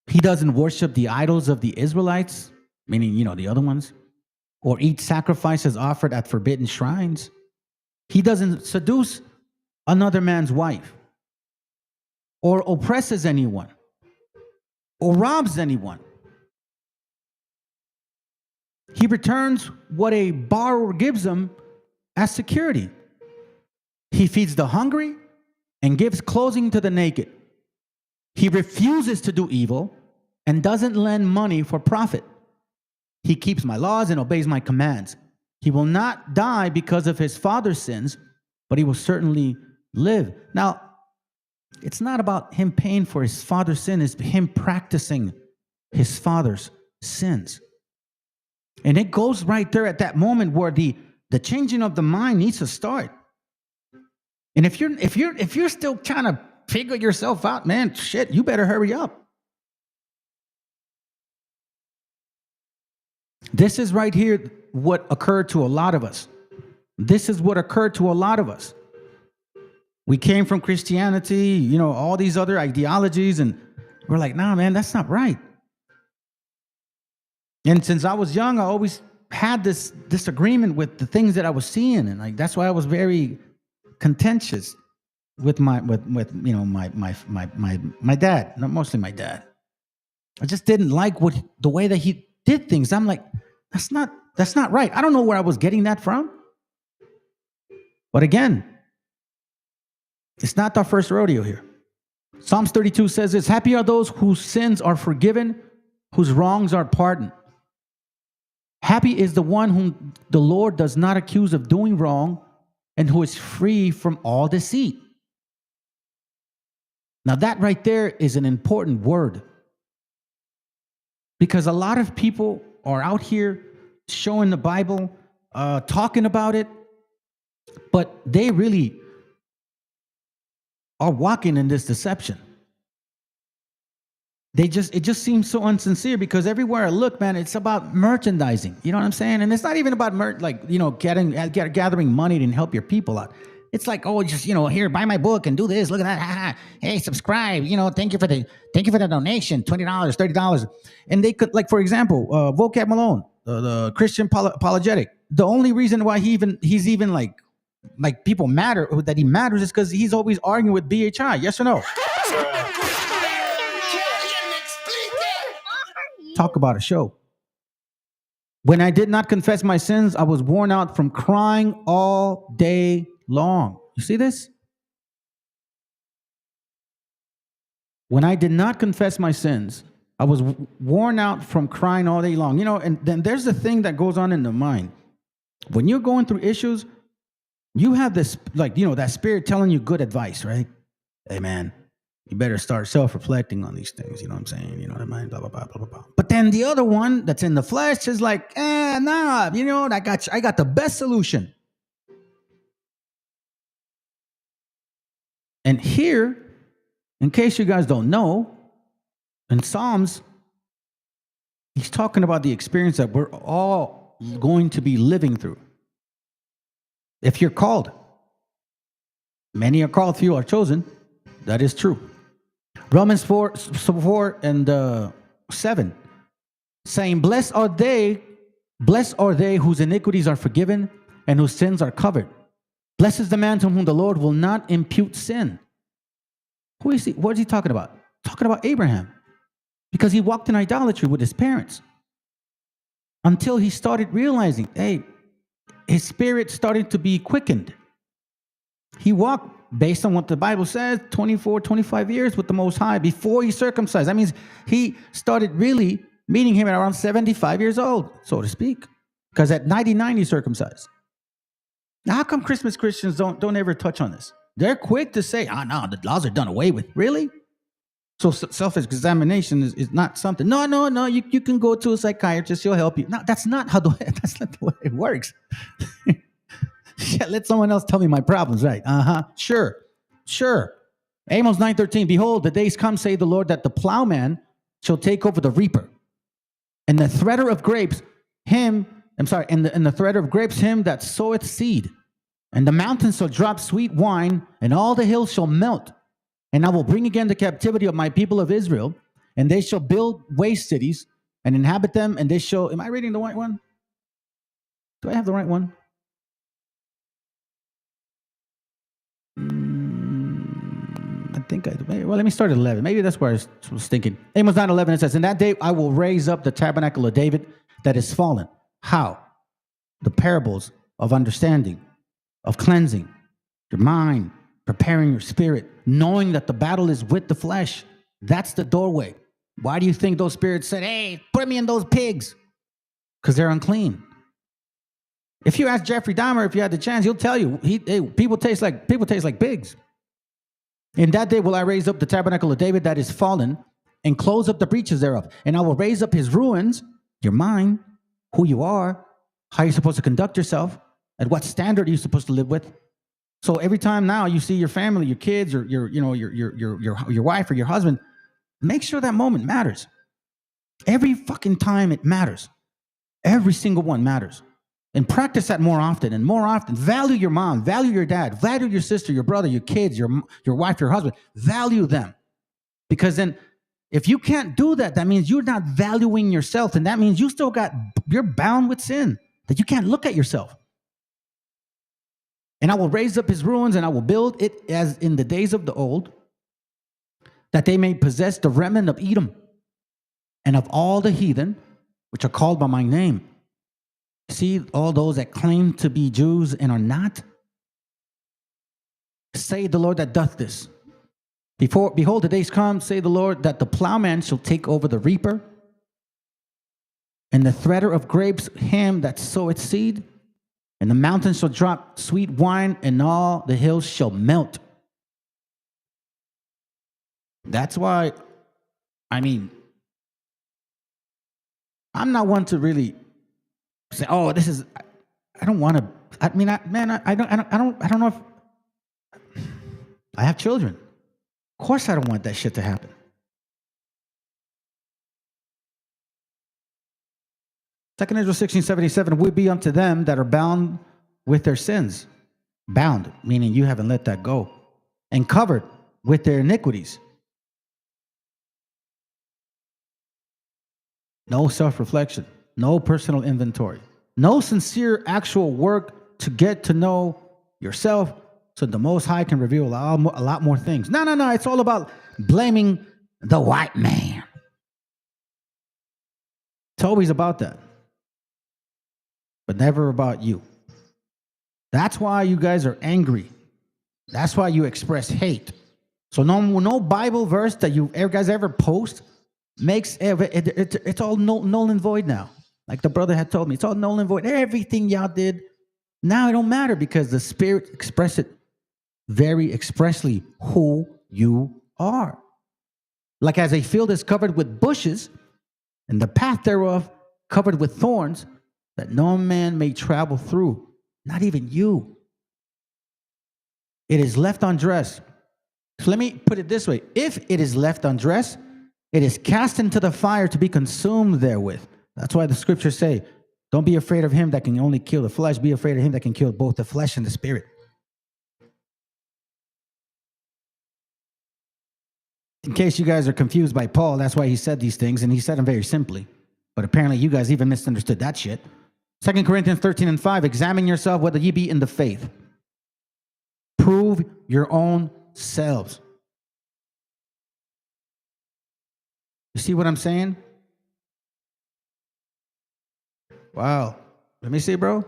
He doesn't worship the idols of the Israelites, meaning, the other ones, or eat sacrifices offered at forbidden shrines. He doesn't seduce another man's wife, or oppresses anyone, or robs anyone. He returns what a borrower gives him as security. He feeds the hungry and gives clothing to the naked. He refuses to do evil and doesn't lend money for profit. He keeps my laws and obeys my commands. He will not die because of his father's sins, but he will certainly live. Now, it's not about him paying for his father's sin, it's him practicing his father's sins. And it goes right there at that moment where the changing of the mind needs to start. And if you're still trying to figure yourself out, man, shit, you better hurry up. This is right here what occurred to a lot of us. This is what occurred to a lot of us. We came from Christianity, all these other ideologies, and we're like, nah, man, that's not right. And since I was young, I always had this disagreement with the things that I was seeing, and that's why I was very contentious with my dad, mostly my dad. I just didn't like the way that he did things. I'm like, that's not right. I don't know where I was getting that from. But again, it's not our first rodeo here. Psalms 32 says this, happy are those whose sins are forgiven, whose wrongs are pardoned. Happy is the one whom the Lord does not accuse of doing wrong and who is free from all deceit. Now that right there is an important word, because a lot of people are out here showing the Bible, talking about it, but they really are walking in this deception. It just seems so unsincere, because everywhere I look, man, it's about merchandising. You know what I'm saying? And it's not even about gathering money to help your people out. It's like, oh, just here, buy my book and do this. Look at that. Hey, subscribe. Thank you for the donation, $20, $30. And they could, like, for example, Vocab Malone, the Christian apologetic. The only reason why he's even like people matter, that he matters, is because he's always arguing with BHI. Yes or no? Talk about a show. When I did not confess my sins, I was worn out from crying all day long. You see this? When I did not confess my sins, I was worn out from crying all day long. And then there's the thing that goes on in the mind. When you're going through issues, you have this, that spirit telling you good advice, right? Hey, man, you better start self-reflecting on these things. You know what I'm saying? You know what I mean? Blah, blah, blah, blah, blah, blah. But then the other one that's in the flesh is like, nah, I got the best solution. And here, in case you guys don't know, in Psalms, he's talking about the experience that we're all going to be living through. If you're called, many are called, few are chosen. That is true. Romans 4 and 7, saying, blessed are they whose iniquities are forgiven and whose sins are covered. Blessed is the man to whom the Lord will not impute sin. Who is he? What is he talking about? Talking about Abraham. Because he walked in idolatry with his parents until he started realizing, hey, his spirit started to be quickened. He walked based on what the Bible says, 24, 25 years with the Most High before he circumcised. That means he started really meeting him at around 75 years old, so to speak. Because at 99, he circumcised. Now, how come Christmas Christians don't ever touch on this? They're quick to say, oh, no, the laws are done away with. Really? So self-examination is not something. No, you can go to a psychiatrist, he'll help you. No, that's not that's not the way it works. Yeah, let someone else tell me my problems, right? Sure. Amos 9:13, behold, the days come, say the Lord, that the plowman shall take over the reaper, and the thredder of grapes, and the thredder of grapes, him that soweth seed. And the mountains shall drop sweet wine, and all the hills shall melt. And I will bring again the captivity of my people of Israel, and they shall build waste cities and inhabit them, and they shall... Am I reading the right one? Do I have the right one? I think I do. Well, let me start at 11. Maybe that's where I was thinking. Amos 9:11, it says, in that day I will raise up the tabernacle of David that is fallen. How? The parables of understanding, of cleansing your mind, preparing your spirit, knowing that the battle is with the flesh. That's the doorway. Why do you think those spirits said, hey, put me in those pigs? Because they're unclean. If you ask Jeffrey Dahmer, if you had the chance, he'll tell you, people taste like pigs. In that day will I raise up the tabernacle of David that is fallen, and close up the breaches thereof. And I will raise up his ruins, your mind, who you are, how you're supposed to conduct yourself, at what standard are you supposed to live with. So every time now you see your family, your kids, or your wife or your husband, make sure that moment matters. Every fucking time it matters. Every single one matters. And practice that more often and more often. Value your mom, value your dad, value your sister, your brother, your kids, your wife, your husband. Value them. Because then if you can't do that, that means you're not valuing yourself. And that means you're bound with sin, that you can't look at yourself. And I will raise up his ruins, and I will build it as in the days of the old, that they may possess the remnant of Edom and of all the heathen, which are called by my name. See all those that claim to be Jews and are not? Say the Lord that doth this. Behold, the days come, say the Lord, that the plowman shall take over the reaper, and the thredder of grapes him that soweth seed, and the mountains shall drop sweet wine, and all the hills shall melt. That's why, I'm not one to really say, oh, this is, I don't want to, I don't know if, I have children. Of course I don't want that shit to happen. Second Ezra 16:77, would be unto them that are bound with their sins. Bound, meaning you haven't let that go. And covered with their iniquities. No self-reflection. No personal inventory. No sincere actual work to get to know yourself so the Most High can reveal a lot more things. No. It's all about blaming the white man. It's always about that. But never about you. That's why you guys are angry. That's why you express hate. So no Bible verse that you guys ever post makes it's all null and void now. Like the brother had told me, it's all null and void. Everything y'all did, now it don't matter because the Spirit expressed it very expressly who you are. Like as a field is covered with bushes, and the path thereof covered with thorns, that no man may travel through, not even you. It is left undressed. So let me put it this way. If it is left undressed, it is cast into the fire to be consumed therewith. That's why the scriptures say, don't be afraid of him that can only kill the flesh. Be afraid of him that can kill both the flesh and the spirit. In case you guys are confused by Paul, that's why he said these things, and he said them very simply. But apparently you guys even misunderstood that shit. 2 Corinthians 13:5, examine yourself whether ye be in the faith. Prove your own selves. You see what I'm saying? Wow. Let me see, bro.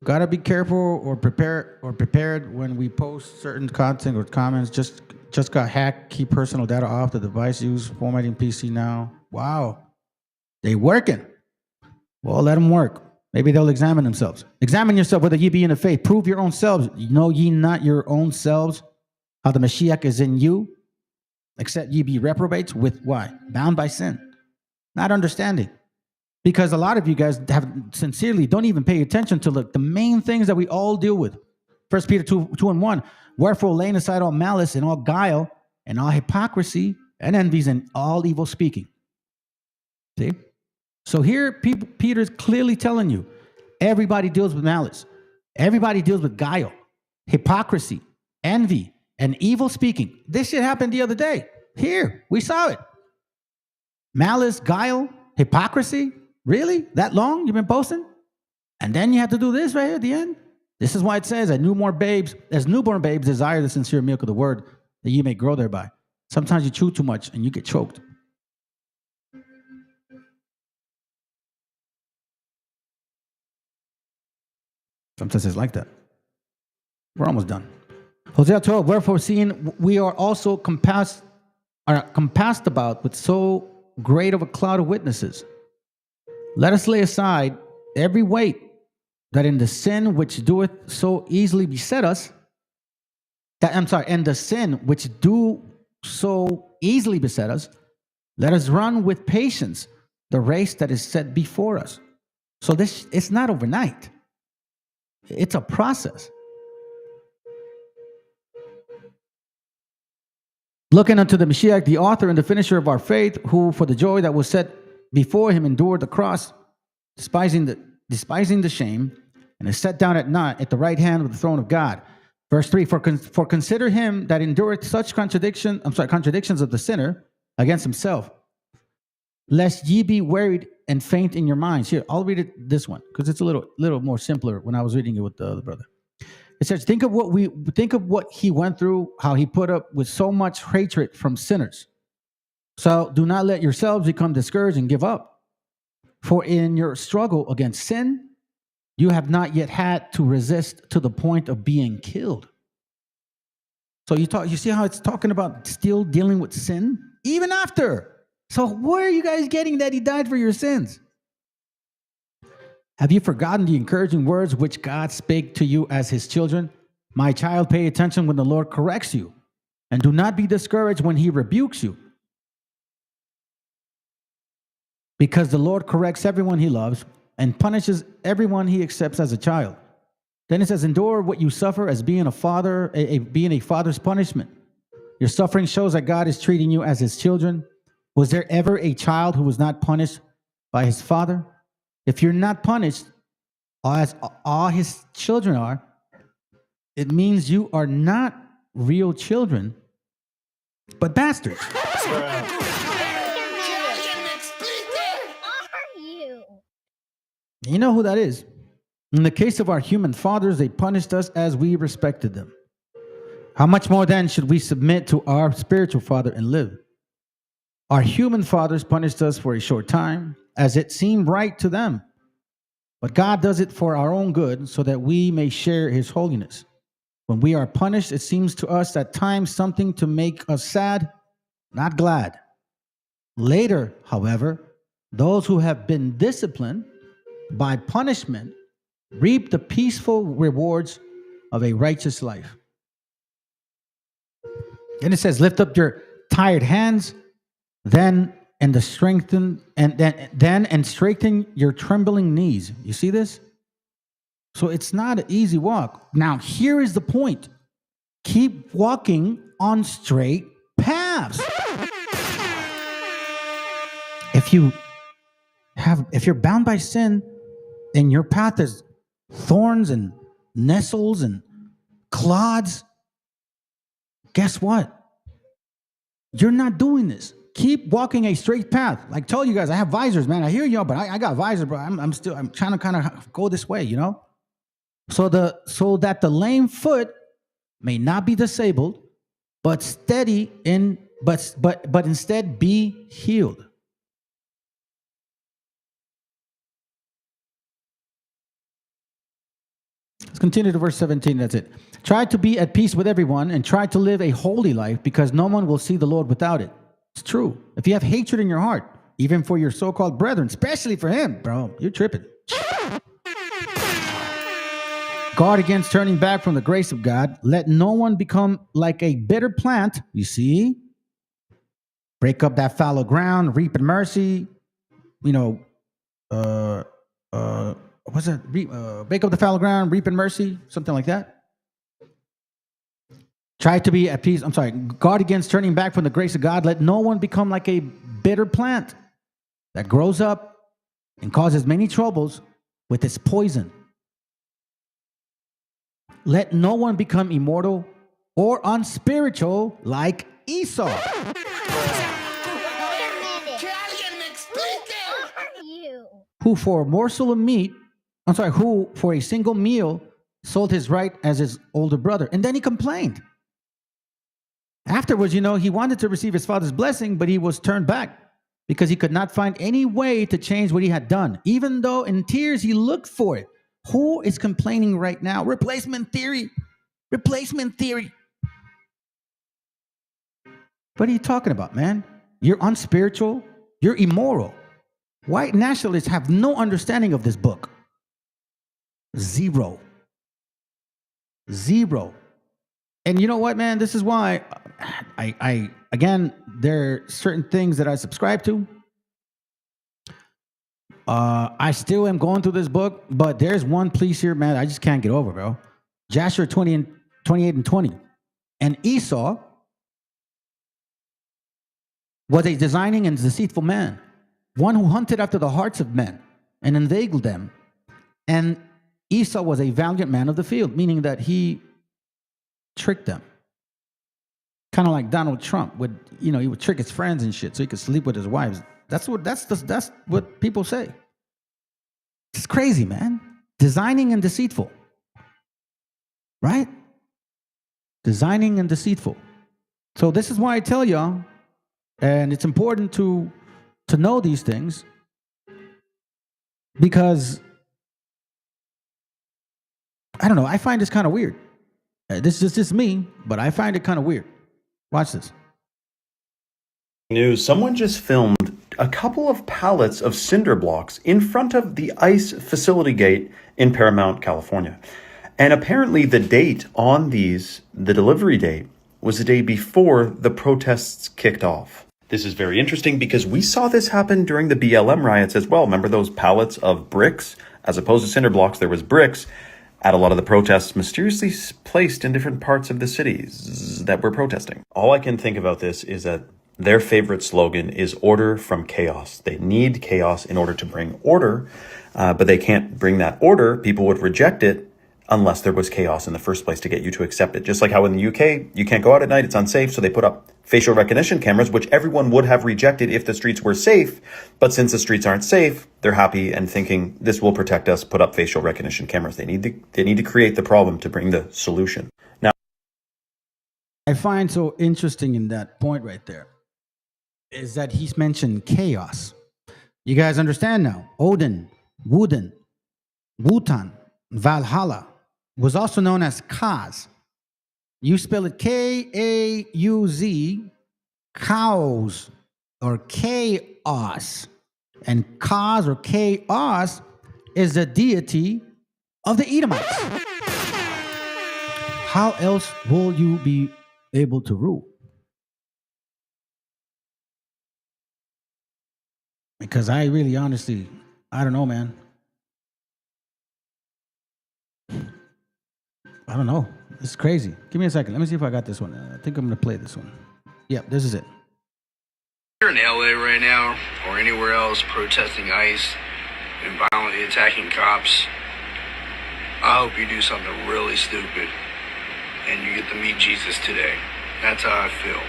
Gotta be careful or prepared when we post certain content or comments. Just got hacked. Keep personal data off the device used. Formatting PC now. Wow, they working. Well, let them work. Maybe they'll examine themselves. Examine yourself whether ye be in the faith. Prove your own selves. Know ye not your own selves how the Mashiach is in you? Except ye be reprobates with why? Bound by sin. Not understanding. Because a lot of you guys have sincerely don't even pay attention to the main things that we all deal with. 1 Peter 2:1. Wherefore, laying aside all malice and all guile and all hypocrisy and envies and all evil speaking. See? So here, Peter's clearly telling you, everybody deals with malice. Everybody deals with guile, hypocrisy, envy, and evil speaking. This shit happened the other day. Here, we saw it. Malice, guile, hypocrisy. Really? That long you've been posting? And then you have to do this right here at the end? This is why it says, as newborn babes desire the sincere milk of the word, that you may grow thereby. Sometimes you chew too much and you get choked. Sometimes it's like that. We're almost done. Hosea 12, wherefore seeing we are also compassed about with so great of a cloud of witnesses, let us lay aside every weight that in the sin which doeth so easily beset us, and the sin which do so easily beset us, let us run with patience the race that is set before us. So this, it's not overnight. It's a process. Looking unto the Mashiach, the author and the finisher of our faith, who for the joy that was set before him endured the cross, despising the shame, and is set down at the right hand of the throne of God. Verse 3, for consider him that endureth such contradictions of the sinner against himself, lest ye be wearied and faint in your minds. Here, I'll read it this one, because it's a little more simpler when I was reading it with the other brother. It says, think of what he went through, how he put up with so much hatred from sinners. So do not let yourselves become discouraged and give up. For in your struggle against sin, you have not yet had to resist to the point of being killed. So you see how it's talking about still dealing with sin? Even after. So where are you guys getting that he died for your sins? Have you forgotten the encouraging words which God spake to you as his children? My child, pay attention when the Lord corrects you, and do not be discouraged when he rebukes you. Because the Lord corrects everyone he loves and punishes everyone he accepts as a child. Then it says, endure what you suffer as being a father's punishment. Your suffering shows that God is treating you as his children. Was there ever a child who was not punished by his father? If you're not punished, as all his children are, it means you are not real children, but bastards. You know who that is? In the case of our human fathers, they punished us as we respected them. How much more then should we submit to our spiritual Father and live? Our human fathers punished us for a short time, as it seemed right to them. But God does it for our own good, so that we may share his holiness. When we are punished, it seems to us at times something to make us sad, not glad. Later, however, those who have been disciplined by punishment reap the peaceful rewards of a righteous life. Then it says, lift up your tired hands, then strengthen your trembling knees. You see this? So it's not an easy walk. Now, here is the point. Keep walking on straight paths. If you're bound by sin and your path is thorns and nettles and clods, guess what? You're not doing this. Keep walking a straight path. Like I told you guys, I have visors, man. I hear y'all, but I got visors, bro. I'm trying to kind of go this way, you know? So that the lame foot may not be disabled, but instead be healed. Let's continue to verse 17. That's it. Try to be at peace with everyone and try to live a holy life because no one will see the Lord without it. It's true. If you have hatred in your heart, even for your so-called brethren, especially for him, bro, you're tripping. Guard against turning back from the grace of God. Let no one become like a bitter plant. You see? Break up that fallow ground, reap in mercy. You know, what's that? Break up the fallow ground, reap in mercy, something like that. Try to be at peace. I'm sorry. Guard against turning back from the grace of God. Let no one become like a bitter plant that grows up and causes many troubles with its poison. Let no one become immortal or unspiritual like Esau, who for a morsel of meat, who for a single meal sold his right as his older brother. And then he complained. Afterwards, he wanted to receive his father's blessing, but he was turned back because he could not find any way to change what he had done. Even though in tears he looked for it. Who is complaining right now? Replacement theory. Replacement theory. What are you talking about, man? You're unspiritual. You're immoral. White nationalists have no understanding of this book. Zero. And you know what, man? This is why I again, there are certain things that I subscribe to. I still am going through this book, but there's one piece here, man, I just can't get over, bro. Joshua 28 and 20. And Esau was a designing and deceitful man, one who hunted after the hearts of men and inveigled them. And Esau was a valiant man of the field, meaning that he tricked them. Kind of like Donald Trump would, he would trick his friends and shit so he could sleep with his wives. That's what people say. It's crazy, man. Designing and deceitful. Right? Designing and deceitful. So this is why I tell y'all, and it's important to know these things, because I don't know, I find this kind of weird. This is just me, but I find it kind of weird. Watch this. News, someone just filmed a couple of pallets of cinder blocks in front of the ICE facility gate in Paramount, California. And apparently the date on these, the delivery date, was the day before the protests kicked off. This is very interesting because we saw this happen during the BLM riots as well. Remember those pallets of bricks? As opposed to cinder blocks, there was bricks at a lot of the protests mysteriously placed in different parts of the cities that were protesting. All I can think about this is that their favorite slogan is order from chaos. They need chaos in order to bring order, but they can't bring that order. People would reject it unless there was chaos in the first place to get you to accept it. Just like how in the UK, you can't go out at night, it's unsafe, so they put up facial recognition cameras, which everyone would have rejected if the streets were safe. But since the streets aren't safe, they're happy and thinking this will protect us, put up facial recognition cameras. They need to create the problem to bring the solution. Now, I find so interesting in that point right there is that he's mentioned chaos. You guys understand now? Odin, Woden, Wotan, Valhalla was also known as Kaz. You spell it K-A-U-Z, cows, or chaos. And Kaz or chaos is the deity of the Edomites. How else will you be able to rule? Because I really honestly, I don't know, man. I don't know. It's crazy. Give me a second. Let me see if I got this one. I think I'm going to play this one. Yep, this is it. You're in LA right now or anywhere else protesting ICE and violently attacking cops. I hope you do something really stupid and you get to meet Jesus today. That's how I feel.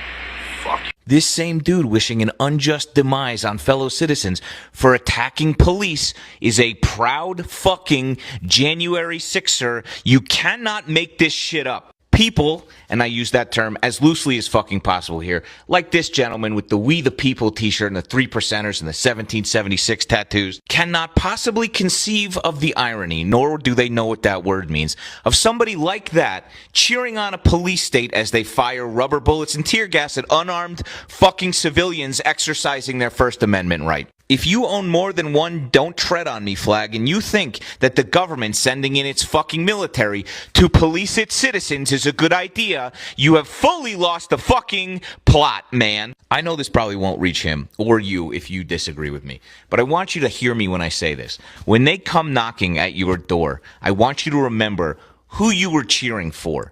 Fuck you. This same dude wishing an unjust demise on fellow citizens for attacking police is a proud fucking January 6er. You cannot make this shit up. people, and I use that term as loosely as fucking possible here, like this gentleman with the We the People t-shirt and the 3%ers and the 1776 tattoos, cannot possibly conceive of the irony, nor do they know what that word means, of somebody like that cheering on a police state as they fire rubber bullets and tear gas at unarmed fucking civilians exercising their First Amendment right. If you own more than one "Don't Tread on Me" flag and you think that the government sending in its fucking military to police its citizens is a good idea, you have fully lost the fucking plot, man. I know this probably won't reach him or you if you disagree with me, but I want you to hear me when I say this. When they come knocking at your door, I want you to remember who you were cheering for.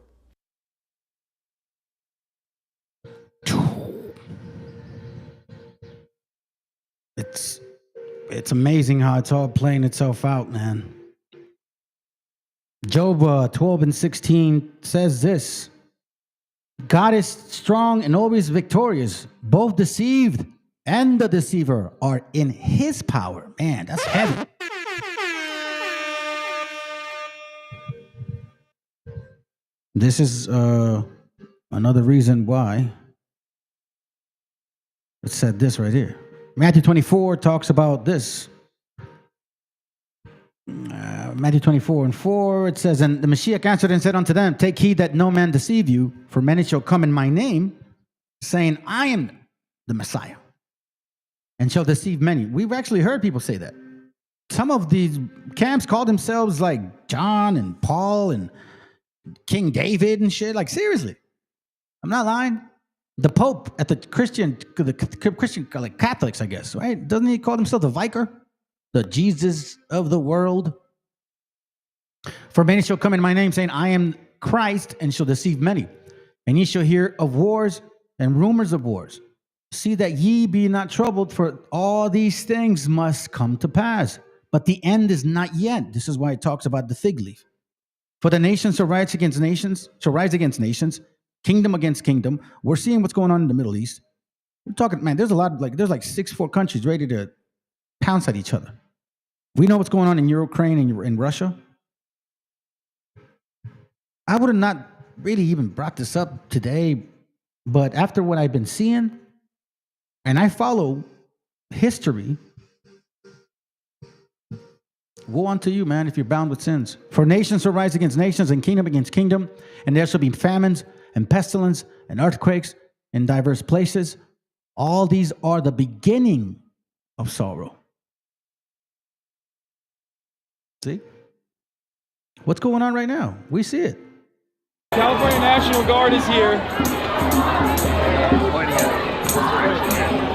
It's amazing how it's all playing itself out, man. Job 12:16 says this: God is strong and always victorious. Both deceived and the deceiver are in his power. Man, that's heavy. This is another reason why it said this right here. Matthew 24 talks about this. Matthew 24:4, it says, and the Mashiach answered and said unto them, take heed that no man deceive you, for many shall come in my name, saying, I am the Messiah, and shall deceive many. We've actually heard people say that. Some of these camps call themselves like John and Paul and King David and shit. Like, seriously. I'm not lying. The Pope at the Christian like Catholics, I guess, right? Doesn't he call himself the Vicar? The Jesus of the world? For many shall come in my name, saying, I am Christ, and shall deceive many. And ye shall hear of wars and rumors of wars. See that ye be not troubled, for all these things must come to pass. But the end is not yet. This is why it talks about the fig leaf. For the nations shall rise against nations, kingdom against kingdom. We're seeing what's going on in the Middle East. We're talking, man, there's like 4 countries ready to pounce at each other. We know what's going on in Ukraine and in Russia. I would have not really even brought this up today, but after what I've been seeing, and I follow history, woe unto you, man, if you're bound with sins. For nations shall rise against nations, and kingdom against kingdom, and there shall be famines and pestilence and earthquakes in diverse places. All these are the beginning of sorrow. See? What's going on right now? We see it. California National Guard is here.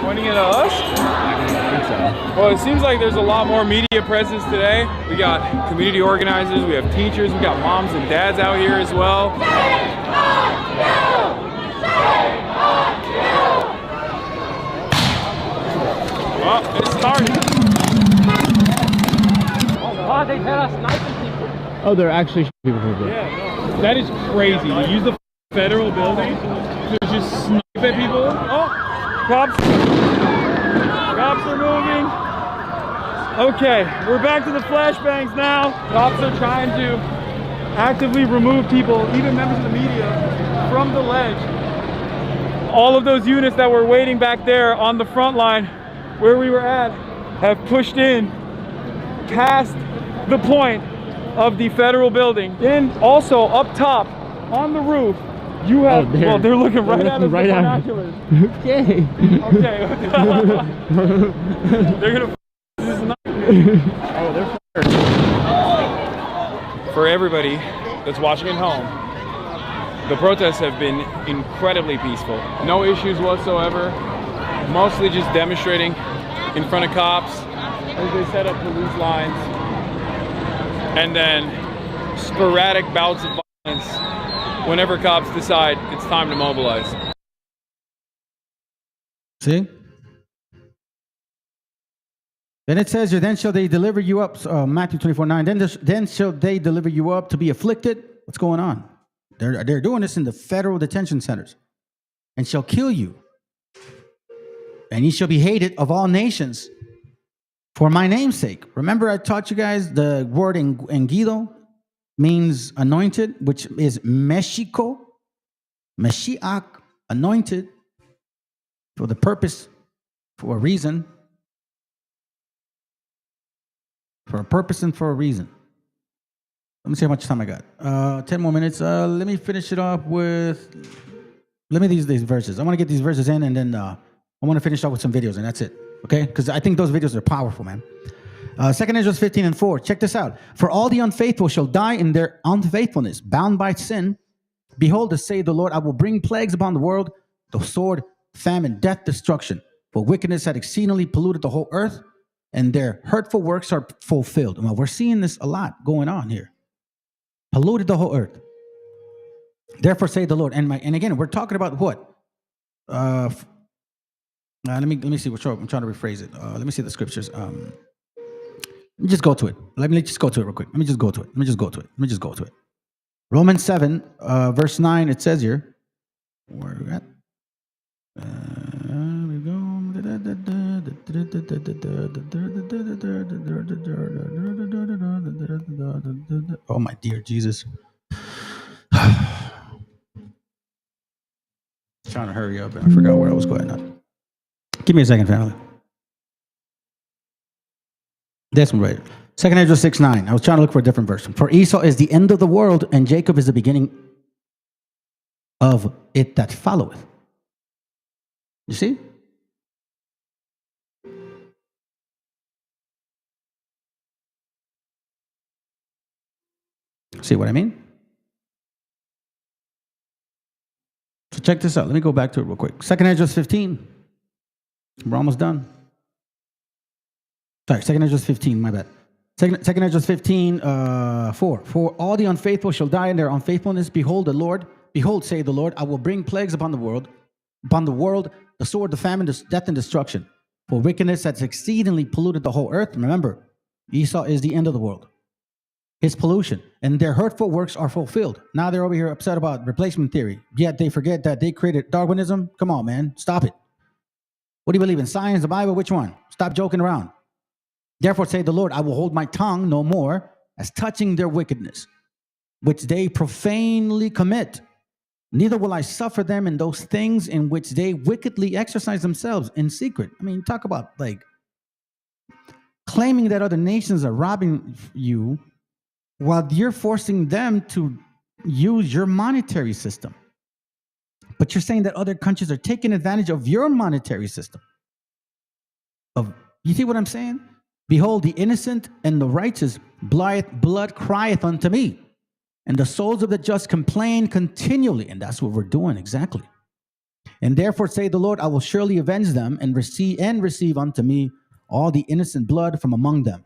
Pointing at us? I think so. Well, it seems like there's a lot more media presence today. We got community organizers, we have teachers, we got moms and dads out here as well. Well, it's starting. Oh, they had us sniping people. Oh, they're actually shooting people. Yeah, no. That is crazy. To use the federal building to just snipe at people. Oh, cops. Cops are moving. Okay, we're back to the flashbangs now. Cops are trying to actively remove people, even members of the media, from the ledge. All of those units that were waiting back there on the front line where we were at have pushed in past the point of the federal building. Then also up top on the roof, you have, well, they're looking right at us with binoculars. Okay. Okay. They're gonna this is not oh, they're fired. For everybody that's watching at home, the protests have been incredibly peaceful. No issues whatsoever. Mostly just demonstrating in front of cops as they set up police lines. And then sporadic bouts of violence whenever cops decide it's time to mobilize. See? Then it says, then shall they deliver you up, Matthew 24:9, then shall they deliver you up to be afflicted. What's going on? They're doing this in the federal detention centers. And shall kill you. And ye shall be hated of all nations for my name's sake. Remember I taught you guys the word in Guido? means anointed, which is Meshiach, anointed, for the purpose, for a reason, for a purpose and for a reason. Let me see how much time I got. 10 more minutes. Let me finish it off with, these verses. I want to get these verses in, and then I want to finish off with some videos, and that's it. Okay? Because I think those videos are powerful, man. 2 Ezra 15:4. Check this out. For all the unfaithful shall die in their unfaithfulness, bound by sin. Behold, to say the Lord, I will bring plagues upon the world, the sword, famine, death, destruction. For wickedness had exceedingly polluted the whole earth, and their hurtful works are fulfilled. Well, we're seeing this a lot going on here. Polluted the whole earth. Therefore, say the Lord. And again, we're talking about what? Let me see. I'm trying to rephrase it. Let me see the scriptures. Let me just go to it. Let me just go to it real quick. Let me just go to it. Romans 7, verse 9. It says here. Where are we at? We go. Oh my dear Jesus. Trying to hurry up, and I forgot where I was going on. Give me a second, family. This one right. 2 Ezra 6:9. I was trying to look for a different verse. For Esau is the end of the world, and Jacob is the beginning of it that followeth. You see? See what I mean? So check this out. Let me go back to it real quick. 2 Ezra 15. We're almost done. Sorry, 2 Ezra 15, my bad. 2 Ezra 15, 4. For all the unfaithful shall die in their unfaithfulness. Behold, say the Lord, I will bring plagues upon the world, the sword, the famine, the death, and destruction. For wickedness has exceedingly polluted the whole earth. Remember, Esau is the end of the world. His pollution, and their hurtful works are fulfilled. Now they're over here upset about replacement theory, yet they forget that they created Darwinism. Come on, man, stop it. What do you believe in, science, the Bible? Which one? Stop joking around. Therefore say the Lord, I will hold my tongue no more as touching their wickedness, which they profanely commit. Neither will I suffer them in those things in which they wickedly exercise themselves in secret. I mean, talk about like claiming that other nations are robbing you while you're forcing them to use your monetary system. But you're saying that other countries are taking advantage of your monetary system. You see what I'm saying? Behold, the innocent and the righteous blood crieth unto me, and the souls of the just complain continually. And that's what we're doing exactly. And therefore say the Lord, I will surely avenge them and receive unto me all the innocent blood from among them.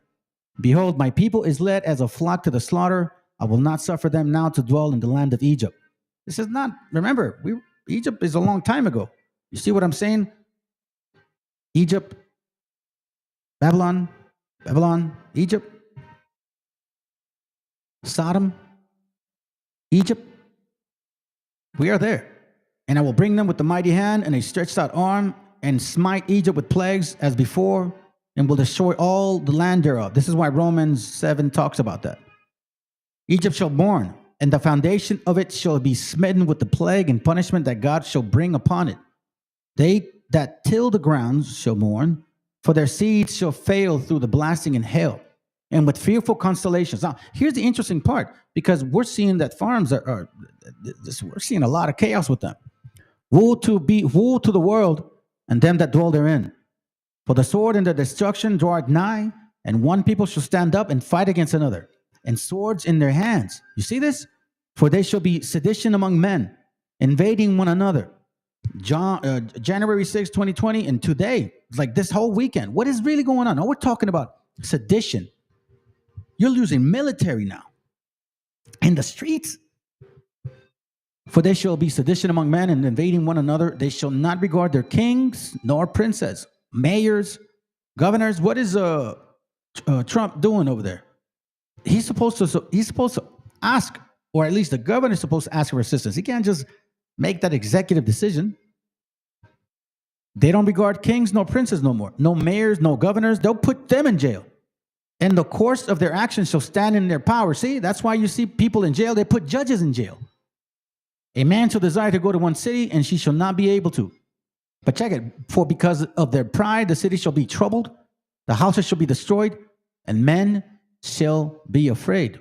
Behold, my people is led as a flock to the slaughter. I will not suffer them now to dwell in the land of Egypt. This is not, remember, Egypt is a long time ago. You see what I'm saying? Egypt, Babylon, Egypt, Sodom, Egypt. We are there. And I will bring them with the mighty hand and a stretched out arm and smite Egypt with plagues as before, and will destroy all the land thereof. This is why Romans 7 talks about that. Egypt shall mourn, and the foundation of it shall be smitten with the plague and punishment that God shall bring upon it. They that till the grounds shall mourn, for their seeds shall fail through the blasting and hail, and with fearful constellations. Now, here's the interesting part, because we're seeing that farms we're seeing a lot of chaos with them. Woe to the world and them that dwell therein. For the sword and the destruction draweth nigh, and one people shall stand up and fight against another, and swords in their hands. You see this? For they shall be sedition among men, invading one another. January 6, 2020, and today, like this whole weekend, what is really going on? Now we're talking about sedition. You're losing military now. In the streets. For they shall be sedition among men and invading one another. They shall not regard their kings nor princes, mayors, governors. What is Trump doing over there? He's supposed to ask, or at least the governor is supposed to ask for assistance. He can't just make that executive decision. They don't regard kings nor princes no more. No mayors, no governors. They'll put them in jail. And the course of their actions shall stand in their power. See, that's why you see people in jail. They put judges in jail. A man shall desire to go to one city, and she shall not be able to. But check it. For because of their pride, the city shall be troubled, the houses shall be destroyed, and men shall be afraid.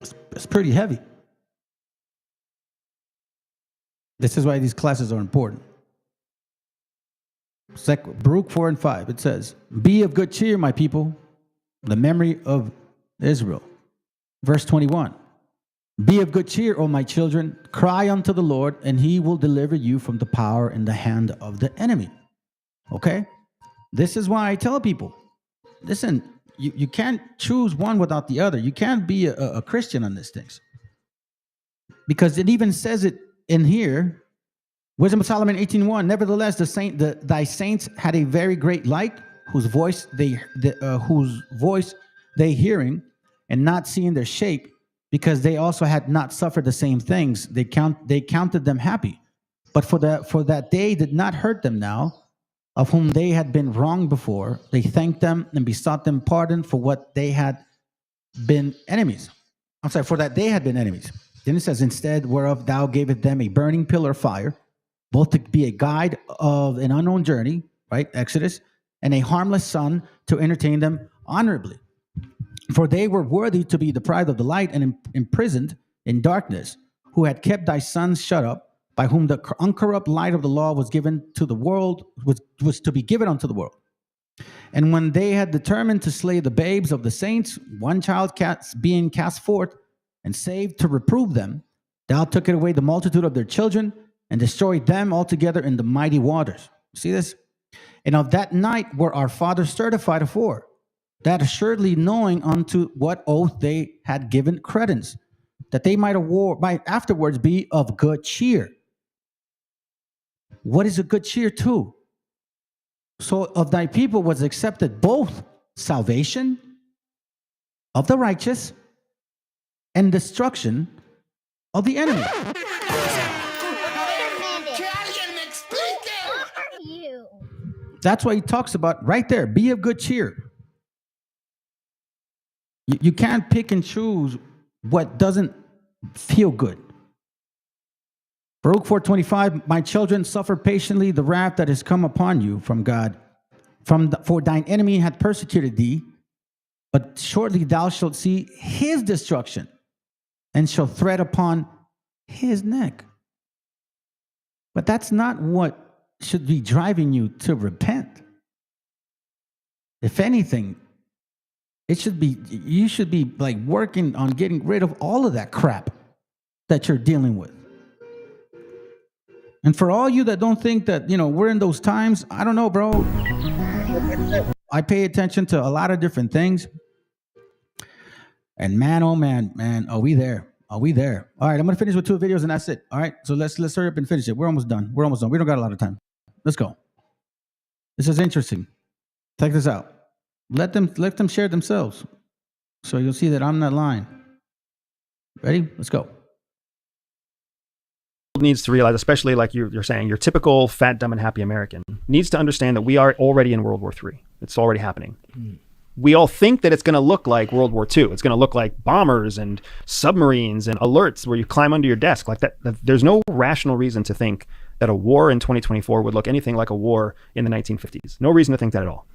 It's pretty heavy. This is why these classes are important. Baruch 4 and 5, it says, be of good cheer, my people, the memory of Israel. Verse 21, be of good cheer, O my children, cry unto the Lord, and he will deliver you from the power and the hand of the enemy. Okay? This is why I tell people, listen, you can't choose one without the other. You can't be a Christian on these things. Because it even says it in here, Wisdom of Solomon 18:1. Nevertheless, thy saints had a very great light, whose voice they hearing, and not seeing their shape, because they also had not suffered the same things. They counted them happy, but for that they did not hurt them now, of whom they had been wronged before. They thanked them and besought them pardon for what they had been enemies. I'm sorry, for that they had been enemies. Then it says, instead whereof thou gavest them a burning pillar of fire, both to be a guide of an unknown journey, right? Exodus, and a harmless sun to entertain them honorably. For they were worthy to be deprived of the light and imprisoned in darkness, who had kept thy sons shut up, by whom the uncorrupt light of the law was given to the world, was to be given unto the world. And when they had determined to slay the babes of the saints, one child being cast forth and saved to reprove them, thou tookest away the multitude of their children, and destroyed them altogether in the mighty waters. See this? And of that night were our fathers certified afore, that assuredly knowing unto what oath they had given credence, that they might afterwards be of good cheer. What is a good cheer too? So of thy people was accepted both salvation of the righteous and destruction of the enemy. That's why he talks about right there, be of good cheer. You can't pick and choose what doesn't feel good. Baruch 4:25, my children, suffer patiently the wrath that has come upon you from God. For thine enemy hath persecuted thee, but shortly thou shalt see his destruction, and shall tread upon his neck. But that's not what should be driving you to repent. If anything, you should be like working on getting rid of all of that crap that you're dealing with. And for all you that don't think that, we're in those times, I don't know, bro. I pay attention to a lot of different things. And man, oh man, are we there? Are we there? All right, I'm going to finish with 2 videos and that's it. All right, so let's hurry up and finish it. We're almost done. We don't got a lot of time. Let's go. This is interesting. Check this out. Let them share themselves. So you'll see that I'm not lying. Ready? Let's go. Needs to realize, especially like you're saying, your typical fat, dumb, and happy American needs to understand that we are already in World War III. It's already happening. We all think that it's going to look like World War II. It's going to look like bombers and submarines and alerts where you climb under your desk like that. There's no rational reason to think that a war in 2024 would look anything like a war in the 1950s. No reason to think that at all.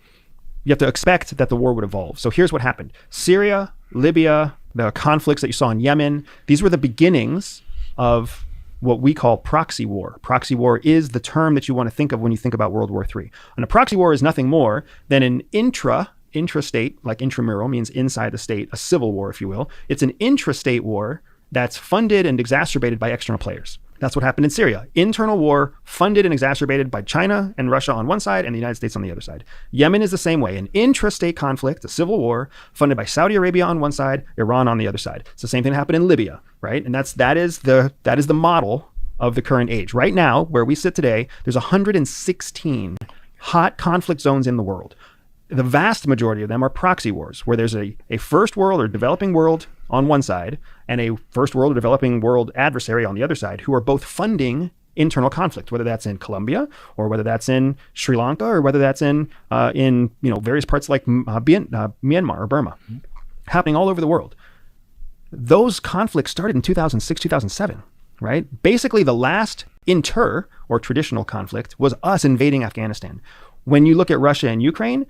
You have to expect that the war would evolve. So here's what happened. Syria, Libya, the conflicts that you saw in Yemen, these were the beginnings of what we call proxy war. Proxy war is the term that you want to think of when you think about World War III. And a proxy war is nothing more than an intrastate, like intramural means inside the state, a civil war, if you will. It's an intrastate war that's funded and exacerbated by external players. That's what happened in Syria. Internal war funded and exacerbated by China and Russia on one side and the United States on the other side. Yemen is the same way, an intrastate conflict, a civil war funded by Saudi Arabia on one side, Iran on the other side. It's the same thing that happened in Libya, right? And that is the model of the current age. Right now, where we sit today, there's 116 hot conflict zones in the world. The vast majority of them are proxy wars, where there's a first world or developing world on one side and a first world or developing world adversary on the other side, who are both funding internal conflict, whether that's in Colombia or whether that's in Sri Lanka or whether that's in various parts like Myanmar or Burma, happening all over the world. Those conflicts started in 2006, 2007, right? Basically, the last or traditional conflict was us invading Afghanistan. When you look at Russia and Ukraine,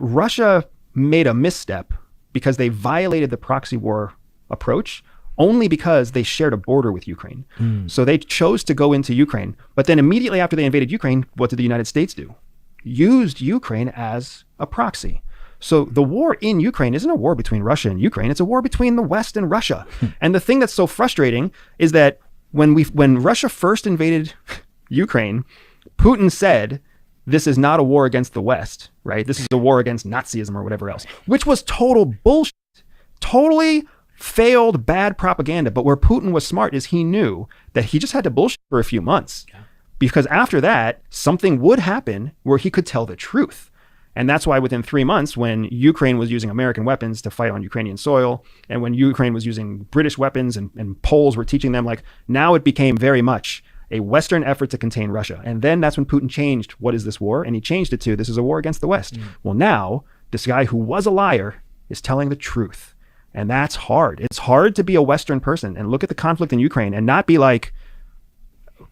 Russia made a misstep because they violated the proxy war approach only because they shared a border with Ukraine. So they chose to go into Ukraine. But then immediately after they invaded Ukraine, what did the United States do? Used Ukraine as a proxy. So the war in Ukraine isn't a war between Russia and Ukraine. It's a war between the West and Russia. And the thing that's so frustrating is that when Russia first invaded Ukraine, Putin said, this is not a war against the West, right? This is a war against Nazism or whatever else, which was total bullshit. Totally failed bad propaganda. But where Putin was smart is he knew that he just had to bullshit for a few months, because after that, something would happen where he could tell the truth. And that's why within 3 months, when Ukraine was using American weapons to fight on Ukrainian soil, and when Ukraine was using British weapons and Poles were teaching them, like, now it became very much a Western effort to contain Russia. And then that's when Putin changed, what is this war? And he changed it to, this is a war against the West. Well, now this guy who was a liar is telling the truth. And that's hard. It's hard to be a Western person and look at the conflict in Ukraine and not be like,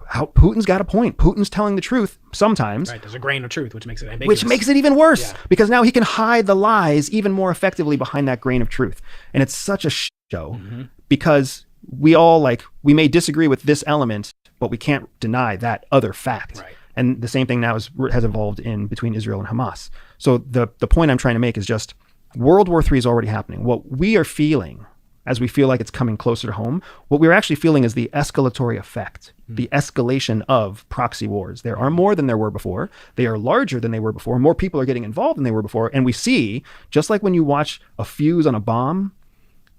how Putin's got a point. Putin's telling the truth sometimes. Right, there's a grain of truth, which makes it ambiguous. Which makes it even worse, because now he can hide the lies even more effectively behind that grain of truth. And it's such a show because we all we may disagree with this element, but we can't deny that other fact. Right. And the same thing now has evolved in between Israel and Hamas. So the point I'm trying to make is just World War III is already happening. What we are feeling as we feel like it's coming closer to home, what we're actually feeling is the escalatory effect, the escalation of proxy wars. There are more than there were before. They are larger than they were before. More people are getting involved than they were before. And we see, just like when you watch a fuse on a bomb,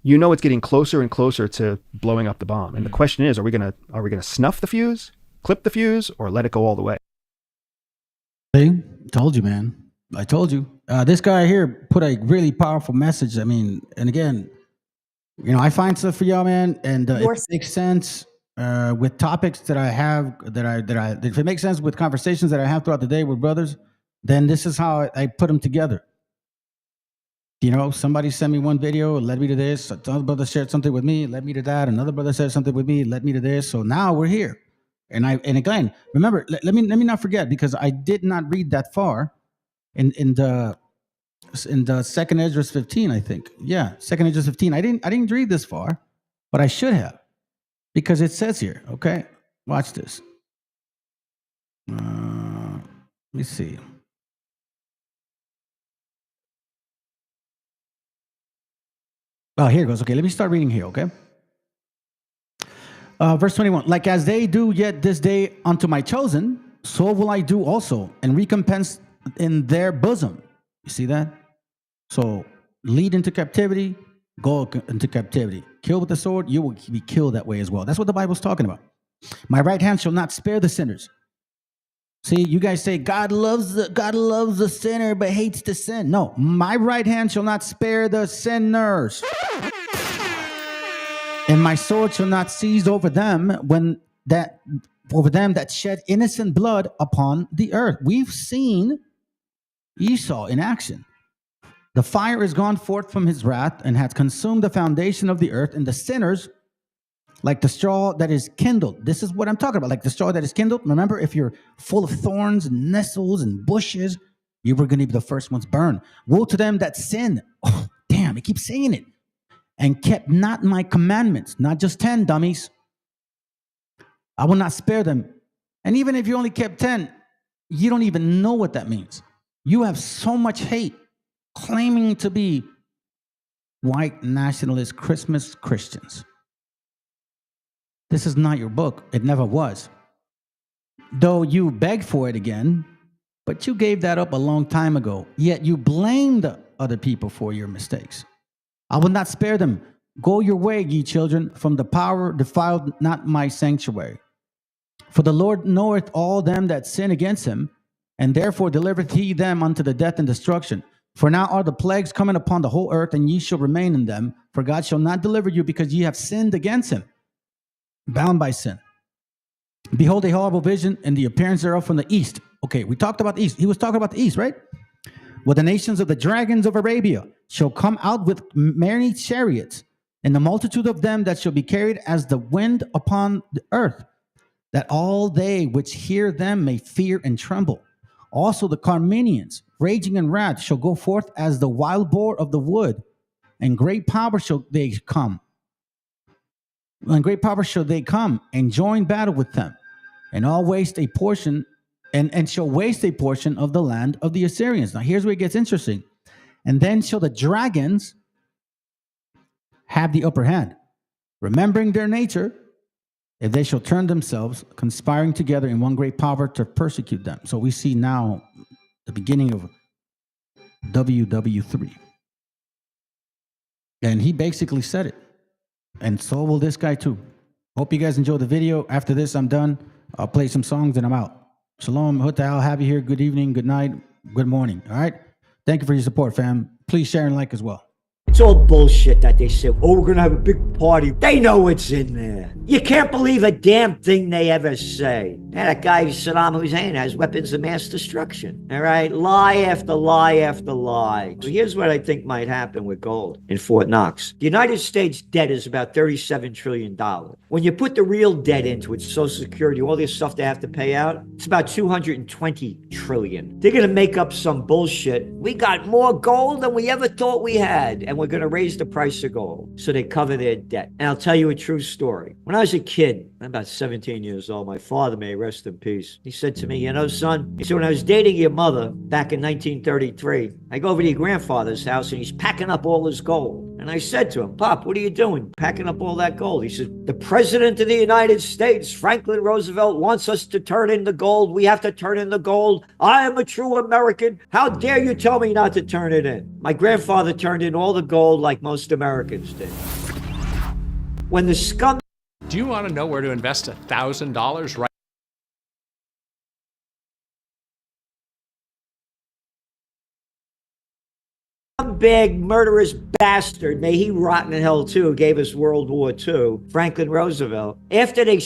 you know it's getting closer and closer to blowing up the bomb. And the question is, are we gonna snuff the fuse, clip the fuse, or let it go all the way? See, told you, man. I told you. This guy here put a really powerful message. I mean, and again, I find stuff for y'all, man, and if it makes sense with topics that I have, if it makes sense with conversations that I have throughout the day with brothers, then this is how I put them together. Somebody sent me one video, led me to this. Another brother shared something with me, led me to that. Another brother said something with me, led me to this. So now we're here. And again, remember, let me not forget, because I did not read that far in the second Esdras 15, I think. Yeah, second Esdras 15. I didn't read this far, but I should have, because it says here. Okay, watch this. Let me see. Oh, here it goes. Okay, let me start reading here. Okay. Verse 21, like as they do yet this day unto my chosen, so will I do also, and recompense in their bosom. You see that? So lead into captivity, go into captivity. Kill with the sword, you will be killed that way as well. That's what the Bible's talking about. My right hand shall not spare the sinners. See, you guys say God loves the sinner but hates the sin. No, my right hand shall not spare the sinners. And my sword shall not seize over them that shed innocent blood upon the earth. We've seen Esau in action. The fire is gone forth from his wrath and hath consumed the foundation of the earth, and the sinners, like the straw that is kindled. This is what I'm talking about, like the straw that is kindled. Remember, if you're full of thorns and nettles and bushes, you were going to be the first ones burned. Woe to them that sin. Oh, damn, it keeps saying it. And kept not my commandments, not just 10 dummies. I will not spare them. And even if you only kept 10, you don't even know what that means. You have so much hate claiming to be white nationalist Christmas Christians. This is not your book. It never was. Though you begged for it again, but you gave that up a long time ago. Yet you blamed other people for your mistakes. I will not spare them. Go your way, ye children, from the power defiled not my sanctuary. For the Lord knoweth all them that sin against him, and therefore delivereth he them unto the death and destruction. For now are the plagues coming upon the whole earth, and ye shall remain in them. For God shall not deliver you, because ye have sinned against him, bound by sin. Behold, a horrible vision, and the appearance thereof from the east. Okay, we talked about the east. He was talking about the east, right? Well, the nations of the dragons of Arabia shall come out with many chariots, and the multitude of them that shall be carried as the wind upon the earth, that all they which hear them may fear and tremble. Also the Carmenians, raging in wrath, shall go forth as the wild boar of the wood, and great power shall they come. And great power shall they come and join battle with them, and all waste a portion, and shall waste a portion of the land of the Assyrians. Now here's where it gets interesting. And then shall the dragons have the upper hand, remembering their nature, if they shall turn themselves, conspiring together in one great power to persecute them. So we see now the beginning of WW3. And he basically said it. And so will this guy too. Hope you guys enjoyed the video. After this, I'm done. I'll play some songs and I'm out. Shalom, Huta, I'll have you here. Good evening, good night, good morning. All right? Thank you for your support, fam. Please share and like as well. It's all bullshit that they say, oh, we're going to have a big party. They know what's in there. You can't believe a damn thing they ever say. And that guy, Saddam Hussein, has weapons of mass destruction. All right? Lie after lie after lie. So here's what I think might happen with gold in Fort Knox. The United States debt is about $37 trillion. When you put the real debt into it, Social Security, all this stuff they have to pay out, it's about $220 trillion. They're going to make up some bullshit. We got more gold than we ever thought we had. And we're going to raise the price of gold so they cover their debt. And I'll tell you a true story. When I was a kid, I'm about 17 years old, my father, may rest in peace, he said to me, you know, son, he said, when I was dating your mother back in 1933, I go over to your grandfather's house and he's packing up all his gold. And I said to him, Pop, what are you doing packing up all that gold? He said, the president of the United States, Franklin Roosevelt, wants us to turn in the gold. We have to turn in the gold. I am a true American. How dare you tell me not to turn it in? My grandfather turned in all the gold like most Americans did. When the scum... Do you want to know where to invest $1,000 right big murderous bastard, may he rot in hell too, gave us World War II, Franklin Roosevelt, after they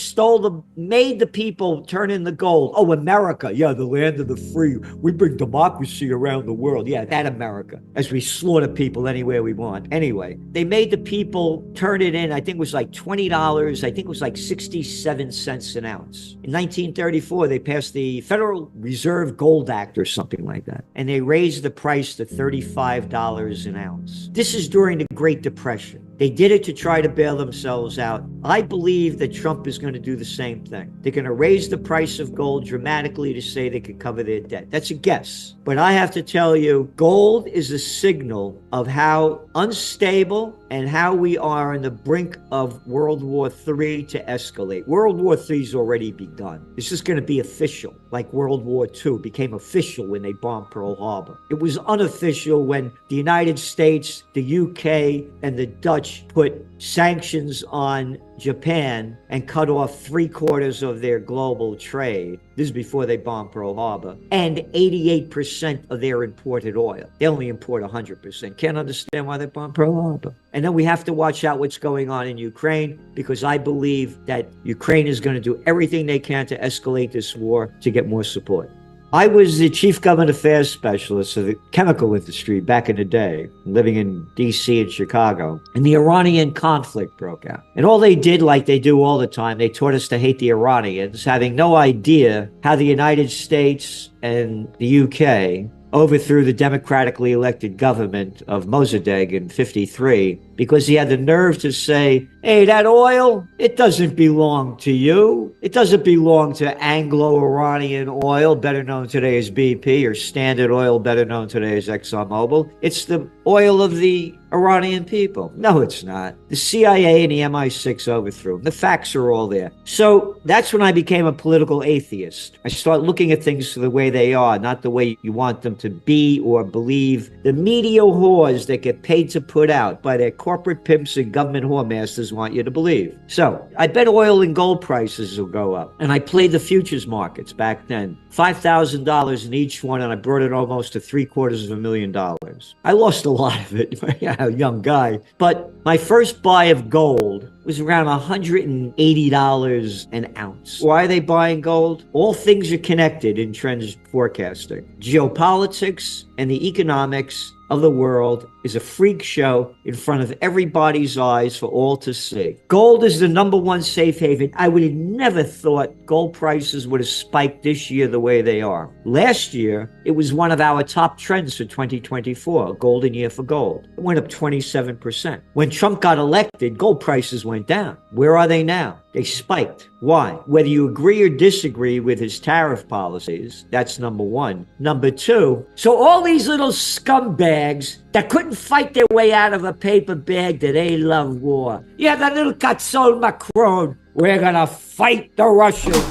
made the people turn in the gold. Oh, America, yeah, the land of the free. We bring democracy around the world. Yeah, that America, as we slaughter people anywhere we want. Anyway, they made the people turn it in. I think it was like $20. I think it was like 67 cents an ounce. In 1934, they passed the Federal Reserve Gold Act or something like that. And they raised the price to $35 an ounce. This is during the Great Depression. They did it to try to bail themselves out. I believe that Trump is going to do the same thing. They're going to raise the price of gold dramatically to say they could cover their debt. That's a guess. But I have to tell you, gold is a signal of how unstable and how we are on the brink of World War III to escalate. World War III's already begun. This is going to be official, like World War II became official when they bombed Pearl Harbor. It was unofficial when the United States, the UK, and the Dutch put sanctions on Japan and cut off 3/4 of their global trade. This is before they bombed Pearl Harbor. And 88% of their imported oil. They only import 100%. Can't understand why they bombed Pearl Harbor. And then we have to watch out what's going on in Ukraine, because I believe that Ukraine is going to do everything they can to escalate this war to get more support. I was the chief government affairs specialist of the chemical industry back in the day, living in D.C. and Chicago, and the Iranian conflict broke out. And all they did, like they do all the time, they taught us to hate the Iranians, having no idea how the United States and the UK overthrew the democratically elected government of Mossadegh in 1953 because he had the nerve to say, hey, that oil, it doesn't belong to you. It doesn't belong to Anglo-Iranian oil, better known today as BP, or Standard Oil, better known today as ExxonMobil. It's the oil of the Iranian people. No, it's not. The CIA and the MI6 overthrew him. The facts are all there. So that's when I became a political atheist. I start looking at things the way they are, not the way you want them to be or believe. The media whores that get paid to put out by their corporate pimps and government whoremasters want you to believe. So I bet oil and gold prices will go up. And I played the futures markets back then. $5,000 in each one, and I brought it almost to $750,000. I lost a lot of it. a young guy. But my first buy of gold was around $180 an ounce. Why are they buying gold? All things are connected in trends forecasting. Geopolitics and the economics of the world is a freak show in front of everybody's eyes for all to see. Gold is the #1 safe haven. I would have never thought gold prices would have spiked this year the way they are. Last year, it was one of our top trends for 2024, a golden year for gold. It went up 27%. When Trump got elected, gold prices went down. Where are they now? They spiked. Why? Whether you agree or disagree with his tariff policies, that's #1. #2, so all these little scumbags that couldn't fight their way out of a paper bag that they love war. Yeah, that little Catzol Macron. We're gonna fight the Russians.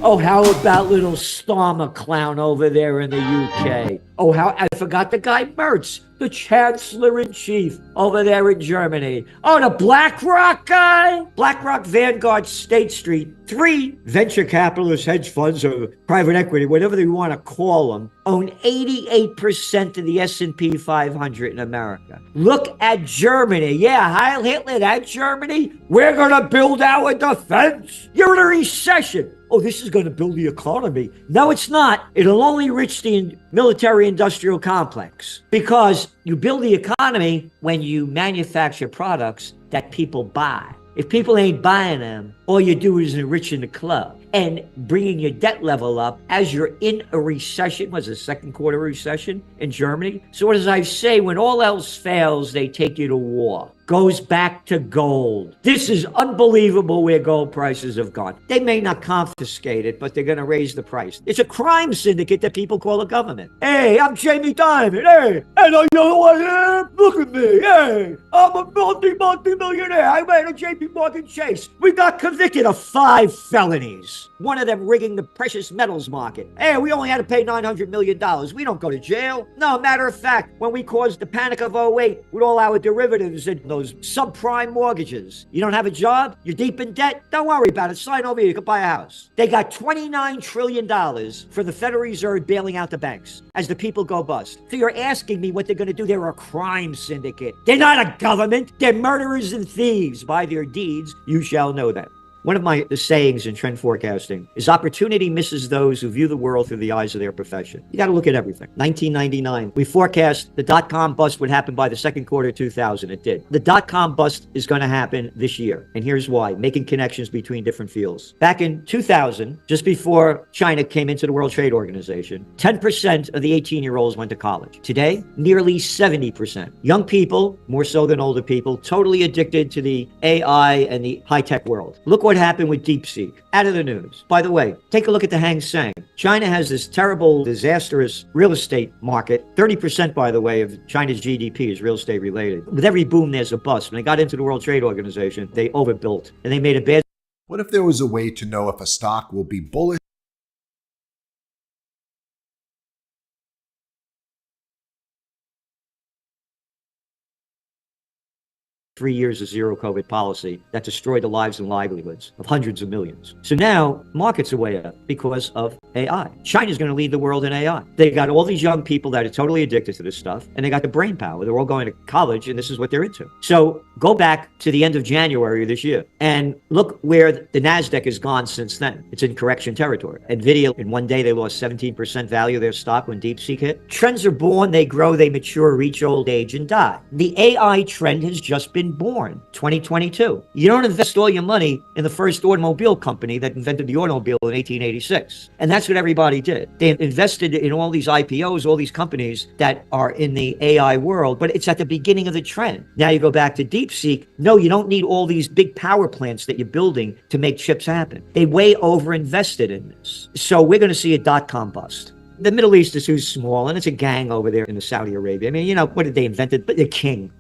Oh, how about little Starmer clown over there in the UK? Oh, how I forgot the guy Merz, the Chancellor-in-Chief over there in Germany. Oh, the BlackRock guy? BlackRock, Vanguard, State Street, 3 venture capitalist hedge funds or private equity, whatever they want to call them, own 88% of the S&P 500 in America. Look at Germany. Yeah, Heil Hitler, that Germany. We're going to build our defense. You're in a recession. Oh, this is going to build the economy. No, it's not. It'll only enrich the military-industrial complex because you build the economy when you manufacture products that people buy. If people ain't buying them, all you do is enriching the club and bringing your debt level up as you're in a recession. Was it a second quarter recession in Germany? So what does I say? When all else fails, they take you to war. Goes back to gold. This is unbelievable where gold prices have gone. They may not confiscate it, but they're going to raise the price. It's a crime syndicate that people call a government. Hey, I'm Jamie Dimon. Hey, and I know what I am. Look at me. Hey, I'm a multi-millionaire. I ran a JP Morgan Chase. We got convicted of 5 felonies. One of them rigging the precious metals market. Hey, we only had to pay $900 million. We don't go to jail. No, matter of fact, when we caused the panic of 08 with all our derivatives and those subprime mortgages. You don't have a job? You're deep in debt? Don't worry about it. Sign over here. You can buy a house. They got $29 trillion for the Federal Reserve bailing out the banks as the people go bust. So you're asking me what they're going to do? They're a crime syndicate. They're not a government. They're murderers and thieves. By their deeds, you shall know them. One of my sayings in trend forecasting is opportunity misses those who view the world through the eyes of their profession. You got to look at everything. 1999, we forecast the dot-com bust would happen by the second quarter of 2000. It did. The dot-com bust is going to happen this year. And here's why. Making connections between different fields. Back in 2000, just before China came into the World Trade Organization, 10% of the 18-year-olds went to college. Today, nearly 70%. Young people, more so than older people, totally addicted to the AI and the high-tech world. Look what happened with DeepSeek. Out of the news. By the way, take a look at the Hang Seng. China has this terrible, disastrous real estate market. 30%, by the way, of China's GDP is real estate related. With every boom, there's a bust. When they got into the World Trade Organization, they overbuilt and they made a bad. What if there was a way to know if a stock will be bullish? Three years of zero COVID policy that destroyed the lives and livelihoods of hundreds of millions. So now markets are way up because of AI. China's going to lead the world in AI. They got all these young people that are totally addicted to this stuff, and they got the brain power. They're all going to college, and this is what they're into. So go back to the end of January this year and look where the NASDAQ has gone since then. It's in correction territory. NVIDIA, in one day, they lost 17% value of their stock when DeepSeek hit. Trends are born, they grow, they mature, reach old age, and die. The AI trend has just been born, 2022. You don't invest all your money in the first automobile company that invented the automobile in 1886. And that's what everybody did. They invested in all these IPOs, all these companies that are in the AI world, but it's at the beginning of the trend. Now you go back to DeepSeek. No, you don't need all these big power plants that you're building to make chips happen. They way over invested in this. So we're going to see a dot-com bust. The Middle East is too small, and it's a gang over there in the Saudi Arabia. I mean, you know, what did they invent? But the king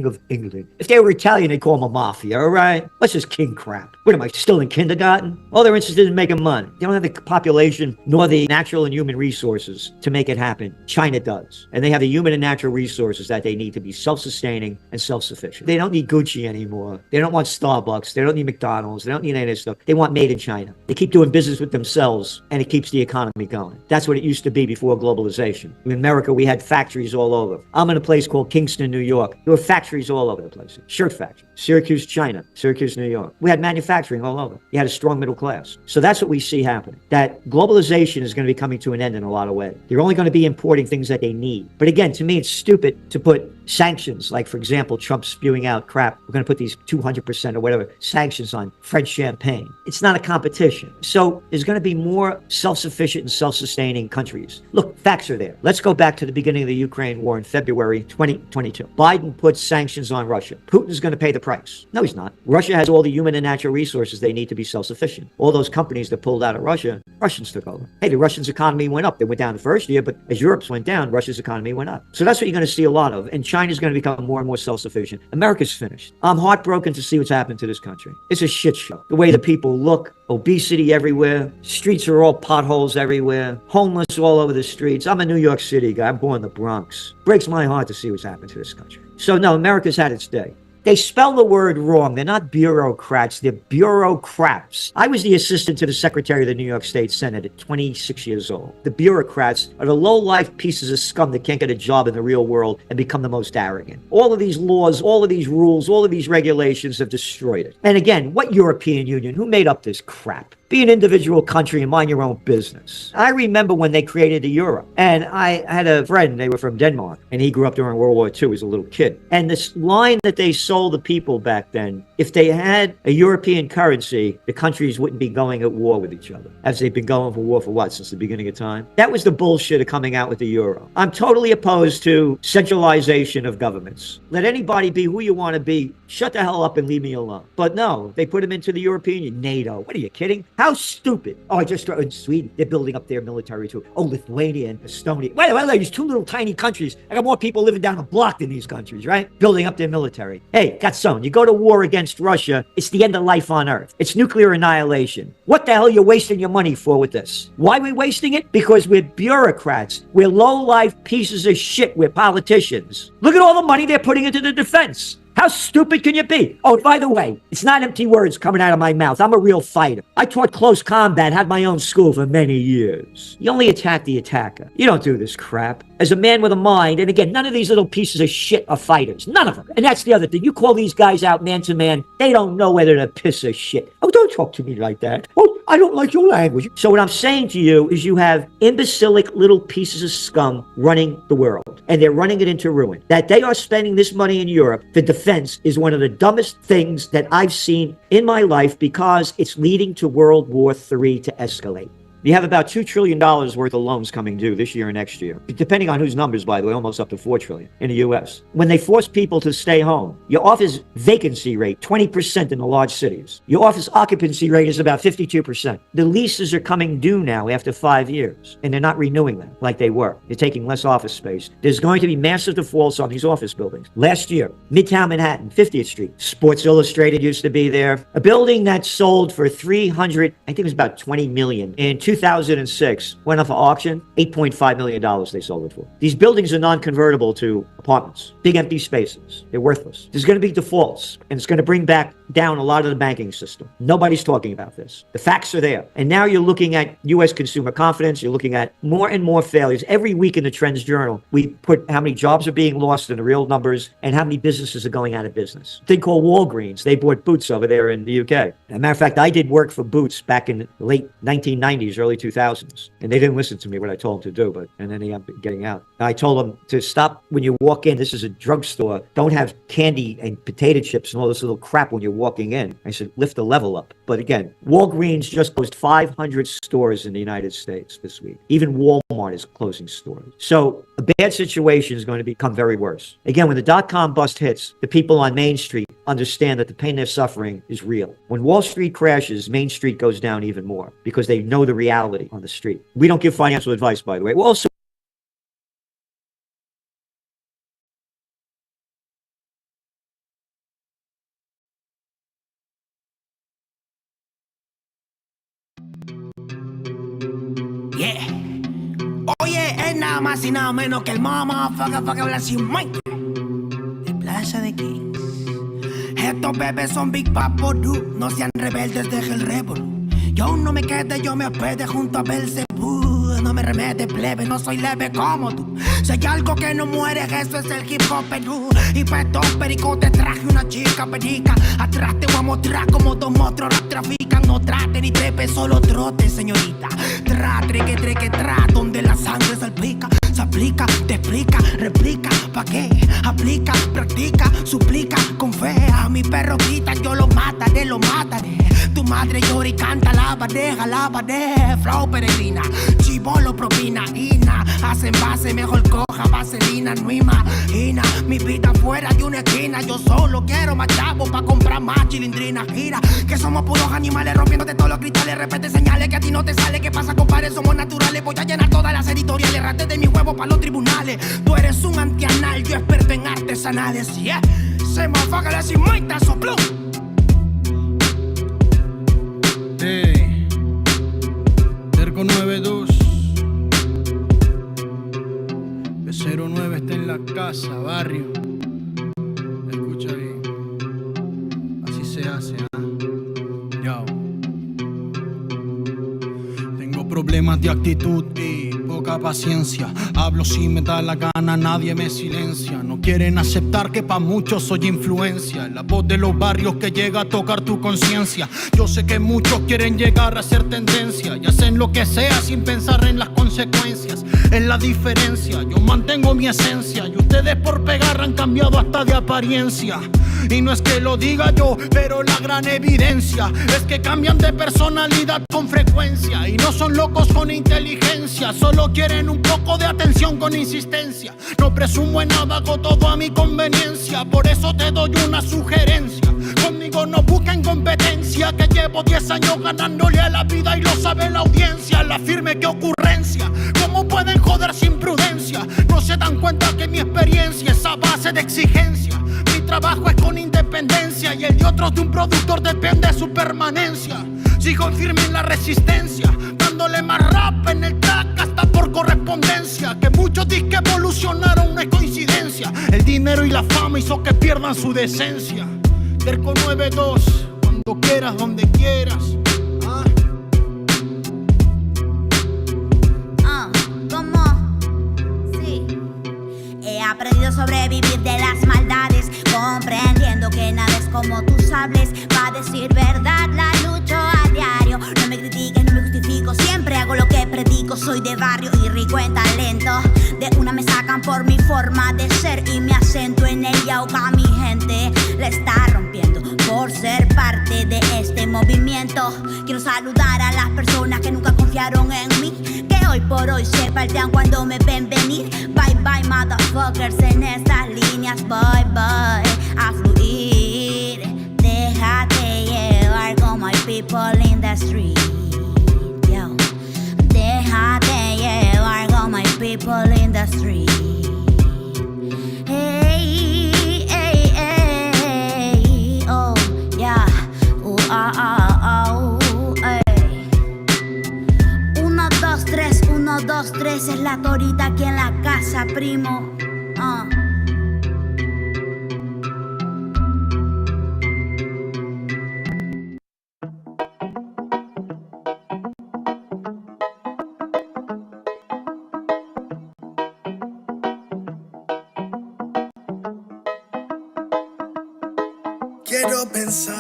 of England. If they were Italian, they'd call them a mafia, all right? What's this king crap? What am I, still in kindergarten? All they're interested in making money. They don't have the population nor the natural and human resources to make it happen. China does. And they have the human and natural resources that they need to be self-sustaining and self-sufficient. They don't need Gucci anymore. They don't want Starbucks. They don't need McDonald's. They don't need any of this stuff. They want made in China. They keep doing business with themselves, and it keeps the economy going. That's what it used to to be before globalization. In America, we had factories all over. I'm in a place called Kingston, New York. There were factories all over the place. Shirt factory, Syracuse, China, Syracuse, New York. We had manufacturing all over. You had a strong middle class. So that's what we see happening. That globalization is going to be coming to an end in a lot of ways. They're only going to be importing things that they need. But again, to me, it's stupid to put sanctions, like, for example, Trump spewing out crap. We're going to put these 200% or whatever sanctions on French champagne. It's not a competition. So there's going to be more self-sufficient and self-sustaining countries. Look, facts are there. Let's go back to the beginning of the Ukraine war in February 2022. Biden puts sanctions on Russia. Putin's going to pay the price. No, he's not. Russia has all the human and natural resources they need to be self-sufficient. All those companies that pulled out of Russia, Russians took over. Hey, the Russians' economy went up. They went down the first year, but as Europe's went down, Russia's economy went up. So that's what you're going to see a lot of. And China's going to become more and more self-sufficient. America's finished. I'm heartbroken to see what's happened to this country. It's a shit show. The way the people look, obesity everywhere, streets are all potholes everywhere, homeless all over the streets. I'm a New York City guy. I'm born in the Bronx. Breaks my heart to see what's happened to this country. So no, America's had its day. They spell the word wrong. They're not bureaucrats. They're bureaucrats. I was the assistant to the Secretary of the New York State Senate at 26 years old. The bureaucrats are the low-life pieces of scum that can't get a job in the real world and become the most arrogant. All of these laws, all of these rules, all of these regulations have destroyed it. And again, what European Union? Who made up this crap? Be an individual country and mind your own business. I remember when they created the euro, and I had a friend, they were from Denmark, and he grew up during World War II. He was a little kid. And this line that they sold the people back then, if they had a European currency, the countries wouldn't be going at war with each other, as they've been going for war for what, since the beginning of time? That was the bullshit of coming out with the euro. I'm totally opposed to centralization of governments. Let anybody be who you want to be. Shut the hell up and leave me alone. But no, they put him into the European Union, NATO. What are you kidding? How stupid. Oh, I just started in Sweden. They're building up their military too. Oh, Lithuania and Estonia. Wait, these two little tiny countries. I got more people living down a block than these countries, right? Building up their military. Hey, Gatson, you go to war against Russia, it's the end of life on Earth. It's nuclear annihilation. What the hell are you wasting your money for with this? Why are we wasting it? Because we're bureaucrats. We're low-life pieces of shit. We're politicians. Look at all the money they're putting into the defense. How stupid can you be? Oh, by the way, it's not empty words coming out of my mouth. I'm a real fighter. I taught close combat, had my own school for many years. You only attack the attacker. You don't do this crap. As a man with a mind, and again, none of these little pieces of shit are fighters. None of them. And that's the other thing. You call these guys out man to man, they don't know whether to piss or shit. Oh, don't talk to me like that. Oh, I don't like your language. So what I'm saying to you is you have imbecilic little pieces of scum running the world. And they're running it into ruin. That they are spending this money in Europe for defense is one of the dumbest things that I've seen in my life because it's leading to World War III to escalate. You have about $2 trillion worth of loans coming due this year and next year. Depending on whose numbers, by the way, almost up to $4 trillion in the U.S. When they force people to stay home, your office vacancy rate, 20% in the large cities. Your office occupancy rate is about 52%. The leases are coming due now after 5 years, and they're not renewing them like they were. They're taking less office space. There's going to be massive defaults on these office buildings. Last year, Midtown Manhattan, 50th Street, Sports Illustrated used to be there. A building that sold for I think it was about $20 million in 2006, went up for auction, $8.5 million they sold it for. These buildings are non-convertible to apartments, big empty spaces. They're worthless. There's going to be defaults, and it's going to bring back down a lot of the banking system. Nobody's talking about this. The facts are there. And now you're looking at U.S. consumer confidence. You're looking at more and more failures. Every week in the Trends Journal, we put how many jobs are being lost in the real numbers and how many businesses are going out of business. A thing called Walgreens. They bought Boots over there in the UK. As a matter of fact, I did work for Boots back in the late 1990s, early 2000s. And they didn't listen to me what I told them to do, and then they ended up getting out. I told them to stop when you walk in. This is a drugstore. Don't have candy and potato chips and all this little crap when you're walking in. I said, lift the level up. But again, Walgreens just closed 500 stores in the United States this week. Even Walmart is closing stores. So a bad situation is going to become very worse. Again, when the dot-com bust hits, the people on Main Street understand that the pain they're suffering is real. When Wall Street crashes, Main Street goes down even more because they know the reality on the street. We don't give financial advice, by the way. We're also Oye, es nada más y nada menos que el motherfucker Blasi Mike de Plaza de Kings. Estos bebés son Big Papo Du, no sean rebeldes, deje el rebel. Yo no me quede, yo me hospede junto a Belzebú. no me remete, plebe, no soy leve como tú. Si hay algo que no muere, eso es el hip hop Perú. Y para estos pericos traje una chica perica. Atrás te voy a mostrar como dos monstruos trafican. No trate ni trepe, solo trote, señorita. Treque, donde la sangre salpica. Se aplica, te explica, replica, ¿pa' qué? Aplica, practica, suplica, con fe. A mi perro grita, yo lo mataré. Tu madre llora y canta la pared. Flow peregrina, chivolo propina, ina. Hacen base, mejor coja vaselina, no imagina mi vida fuera de una esquina. Yo solo quiero más chavos pa' comprar más chilindrina. Gira, que somos puros animales rompiéndote todos los cristales. Repete señales que a ti no te sale. ¿Qué pasa, compadre? Somos naturales. Voy a llenar todas las editoriales. Rate de mi huevo pa' los tribunales. Tú eres un antianal, yo experto en artesanales. Yeah, se me afaga la cimuita, sopló. Hey, Terco 92 B09 está en la casa, barrio. Escucha bien, así se hace, Yo. Tengo problemas de actitud y poca paciencia. Hablo si me da la gana, nadie me silencia. No quieren aceptar que pa' muchos soy influencia. La voz de los barrios que llega a tocar tu conciencia. Yo sé que muchos quieren llegar a ser tendencia y hacen lo que sea sin pensar en las consecuencias. Es la diferencia, yo mantengo mi esencia y ustedes por pegar han cambiado hasta de apariencia. Y no es que lo diga yo, pero la gran evidencia es que cambian de personalidad con frecuencia. Y no son locos con inteligencia, solo quieren un poco de atención con insistencia. No presumo en nada, hago todo a mi conveniencia. Por eso te doy una sugerencia: conmigo no busquen competencia, que llevo 10 años ganándole a la vida y lo sabe la audiencia. La firme que ocurrencia, ¿cómo pueden joder sin prudencia? No se dan cuenta que mi experiencia es a base de exigencia. Mi trabajo es con independencia y el de otros de un productor depende de su permanencia. Sigo firme en la resistencia, dándole más rap en el track hasta por correspondencia. Que muchos disques evolucionaron, no es coincidencia. El dinero y la fama hizo que pierdan su decencia. Terco 92, cuando quieras, donde quieras. ¿Cómo? Sí. He aprendido a sobrevivir de las maldades, comprendiendo que nada es como tú sabes. Pa' decir verdad la lucho a diario. No me critiques, no me justifico, siempre hago lo que predico. Soy de barrio y rico en talento. De una me sacan por mi forma de ser y mi acento en el yauca. Mi gente la está rompiendo por ser parte de este movimiento. Quiero saludar a las personas que nunca confiaron en mí, que hoy por hoy se paltean cuando me ven venir. Bye bye motherfuckers, en estas líneas voy a fluir. Déjate llevar como hay people in the street. Yo. Déjate llevar como hay people in the street. Hey, hey, hey, oh, yeah, hey. 1, 2, 3, 1, 2, 3 es la torita aquí en la casa, primo. Quiero pensar,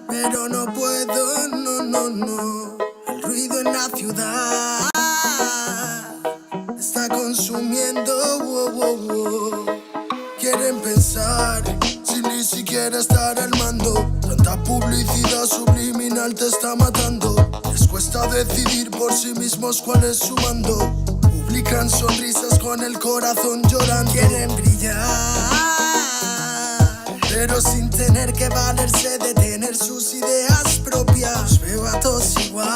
pero no puedo, no. El ruido en la ciudad está consumiendo, Quieren pensar, sin ni siquiera estar al mando. Tanta publicidad subliminal te está matando. Les cuesta decidir por sí mismos cuál es su mando. Publican sonrisas con el corazón llorando. Quieren brillar, pero sin tener que valerse de tener sus ideas propias. Los veo a todos igual,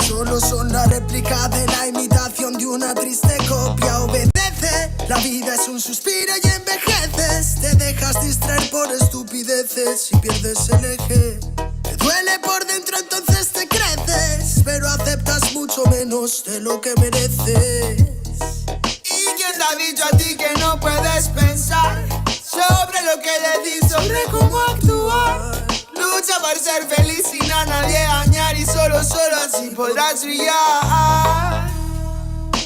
solo son la réplica de la imitación de una triste copia. Obedece, la vida es un suspiro y envejeces. Te dejas distraer por estupideces y pierdes el eje. Te duele por dentro, entonces te creces, pero aceptas mucho menos de lo que mereces. ¿Y quién te ha dicho a ti que no puedes pensar sobre lo que le di, sobre cómo actuar? Lucha para ser feliz sin a nadie dañar y solo así podrás brillar.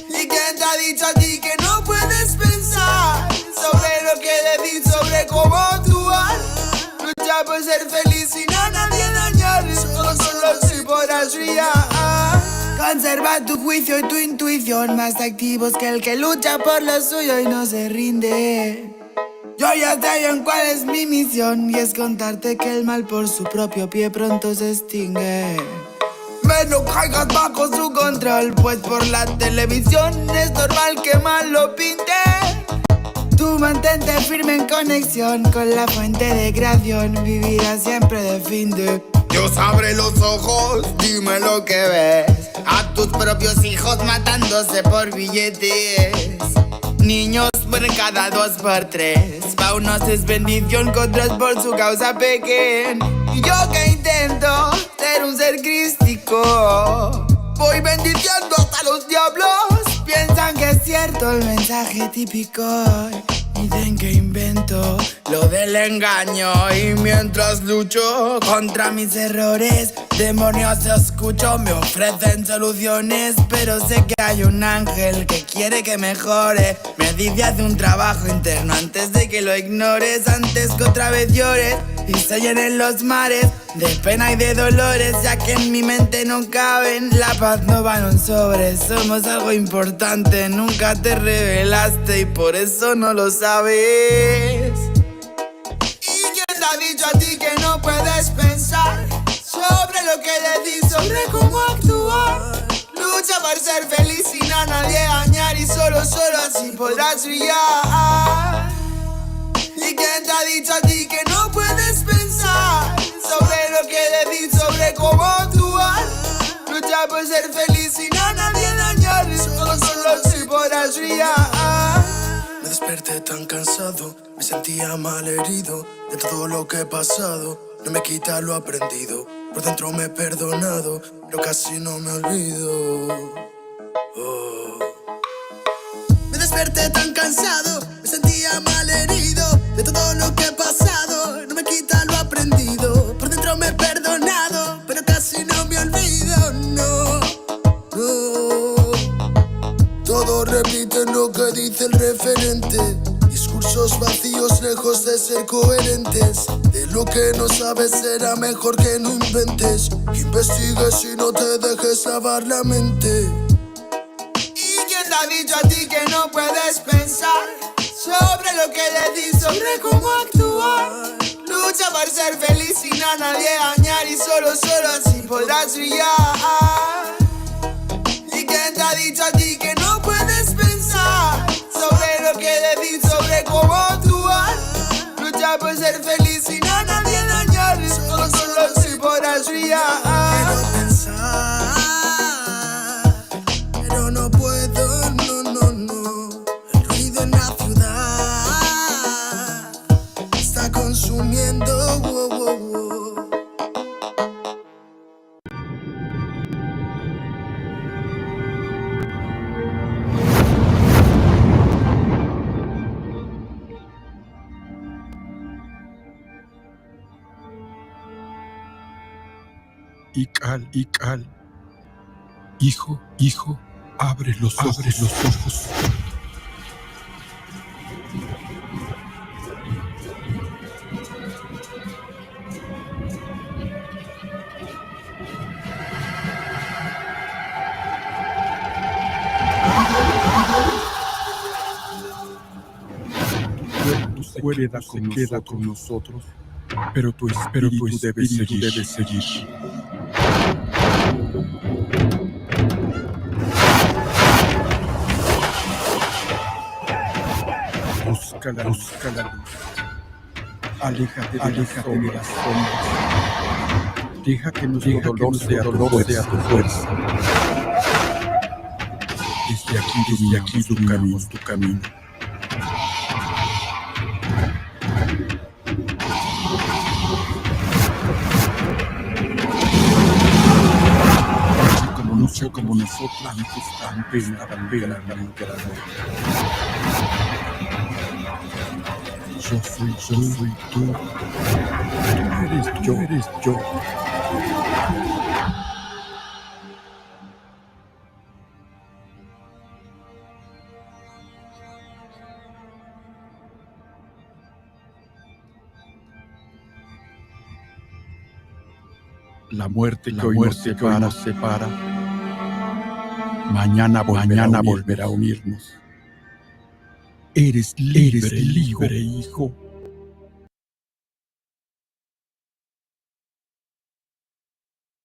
¿Y quién te ha dicho a ti que no puedes pensar sobre lo que decir, sobre cómo actuar? Lucha por ser feliz sin a nadie dañar y solo así podrás brillar. Conserva tu juicio y tu intuición, más activos que el que lucha por lo suyo y no se rinde. Yo ya sé bien cuál es mi misión, y es contarte que el mal por su propio pie pronto se extingue. No caigas bajo su control, pues por la televisión es normal que mal lo pinte. Tú mantente firme en conexión con la fuente de creación, vivirás siempre de fin de. Dios abre los ojos, dime lo que ves. A tus propios hijos matándose por billetes. Niños mueren cada 2 por 3. Pa' unos es bendición, con otros por su causa pequen. Y yo que intento ser un ser crístico, voy bendiciendo hasta los diablos. Piensan que es cierto el mensaje típico. Dicen que invento lo del engaño, y mientras lucho contra mis errores, demonios escucho, me ofrecen soluciones. Pero sé que hay un ángel que quiere que mejore. Me dice haz un trabajo interno antes de que lo ignores, antes que otra vez llores y se llenen los mares de pena y de dolores, ya que en mi mente no caben. La paz no va en un sobre, somos algo importante. Nunca te revelaste y por eso no lo sabes. ¿Y quién te ha dicho a ti que no puedes pensar sobre lo que decir, sobre cómo actuar? Lucha por ser feliz sin a nadie dañar y solo así podrás brillar. ¿Y quién te ha dicho a ti que no puedes pensar sobre lo que decir, sobre cómo actuar? Lucha por ser feliz sin a nadie dañar y solo así podrás brillar. Me desperté tan cansado, me sentía mal herido de todo lo que he pasado. No me quita lo aprendido, por dentro me he perdonado, pero casi no me olvido. Oh. Me desperté tan cansado, me sentía mal herido de todo lo que he pasado. No me quita lo aprendido, por dentro me he perdonado, pero casi no me olvido, no, no. Todos repiten lo que dice el referente, discursos vacíos lejos de ser coherentes. De lo que no sabes será mejor que no inventes, que investigues y no te dejes lavar la mente. ¿Y quién te ha dicho a ti que no puedes pensar sobre lo que decir, sobre cómo actuar? Lucha por ser feliz sin a nadie dañar y solo así podrás brillar. ¿Y quién te ha dicho a ti que no puedes pensar sobre lo que decir, sobre cómo actuar? Lucha por ser feliz sin a nadie dañar y solo así podrás brillar. Quiero pensar, pero no puedo, no. El ruido en la ciudad está consumiendo, Ical, hijo, abre los ojos. Tu cuerpo se queda con nosotros, pero tu espíritu debe seguir. Busca la luz. Aléjate de las sombras. Deja que nuestro dolor sea tu fuerza. Desde aquí dominamos tu camino. Como nosotros antes tan pena la muerte. soy tú. Tú eres yo. La muerte que hoy nos separa, mañana volverá a unirnos. Eres libre, hijo.